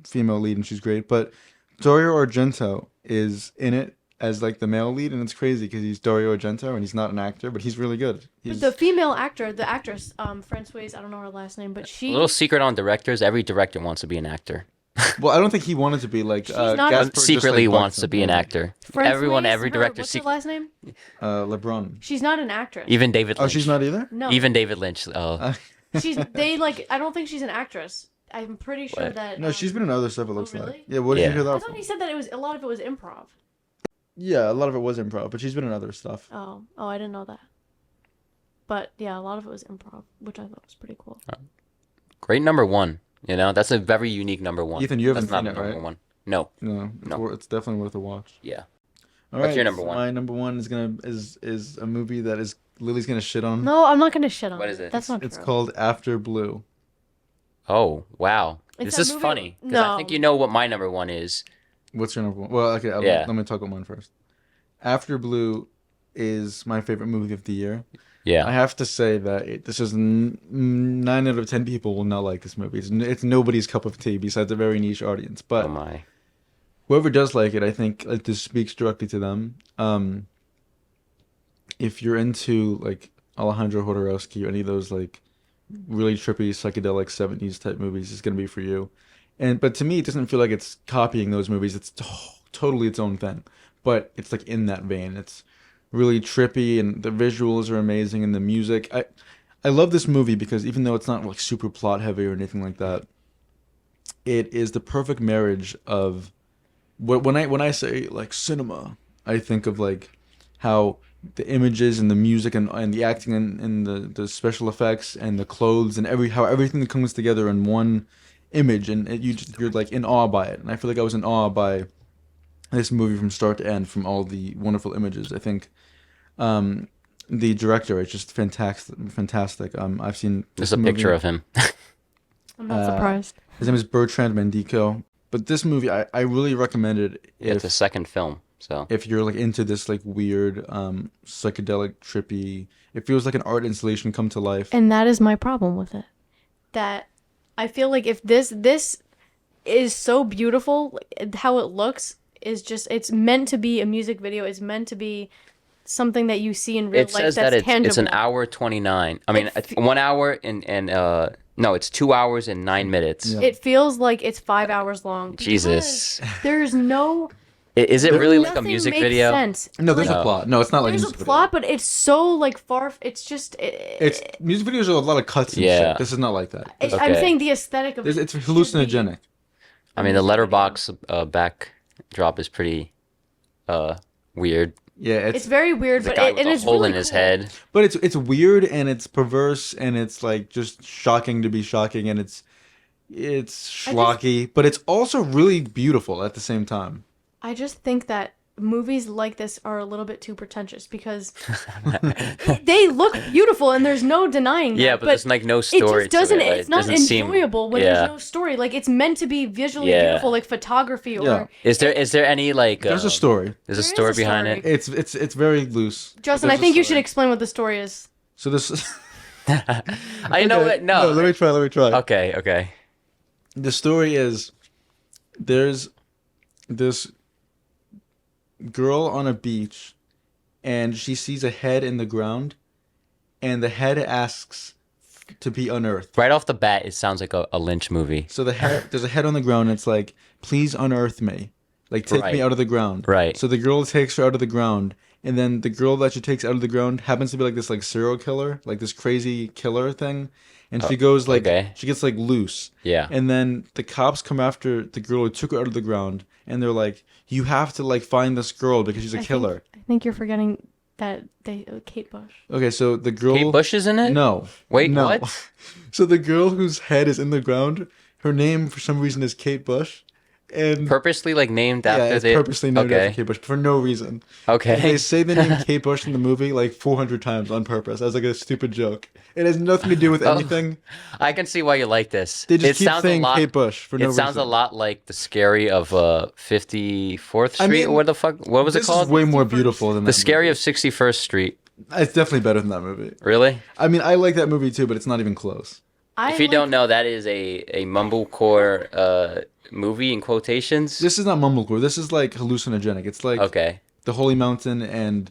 female lead, and she's great. But Dario Argento is in it as like the male lead, and it's crazy because he's Dario Argento and he's not an actor, but he's really good. He's, The female actor, the actress, Francoise, I don't know her last name, but she. A little secret on directors: every director wants to be an actor. well, I don't think he wanted to be like not- Gaspar, just Secretly like wants Buxton. to be an actor. Francoise, Every director. What's her last name? Lebrun. She's not an actress. Even David Oh, Lynch. she's not either. No. Even David Lynch. Oh. She's. They like. I don't think she's an actress. I'm pretty sure What? that. No, she's been in other stuff. It looks really? like. Yeah. What did Yeah. you hear I that thought from? he said that it was a lot of it was improv. Yeah, a lot of it was improv, but she's been in other stuff. Oh, I didn't know that. But yeah, a lot of it was improv, which I thought was pretty cool. Great number one. You know, that's a very unique number one. Ethan, you haven't That's not seen it, number right? one. No. No, No. it's definitely worth a watch. Yeah. All What's right, your number so one? My number one is a movie that is Lily's gonna shit on. No, I'm not gonna shit on What is it? That's not It's true. called After Blue. Oh wow. It's This that is movie- funny because I think No. you know what my number one is. What's your number one? Well, okay, Yeah. let me talk about mine first. After Blue is my favorite movie of the year. I Yeah. have to say that this is 9 out of 10 people will not like this movie. It's nobody's cup of tea besides a very niche audience. But Oh my. whoever does like it, I think this speaks directly to them. If you're into like Alejandro Jodorowsky or any of those like really trippy psychedelic 70s type movies, it's gonna be for you. But to me, it doesn't feel like it's copying those movies. It's totally its own thing. But it's like in that vein. It's really trippy, and the visuals are amazing, and the music. I love this movie because even though it's not like super plot heavy or anything like that, it is the perfect marriage of when I say like cinema, I think of like how the images and the music and the acting and the special effects and the clothes and how everything comes together in one image, and you're like in awe by it. And I feel like I was in awe by this movie from start to end, from all the wonderful images. I think the director is just fantastic. I've seen There's a picture of him. I'm not surprised. His name is Bertrand Mandico. But this movie, I really recommend it It's a second film, so if you're like into this like weird psychedelic trippy. It feels like an art installation come to life. And that is my problem with it. That I feel like if this is so beautiful, like, how it looks is just, it's meant to be a music video. It's meant to be something that you see in real it life says that's that tangible. it's an hour 29. I mean, it's 1 hour and no, it's 2 hours and 9 minutes. Yeah. It feels like it's 5 hours long. Jesus. because There's no. Is it really like a nothing music makes video? Sense. No, there's Like, a plot. No, it's not like There's a music plot, but it's so like far. It's just. It's music videos are a lot of cuts and Yeah. shit. This is not like that. I'm Okay. saying the aesthetic of it. It's should be- hallucinogenic. I mean, the letterbox backdrop is pretty weird. Yeah, It's very weird, The but guy with and a it's hole really in his cool. head. but it's weird and it's perverse and it's like just shocking to be shocking and it's schlocky, but it's also really beautiful at the same time. I just think that movies like this are a little bit too pretentious because they look beautiful and there's no denying that. Yeah, but there's like no it story just doesn't. to it. It's not doesn't seem- enjoyable when yeah. there's no story. Like it's meant to be visually Yeah. beautiful, like photography or. Yeah. Is there any like? There's a story. There's a There is story a behind story. it. It's very loose. Justin, There's I think a you should story. explain what the story is. So this. I know Okay, it. No. Let me try. Okay. The story is there's this girl on a beach and she sees a head in the ground and the head asks to be unearthed. Right off the bat, it sounds like a Lynch movie. So there's a head on the ground. And it's like, please unearth me, like take me Right. out of the ground. Right. So the girl takes her out of the ground, and then the girl that she takes out of the ground happens to be like this like serial killer, like this crazy killer thing, and she goes like okay. she gets like loose. Yeah. And then the cops come after the girl who took her out of the ground, and they're like, you have to like find this girl because she's a killer. I think you're forgetting that Kate Bush. Okay, so the girl. Kate Bush is in it? No. Wait, no. what? So the girl whose head is in the ground, her name for some reason is Kate Bush, and Purposely like named yeah, after it's the purposely named okay. after Kate Bush for no reason. Okay. And they say the name Kate Bush in the movie like 400 times on purpose as like a stupid joke. It has nothing to do with anything. I can see why you like this. They just it keep sounds saying a lot, Kate Bush for no reason. It sounds a lot like the Scary of 54th Street. I mean, or what the fuck? What was it This called? is way more beautiful than The that Scary movie. of 61st Street. It's definitely better than that movie. Really? I mean, I like that movie too, but it's not even close. If you don't know, that is a mumblecore movie in quotations. This is not mumblecore. This is like hallucinogenic. It's like Okay. The Holy Mountain and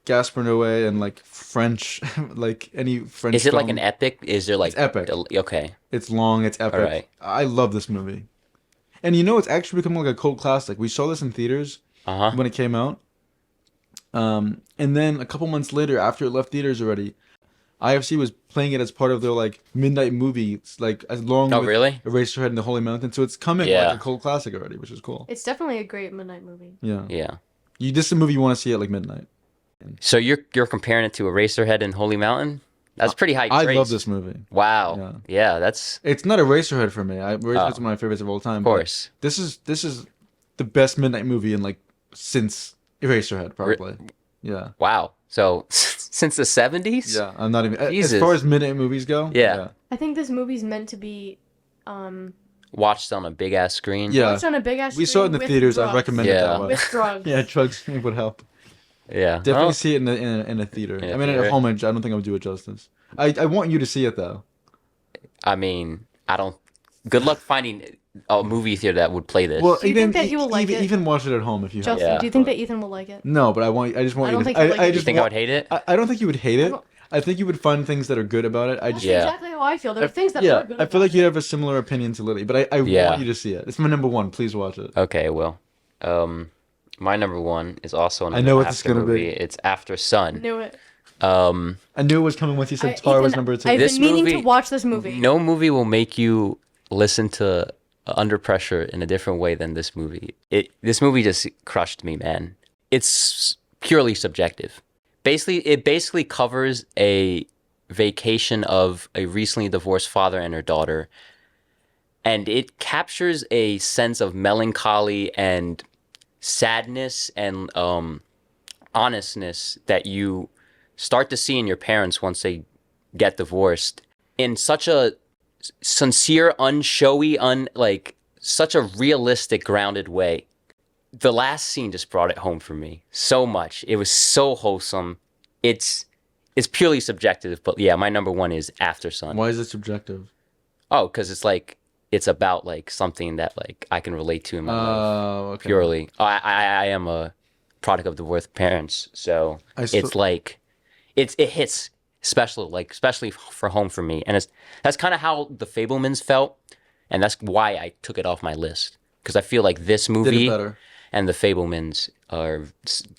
Gaspar Noé and like French, like any French. Is it like film. an epic? Is there like It's epic. Okay. It's long. It's epic. Alright. I love this movie, and you know it's actually become like a cult classic. We saw this in theaters when it came out, and then a couple months later, after it left theaters already, IFC was playing it as part of their like midnight movie, like along with really? Eraserhead and The Holy Mountain. So it's coming Yeah. like a cult classic already, which is cool. It's definitely a great midnight movie. Yeah. Yeah. This is a movie you want to see at like midnight. So you're comparing it to Eraserhead and Holy Mountain? That's pretty high I praise. love this movie. Wow. Yeah, that's It's not Eraserhead for me. Eraserhead's one of my favorites of all time. of course. This is the best midnight movie in like since Eraserhead probably. Yeah. Wow. So since the 70s? Yeah. I'm not even Jesus. as far as midnight movies go. Yeah. I think this movie's meant to be Watched on a big ass screen. Yeah. watched on a big ass. We saw it in the with theaters. I drugs. recommend it Yeah. that way. With drugs. Yeah, drugs would help. Yeah. Definitely Well, see it in a theater. In a I mean, theater. at home, I don't think I would do it justice. I want you to see it though. I mean, I don't. Good luck finding a movie theater that would play this. Well, Do you think that you will like it? even watch it at home if you have. Justin, Yeah. do you think that Ethan will like it? No, but I just want I you don't to. think you'll like it. you just think I wa- would hate it? I don't think you would hate it. don't- I think you would find things that are good about it. I just That's Yeah. exactly how I feel. There are things that yeah, are good. I feel about like you have a similar opinion to Lily, but I Yeah. want you to see it. It's my number one. Please watch it. Okay, well, my number one is also another I know what this is After gonna be. movie. It's After I Sun. knew it. I knew it was coming once you said Tar was Ethan, number 2. I've This been meaning to movie- watch this movie. No movie will make you listen to Under Pressure in a different way than this movie. This movie just crushed me, man. It's purely subjective. It basically covers a vacation of a recently divorced father and her daughter, and it captures a sense of melancholy and sadness and honestness that you start to see in your parents once they get divorced in such a sincere, unshowy, such a realistic, grounded way. The last scene just brought it home for me so much. It was so wholesome. It's purely subjective, but yeah, my number one is After Sun. Why is it subjective? Oh, because it's about like something that like I can relate to in my life. Oh, okay. Purely. I am a product of divorced parents, so it's like it hits especially for home for me, and that's kind of how The Fabelmans felt, and that's why I took it off my list, because I feel like this Did movie it better. and The Fabelmans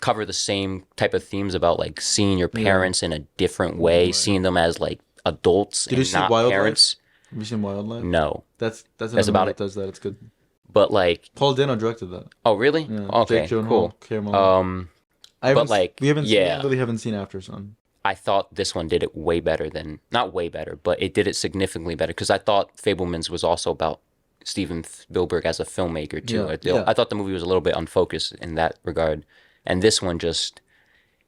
cover the same type of themes about like seeing your parents in a different way, seeing them as like adults Did you and see not Wildlife? parents. Have you seen Wildlife? No, That's another about movie it. that does that. It's good. but like, Paul Dano directed that. oh really? Yeah. Okay, Jake Gyllenhaal, cool. Keira Knightley. I haven't, but, like, we haven't yeah. really haven't seen After Sun. I thought this one did it way better than, not way better, but it did it significantly better, because I thought Fabelmans was also about Steven Spielberg as a filmmaker too. Yeah. I thought the movie was a little bit unfocused in that regard, and this one just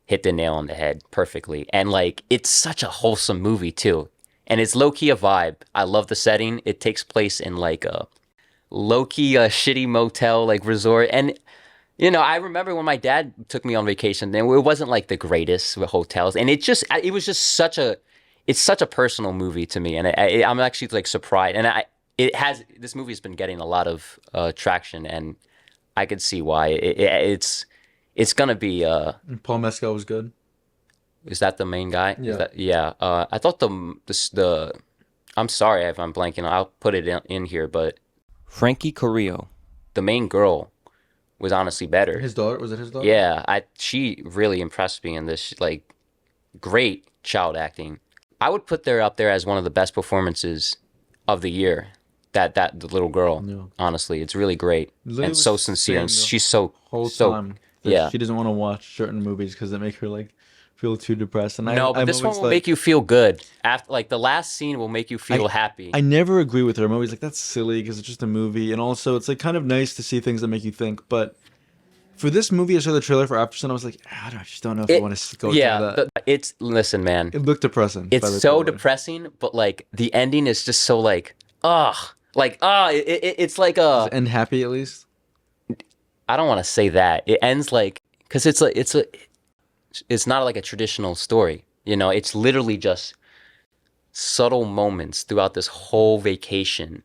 hit the nail on the head perfectly. And like, it's such a wholesome movie too, and it's low key a vibe. I love the setting. It takes place in like a low key shitty motel like resort, and you know, I remember when my dad took me on vacation, and it wasn't like the greatest with hotels, and it was just such a personal movie to me, and I'm actually like surprised, and this movie's been getting a lot of traction, and I could see why it's gonna be And Paul Mescal was good. Is that the main guy? Yeah. Yeah. I thought the I'm sorry if I'm blanking. I'll put it in here, but Frankie Carrillo, the main girl, was honestly better. His daughter, was it his daughter? Yeah, she really impressed me in this, like, great child acting. I would put her up there as one of the best performances of the year. That the little girl, Yeah. honestly, it's really great Lily and was so sincere, and saying the she's so whole so time that yeah. she doesn't want to watch certain movies because they make her like feel too depressed. And No, but I'm this one always will like, make you feel good. After, like, the last scene will make you feel happy. I never agree with her. I'm always like, that's silly because it's just a movie, and also it's like kind of nice to see things that make you think. But for this movie, I saw the trailer for After Sun. I was like, I just don't know if I want to go through that. Listen, man, It looked depressing. it's by the so trailer. depressing, but like the ending is just so like, it's like Does it end happy at least? I don't want to say that. It ends like, because it's not like a traditional story. You know, it's literally just subtle moments throughout this whole vacation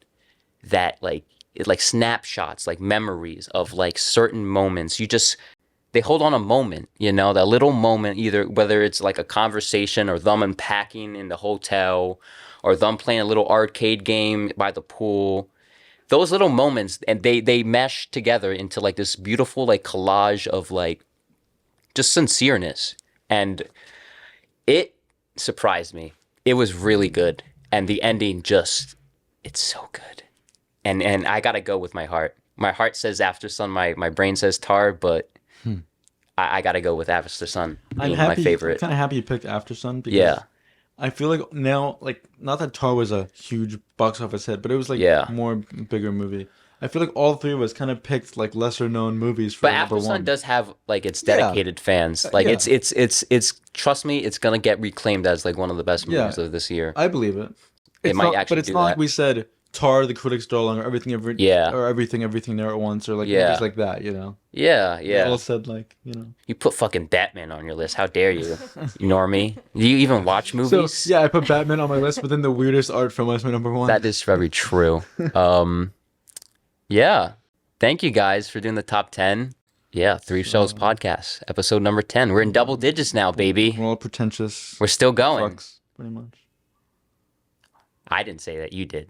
that like snapshots, like memories of like certain moments. They hold on a moment, you know, that little moment, either whether it's like a conversation or them unpacking in the hotel or them playing a little arcade game by the pool. Those little moments, and they mesh together into like this beautiful like collage of like just sincereness. And it surprised me. It was really good. And the ending it's so good. And I gotta go with my heart. My heart says After Sun, my brain says Tar, but I gotta go with After Sun being my favorite. I'm kind of happy you picked After Sun because Yeah. I feel like now, like, not that Tar was a huge box office hit, but it was like more bigger movie. I feel like all three of us kind of picked like lesser known movies for But number After Sun one. does have like its dedicated fans. Like Yeah. it's trust me, it's gonna get reclaimed as like one of the best movies of this year. I believe it. It might actually but it's do not that. like we said Tar, the Critics' Darling, or everything there at once, or like movies like that. You know. Yeah, We yeah. all said like You put fucking Batman on your list. How dare you? You normie. Do you even watch movies? So yeah, I put Batman on my list, but then the weirdest art film was my number one. That is very true. Yeah. Thank you guys for doing the top 10. Yeah, Three Shells Podcast, episode number 10. We're in double digits now, baby. We're all pretentious. We're still going. Fucks, pretty much. I didn't say that. You did.